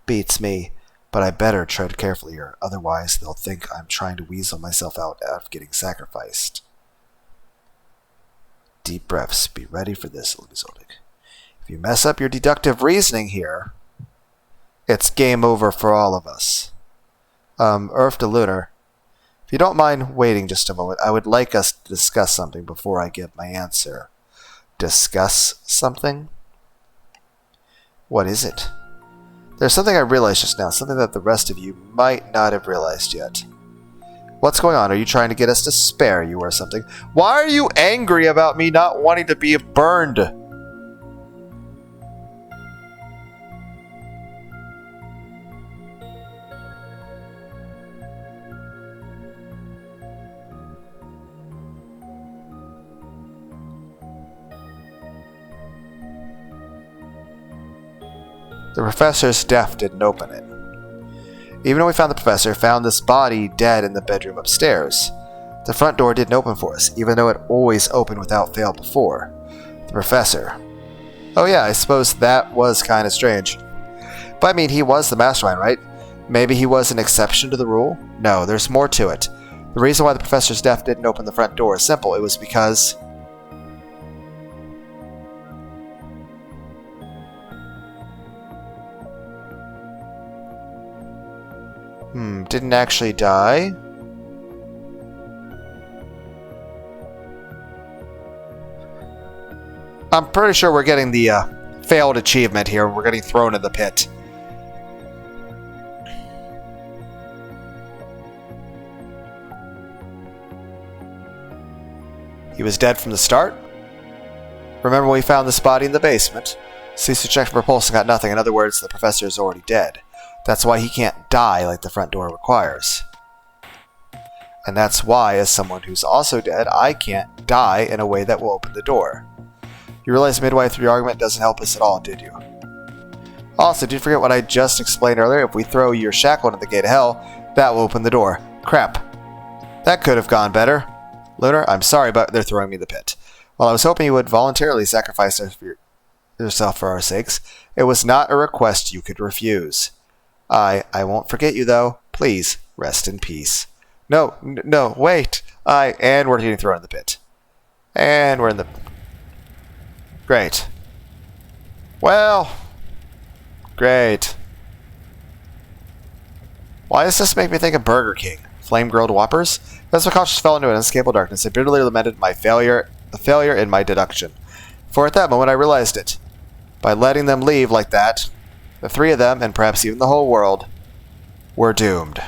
Beats me, but I better tread carefully here, otherwise they'll think I'm trying to weasel myself out of getting sacrificed. Deep breaths. Be ready for this, Elizodic. If you mess up your deductive reasoning here, it's game over for all of us. Earth to Lunar. If you don't mind waiting just a moment, I would like us to discuss something before I give my answer. Discuss something? What is it? There's something I realized just now, something that the rest of you might not have realized yet. What's going on? Are you trying to get us to spare you or something? Why are you angry about me not wanting to be burned? The professor's death didn't open it. Even though we found the professor, found this body dead in the bedroom upstairs. The front door didn't open for us, even though it always opened without fail before. The professor. Oh yeah, I suppose that was kind of strange. But I mean, he was the mastermind, right? Maybe he was an exception to the rule? No, there's more to it. The reason why the professor's death didn't open the front door is simple. It was because... didn't actually die? I'm pretty sure we're getting the failed achievement here. We're getting thrown in the pit. He was dead from the start? Remember when we found this body in the basement? Cease to check for pulse and got nothing. In other words, the professor is already dead. That's why he can't die like the front door requires. And that's why, as someone who's also dead, I can't die in a way that will open the door. You realize midway through your argument doesn't help us at all, did you? Also, did you forget what I just explained earlier? If we throw your shackle into the gate of hell, that will open the door. Crap. That could have gone better. Lunar, I'm sorry, but they're throwing me in the pit. While I was hoping you would voluntarily sacrifice yourself for our sakes, it was not a request you could refuse. I won't forget you, though. Please, rest in peace. No, wait. And we're getting thrown in the pit. And we're in the... Great. Well... Great. Why does this make me think of Burger King? Flame-grilled Whoppers? As my conscience fell into an unescapable darkness, I bitterly lamented the failure in my deduction. For at that moment I realized it. By letting them leave like that, the three of them, and perhaps even the whole world, were doomed.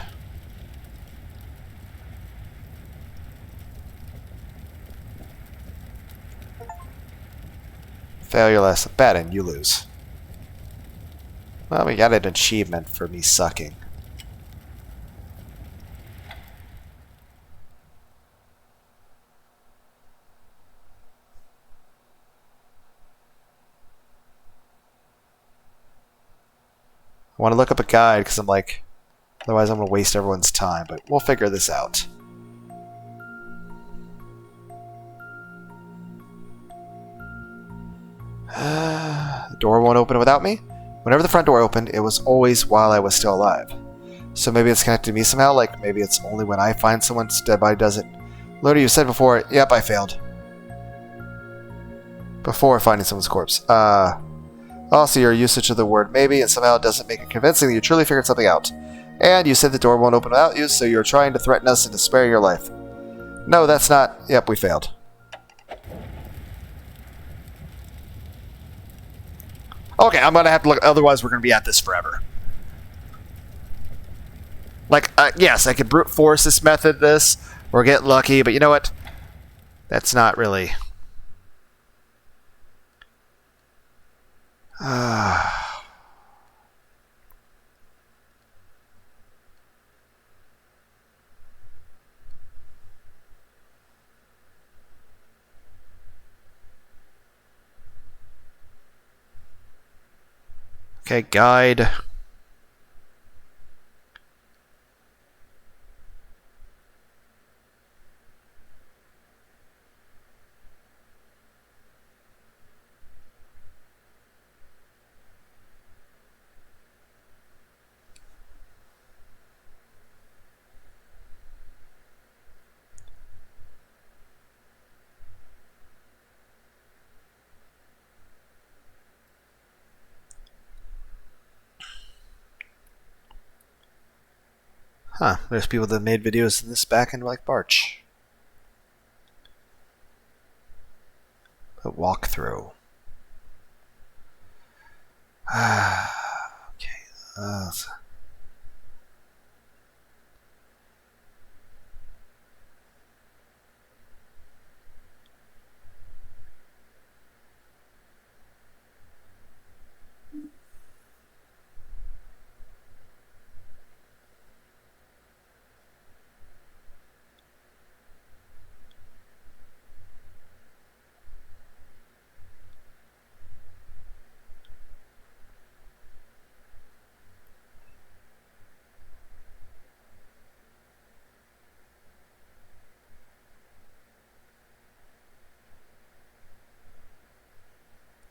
Failure less bad, and you lose. Well, we got an achievement for me sucking. I want to look up a guide because I'm like, otherwise I'm going to waste everyone's time, but we'll figure this out. The door won't open without me? Whenever the front door opened, it was always while I was still alive. So maybe it's connected to me somehow, like maybe it's only when I find someone's dead body does it. Lunar, you said before, yep, I failed. Before finding someone's corpse. Also, your usage of the word maybe and somehow doesn't make it convincing that you truly figured something out. And you said the door won't open without you, so you're trying to threaten us into sparing your life. No, that's not... Yep, we failed. Okay, I'm gonna have to look, otherwise we're gonna be at this forever. Like, yes, I could brute force this method, or get lucky, but you know what? That's not really... Okay, guide. Huh, there's people that made videos in this back end like Barch. A walkthrough. Okay.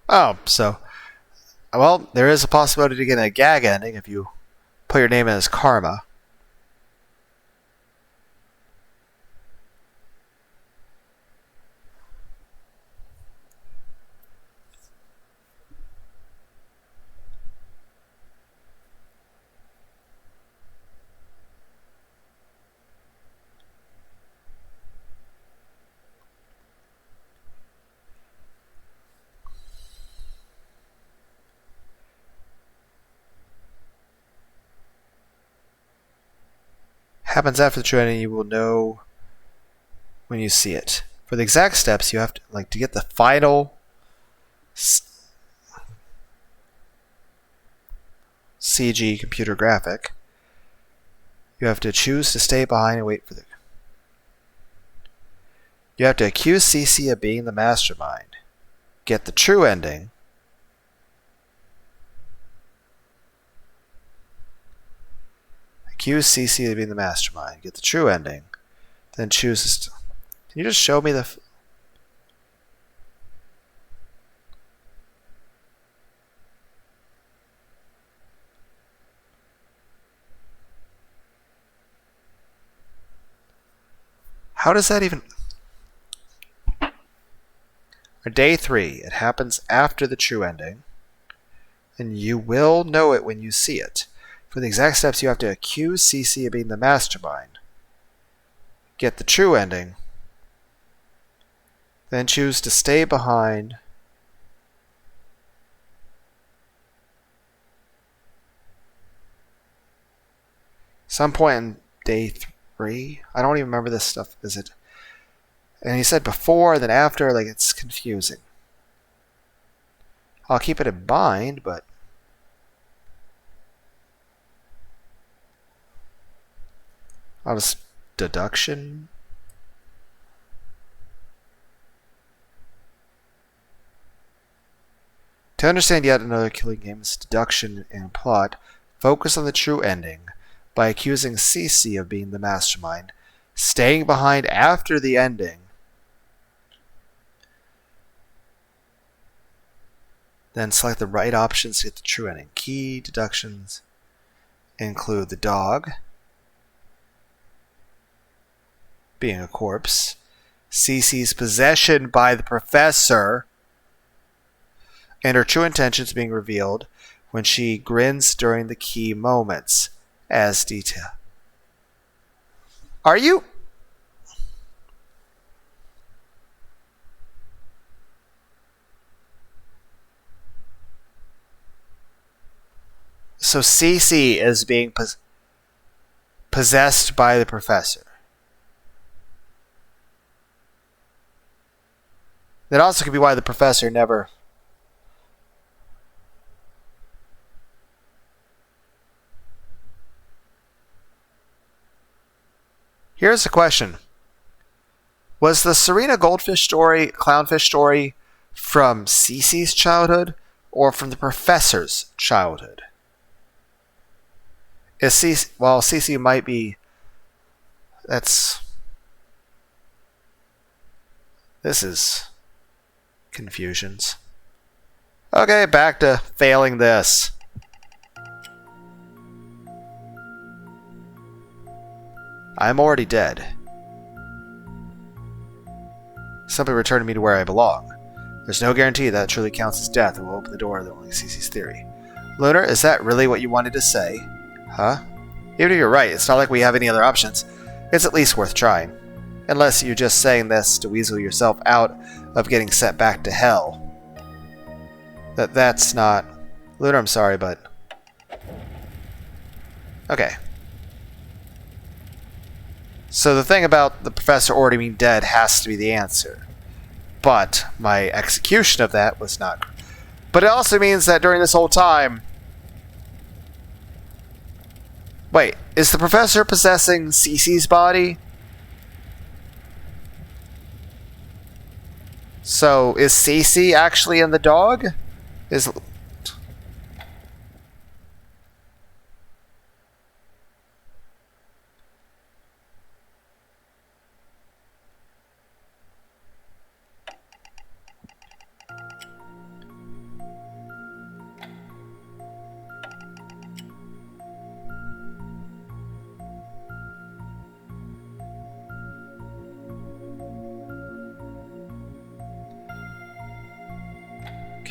Oh, so... Well, there is a possibility to get a gag ending if you put your name in as Karma. Happens after the training, you will know when you see it. For the exact steps, you have to, like, to get the final CG computer graphic, you have to choose to stay behind and wait for the... You have to accuse CC of being the mastermind. Get the true ending. Accuse CC of being the mastermind. Get the true ending. Then choose this. Can you just show me the... How does that even... Day 3. It happens after the true ending. And you will know it when you see it. For the exact steps, you have to accuse CC of being the mastermind. Get the true ending. Then choose to stay behind. Some point in day 3. I don't even remember this stuff. Is it? And he said before, then after. Like, it's confusing. I'll keep it in mind, but... I'll just... Deduction? To understand yet another killing game is deduction and plot. focus on the true ending by accusing Cece of being the mastermind, staying behind after the ending, then select the right options to get the true ending. Key deductions include the dog being a corpse, Cece's possession by the professor, and her true intentions being revealed when she grins during the key moments as detail. Are you? So Cece is being possessed by the professor. That also could be why the professor never... Here's the question. Was the Serena Goldfish story, Clownfish story, from Cece's childhood or from the professor's childhood? Is Cece, well, Cece might be... This is confusions. Okay, back to failing this. I'm already dead. Simply returning me to where I belong. There's no guarantee that truly counts as death and will open the door to only Cece's theory. Lunar, is that really what you wanted to say? Huh? Even if you're right, it's not like we have any other options. It's at least worth trying. Unless you're just saying this to weasel yourself out of getting sent back to hell. That's not... Lunar, I'm sorry, but... Okay. So the thing about the professor already being dead has to be the answer. But my execution of that was not... But it also means that during this whole time... Wait, is the professor possessing Cece's body? So, is Cece actually in the dog? Is...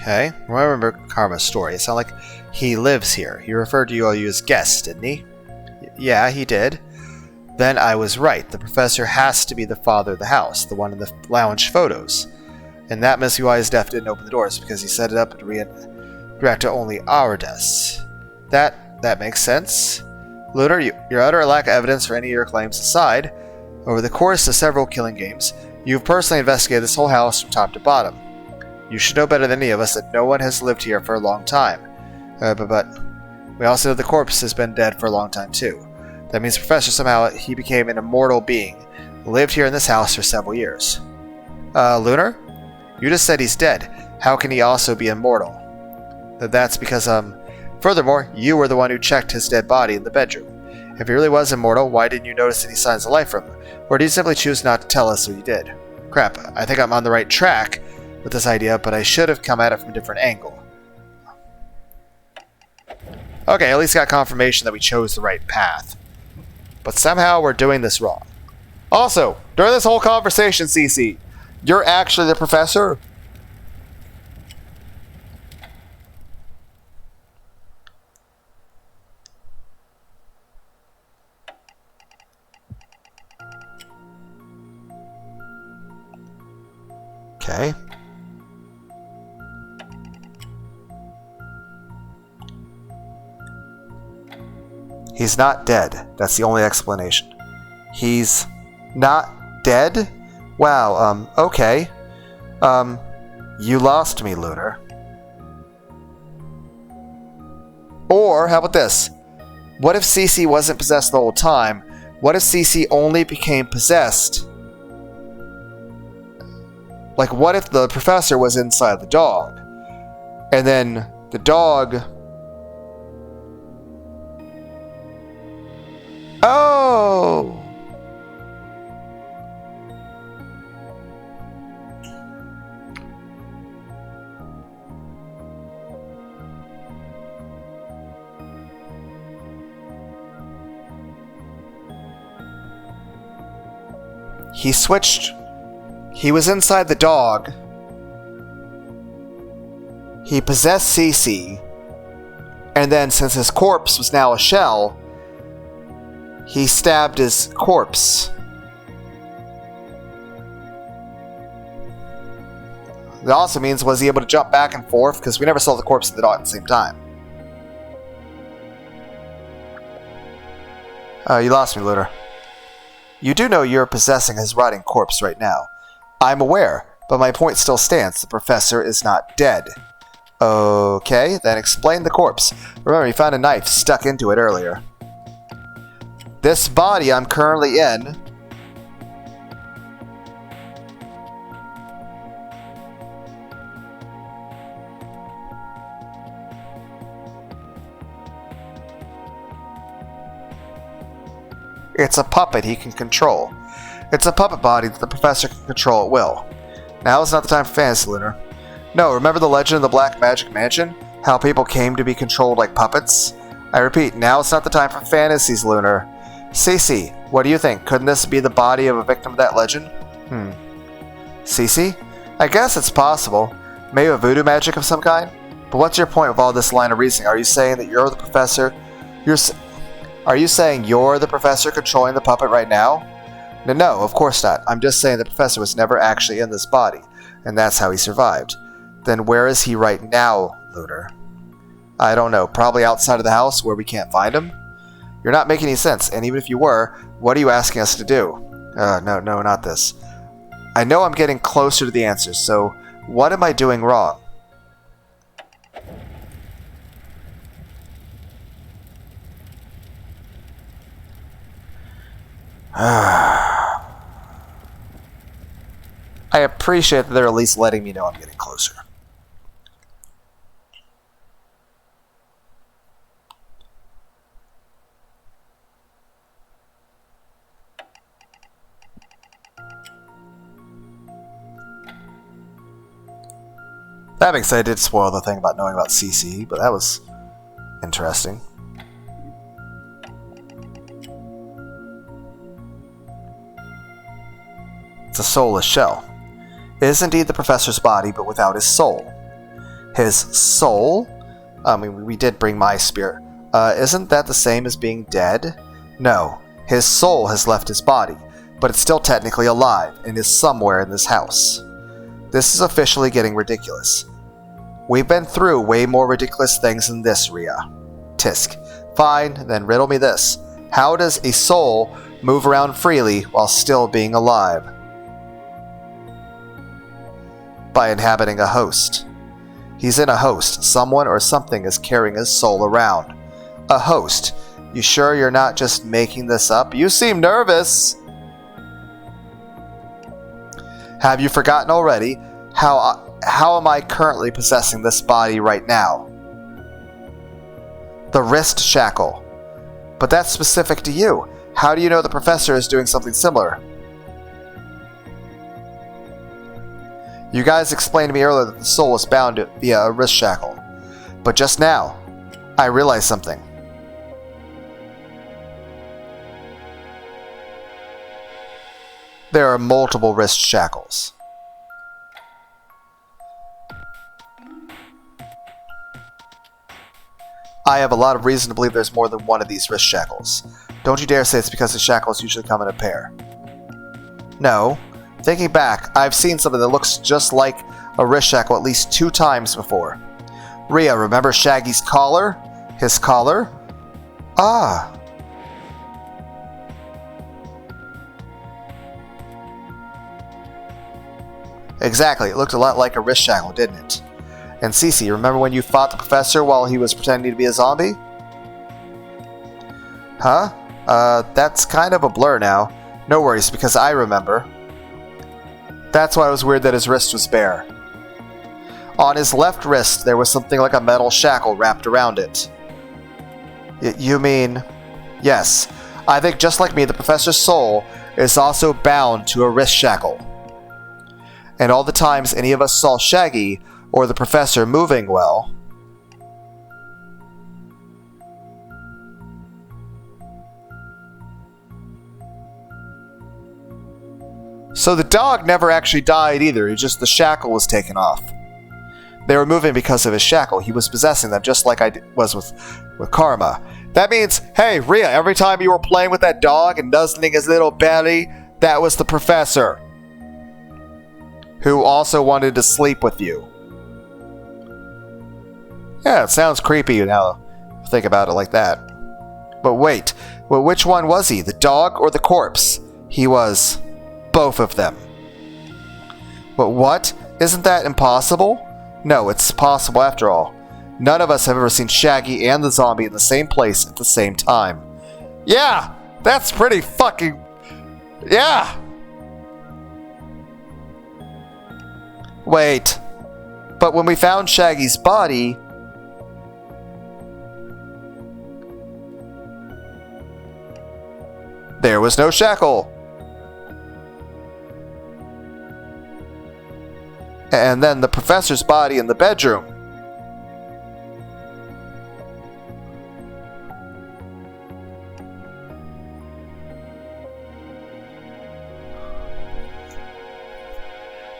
Okay, well, I remember Karma's story. It sounded like he lives here. He referred to you all as guests, didn't he? Yeah, he did. Then I was right. The professor has to be the father of the house, the one in the lounge photos. And that must be why his death didn't open the doors, because he set it up to react to only our deaths. That makes sense. Lunar, your utter lack of evidence for any of your claims aside, over the course of several killing games, you've personally investigated this whole house from top to bottom. You should know better than any of us that no one has lived here for a long time. But we also know the corpse has been dead for a long time too. That means Professor somehow he became an immortal being, lived here in this house for several years. Lunar? You just said he's dead. How can he also be immortal? That's because, furthermore, you were the one who checked his dead body in the bedroom. If he really was immortal, why didn't you notice any signs of life from him? Or did you simply choose not to tell us what you did? Crap, I think I'm on the right track with this idea, but I should have come at it from a different angle. Okay, at least got confirmation that we chose the right path. But somehow we're doing this wrong. Also, during this whole conversation, Cece, you're actually the professor? Okay. He's not dead. That's the only explanation. He's not dead? Wow, okay. You lost me, Lunar. Or, how about this? What if Cece wasn't possessed the whole time? What if Cece only became possessed? Like, what if the professor was inside the dog? And then the dog Oh! He switched. He was inside the dog. He possessed Cece. And then, since his corpse was now a shell, he stabbed his corpse. That also means, was he able to jump back and forth? Because we never saw the corpse and the dog at the same time. You lost me, Lunar. You do know you're possessing his rotting corpse right now. I'm aware, but my point still stands. The professor is not dead. Okay, then explain the corpse. Remember, you found a knife stuck into it earlier. This body I'm currently in... It's a puppet he can control. It's a puppet body that the professor can control at will. Now is not the time for fantasy, Lunar. No, remember the legend of the Black Magic Mansion? How people came to be controlled like puppets? I repeat, now is not the time for fantasies, Lunar. Cece, what do you think? Couldn't this be the body of a victim of that legend? Cece? I guess it's possible. Maybe a voodoo magic of some kind? But what's your point with all this line of reasoning? Are you saying that you're the professor? Are you saying you're the professor controlling the puppet right now? No, of course not. I'm just saying the professor was never actually in this body, and that's how he survived. Then where is he right now, Lunar? I don't know. Probably outside of the house where we can't find him? You're not making any sense, and even if you were, what are you asking us to do? No, not this. I know I'm getting closer to the answers, so what am I doing wrong? I appreciate that they're at least letting me know I'm getting closer. That being said, I did spoil the thing about knowing about CC, but that was interesting. It's a soulless shell. It is indeed the professor's body, but without his soul. His soul? We did bring my spirit. Isn't that the same as being dead? No. His soul has left his body, but it's still technically alive and is somewhere in this house. This is officially getting ridiculous. We've been through way more ridiculous things than this, Rhea. Tisk. Fine, then riddle me this. How does a soul move around freely while still being alive? By inhabiting a host. He's in a host. Someone or something is carrying his soul around. A host. You sure you're not just making this up? You seem nervous. Have you forgotten already? How am I currently possessing this body right now? The wrist shackle. But that's specific to you. How do you know the professor is doing something similar? You guys explained to me earlier that the soul is bound via a wrist shackle. But just now, I realized something. There are multiple wrist shackles. I have a lot of reason to believe there's more than one of these wrist shackles. Don't you dare say it's because the shackles usually come in a pair. No. Thinking back, I've seen something that looks just like a wrist shackle at least 2 times before. Rhea, remember Shaggy's collar? His collar? Ah. Exactly, it looked a lot like a wrist shackle, didn't it? And Cece, remember when you fought the professor while he was pretending to be a zombie? Huh? That's kind of a blur now. No worries, because I remember. That's why it was weird that his wrist was bare. On his left wrist, there was something like a metal shackle wrapped around it. You mean... Yes. I think just like me, the professor's soul is also bound to a wrist shackle. And all the times any of us saw Shaggy or the professor moving well, so the dog never actually died either, it's just the shackle was taken off. They were moving because of his shackle. He was possessing them just like I was with Karma. That means, hey, Rhea, every time you were playing with that dog and nuzzling his little belly, that was the professor. Who also wanted to sleep with you. Yeah, it sounds creepy now. Think about it like that. But wait, well, which one was he? The dog or the corpse? He was both of them. But what? Isn't that impossible? No, it's possible after all. None of us have ever seen Shaggy and the zombie in the same place at the same time. Yeah! That's pretty fucking... Yeah! Wait. But when we found Shaggy's body... there was no shackle. And then the professor's body in the bedroom.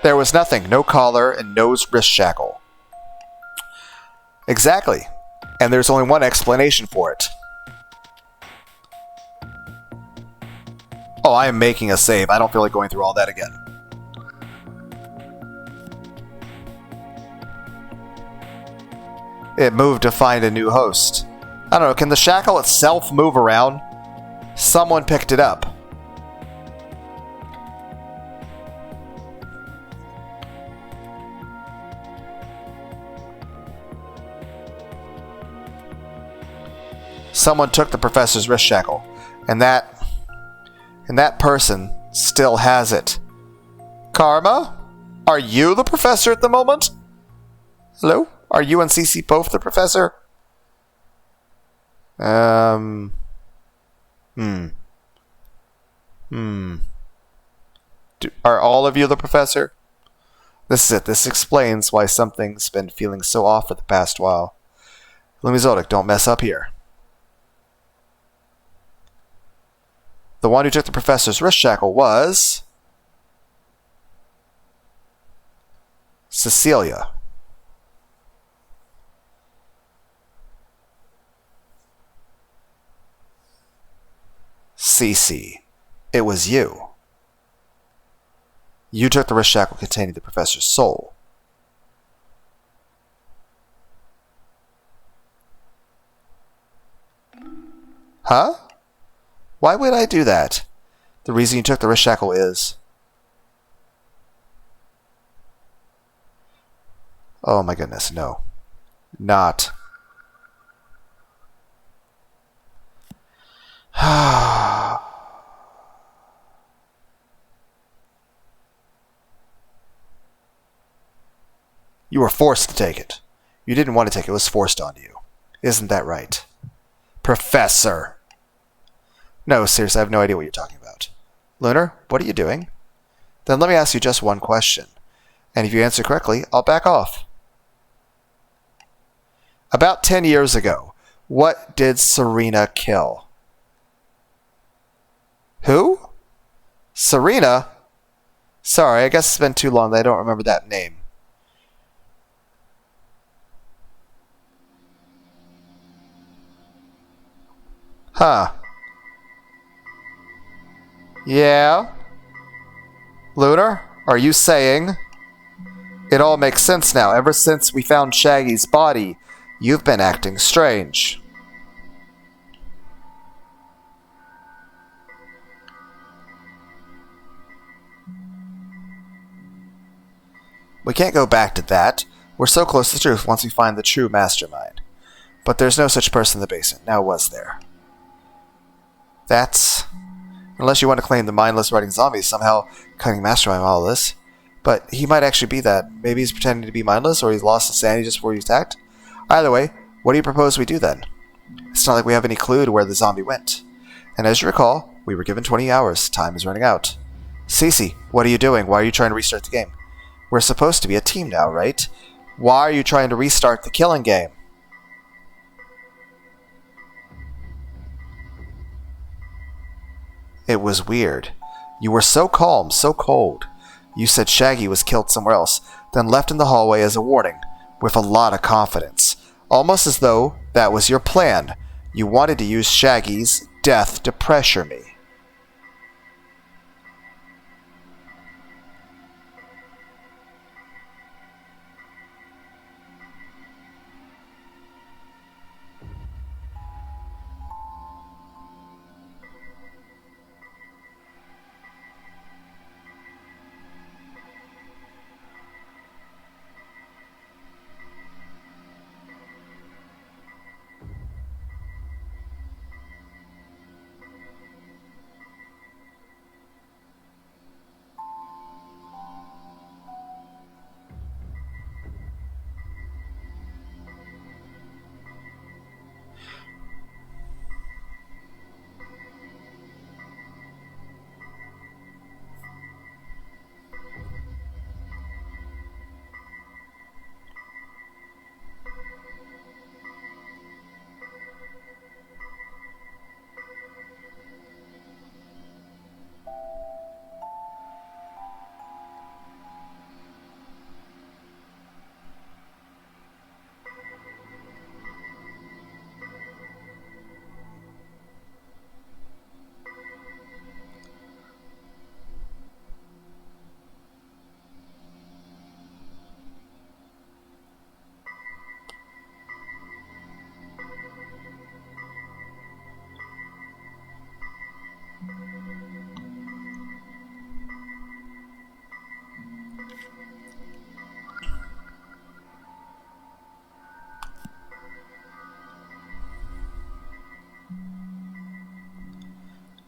There was nothing, no collar and no wrist shackle. Exactly. And there's only one explanation for it. Oh, I am making a save. I don't feel like going through all that again. It moved to find a new host. I don't know, can the shackle itself move around? Someone picked it up. Someone took the professor's wrist shackle, and that person still has it. Karma? Are you the professor at the moment? Hello? Are you and Cece both the professor? Are all of you the professor? This is it. This explains why something's been feeling so off for the past while. Lumizodic, don't mess up here. The one who took the professor's wrist shackle was... Cecilia. Cece. It was you. You took the wrist shackle containing the professor's soul. Huh? Why would I do that? The reason you took the wrist shackle is... Oh my goodness, no. Not. You were forced to take it. You didn't want to take it, it was forced on you. Isn't that right? Professor! No, seriously, I have no idea what you're talking about. Lunar, what are you doing? Then let me ask you just one question. And if you answer correctly, I'll back off. About 10 years ago, what did Serena kill? Who? Serena? Sorry, I guess it's been too long that I don't remember that name. Huh. Yeah? Lunar, are you saying... It all makes sense now. Ever since we found Shaggy's body, you've been acting strange. We can't go back to that. We're so close to the truth once we find the true mastermind. But there's no such person in the basement. Now was there? That's... Unless you want to claim the mindless writing zombie is somehow cutting mastermind of all this. But he might actually be that. Maybe he's pretending to be mindless, or he's lost his sanity just before he was attacked. Either way, what do you propose we do then? It's not like we have any clue to where the zombie went. And as you recall, we were given 20 hours. Time is running out. Cece, what are you doing? Why are you trying to restart the game? We're supposed to be a team now, right? Why are you trying to restart the killing game? It was weird. You were so calm, so cold. You said Shaggy was killed somewhere else, then left in the hallway as a warning, with a lot of confidence. Almost as though that was your plan. You wanted to use Shaggy's death to pressure me.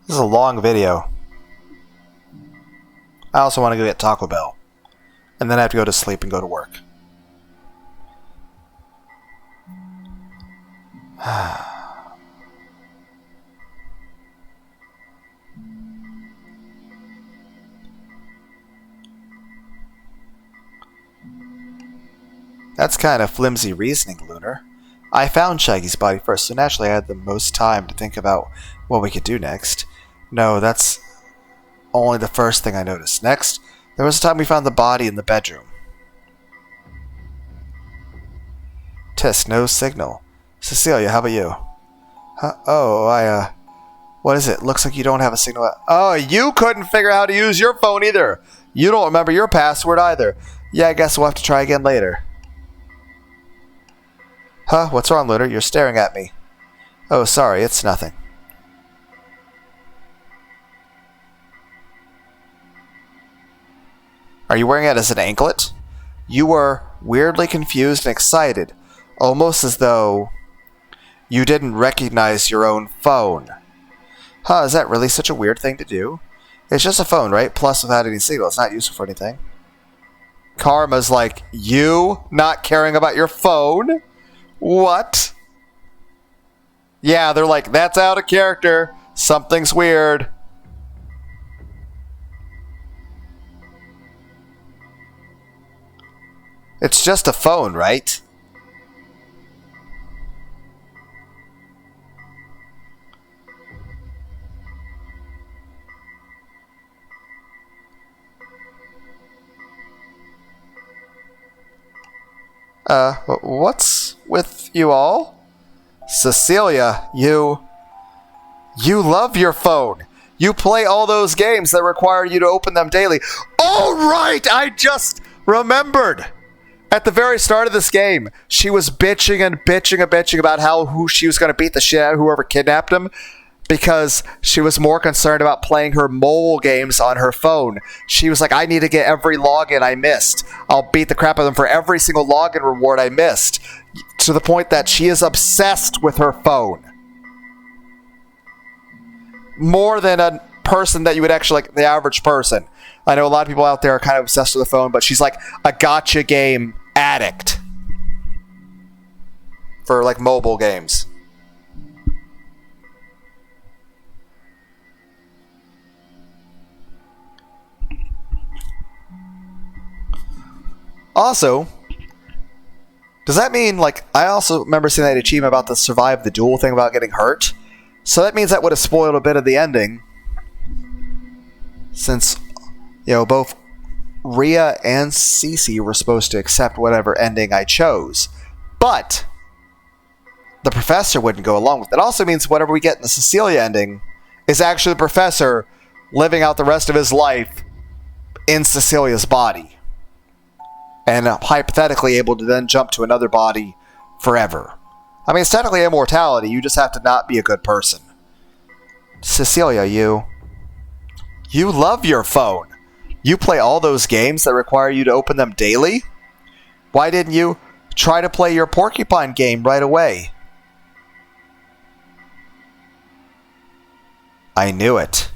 This is a long video. I also want to go get Taco Bell. And then I have to go to sleep and go to work. That's kind of flimsy reasoning, Lunar. I found Shaggy's body first, so naturally I had the most time to think about what we could do next. No, that's only the first thing I noticed. Next, there was a time we found the body in the bedroom. Tess, no signal. Cecilia, how about you? Huh? Oh, what is it? Looks like you don't have a signal. Oh, you couldn't figure out how to use your phone either. You don't remember your password either. Yeah, I guess we'll have to try again later. Huh? What's wrong, Lunar? You're staring at me. Oh, sorry, it's nothing. Are you wearing it as an anklet? You were weirdly confused and excited, almost as though you didn't recognize your own phone. Huh, is that really such a weird thing to do? It's just a phone, right? Plus, without any signal, it's not useful for anything. Karma's like, you not caring about your phone? What? Yeah, they're like, that's out of character. Something's weird. It's just a phone, right? What's with you all? Cecilia, you love your phone. You play all those games that require you to open them daily. Oh, right! I just remembered. At the very start of this game, she was bitching and bitching and bitching about who she was going to beat the shit out of whoever kidnapped him, because she was more concerned about playing her mobile games on her phone. She was like, I need to get every login I missed. I'll beat the crap out of them for every single login reward I missed. To the point that she is obsessed with her phone. More than a person that you would actually, like, the average person. I know a lot of people out there are kind of obsessed with the phone, but she's like a gacha game addict. For, like, mobile games. Also, does that mean, like, I also remember seeing that achievement about the survive the duel thing about getting hurt. So that means that would have spoiled a bit of the ending. Since, both Rhea and Cece were supposed to accept whatever ending I chose. But the professor wouldn't go along with it. It also means whatever we get in the Cecilia ending is actually the professor living out the rest of his life in Cecilia's body. And hypothetically able to then jump to another body forever. I mean, it's technically immortality, you just have to not be a good person. Cecilia, you love your phone. You play all those games that require you to open them daily? Why didn't you try to play your porcupine game right away? I knew it.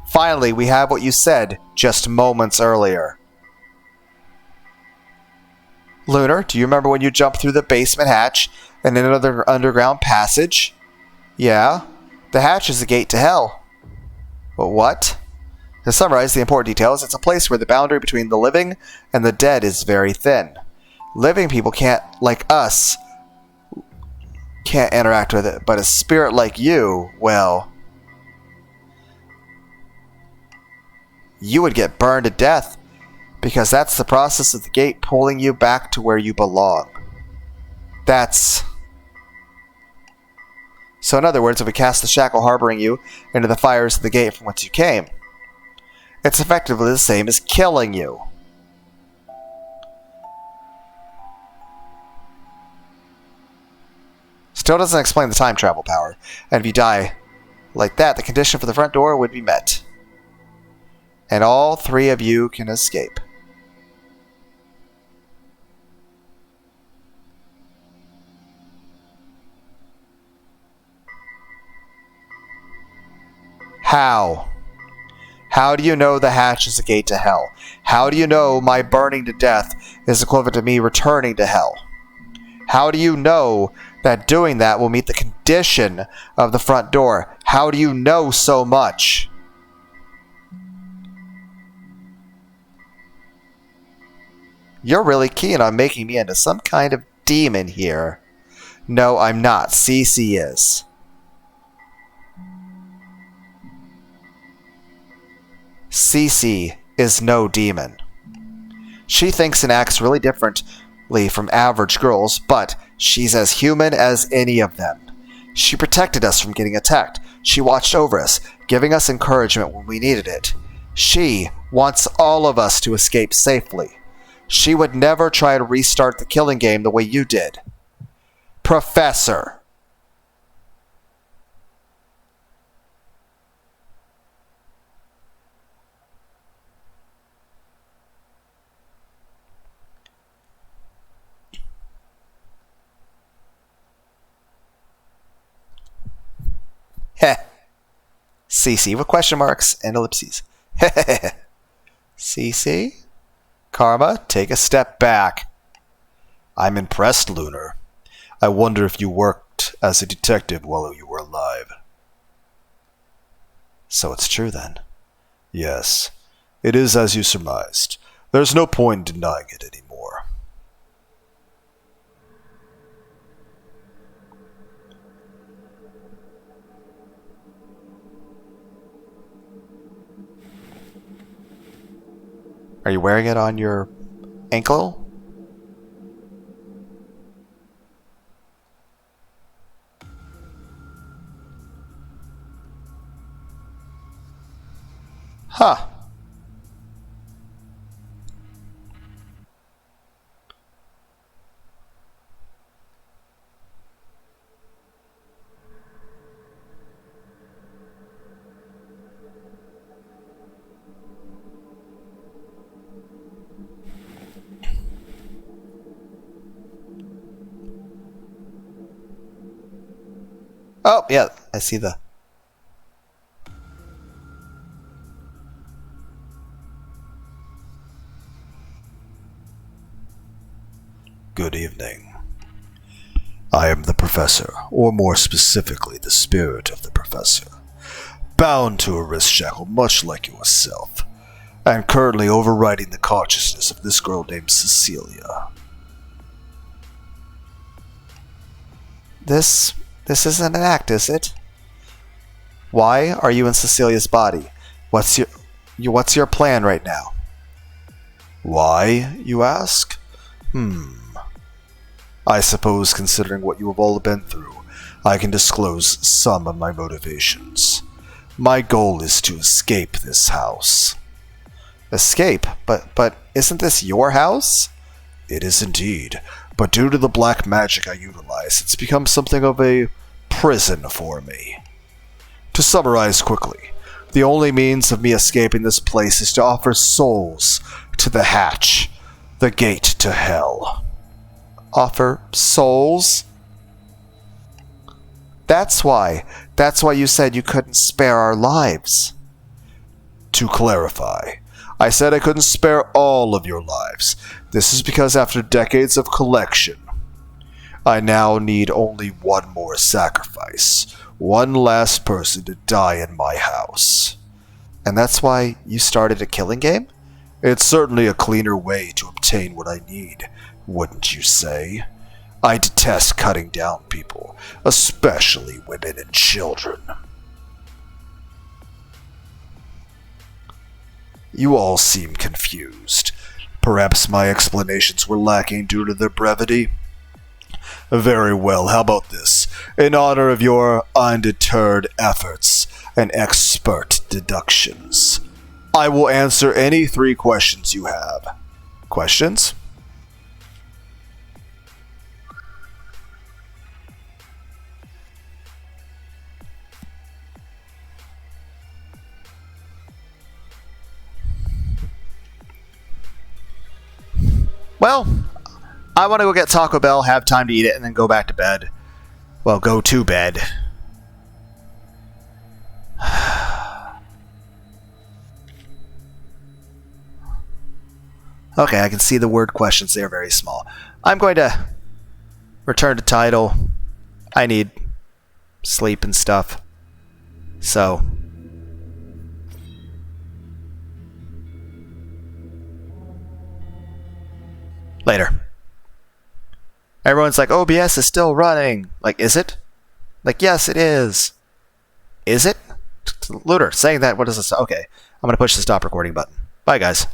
Finally, we have what you said just moments earlier. Lunar, do you remember when you jumped through the basement hatch and in another underground passage? Yeah, the hatch is the gate to hell. But what? To summarize the important details, it's a place where the boundary between the living and the dead is very thin. Living people can't, like us, can't interact with it, but a spirit like you, well, you would get burned to death, because that's the process of the gate pulling you back to where you belong. So in other words, if we cast the shackle harboring you into the fires of the gate from whence you came, it's effectively the same as killing you. Still doesn't explain the time travel power, and if you die like that, the condition for the front door would be met. And all three of you can escape. How? How do you know the hatch is a gate to hell? How do you know my burning to death is equivalent to me returning to hell? How do you know that doing that will meet the condition of the front door? How do you know so much? You're really keen on making me into some kind of demon here. No, I'm not. Cece is. Cece is no demon. She thinks and acts really differently from average girls, but she's as human as any of them. She protected us from getting attacked. She watched over us, giving us encouragement when we needed it. She wants all of us to escape safely. She would never try to restart the killing game the way you did. Professor. Heh. CC with question marks and ellipses. Heh. CC? Karma, take a step back. I'm impressed, Lunar. I wonder if you worked as a detective while you were alive. So it's true then? Yes. It is as you surmised. There's no point in denying it anymore. Are you wearing it on your ankle? Huh. Oh, yeah, I see the... Good evening. I am the Professor, or more specifically, the spirit of the Professor, bound to a wrist shackle much like yourself. and currently overriding the consciousness of this girl named Cecilia. This isn't an act, is it? Why are you in Cecilia's body? What's your plan right now? Why, you ask? I suppose, considering what you have all been through, I can disclose some of my motivations. My goal is to escape this house. Escape? But isn't this your house? It is indeed, but due to the black magic I utilize, it's become something of a prison for me. To summarize quickly, the only means of me escaping this place is to offer souls to the hatch, the gate to hell. Offer souls? That's why you said you couldn't spare our lives. To clarify, I said I couldn't spare all of your lives. This is because after decades of collection, I now need only one more sacrifice. One last person to die in my house. And that's why you started a killing game? It's certainly a cleaner way to obtain what I need, wouldn't you say? I detest cutting down people, especially women and children. You all seem confused. Perhaps my explanations were lacking due to their brevity. Very well, how about this? In honor of your undeterred efforts and expert deductions, I will answer any 3 questions you have. Questions? Well, I want to go get Taco Bell, have time to eat it, and then go back to bed. Well, go to bed. Okay, I can see the word questions. They are very small. I'm going to return to title. I need sleep and stuff. So... later. Everyone's like, OBS is still running. Like, is it? Like, yes, it is. Is it? Lunar, saying that, what does this say? Okay, I'm going to push the stop recording button. Bye, guys.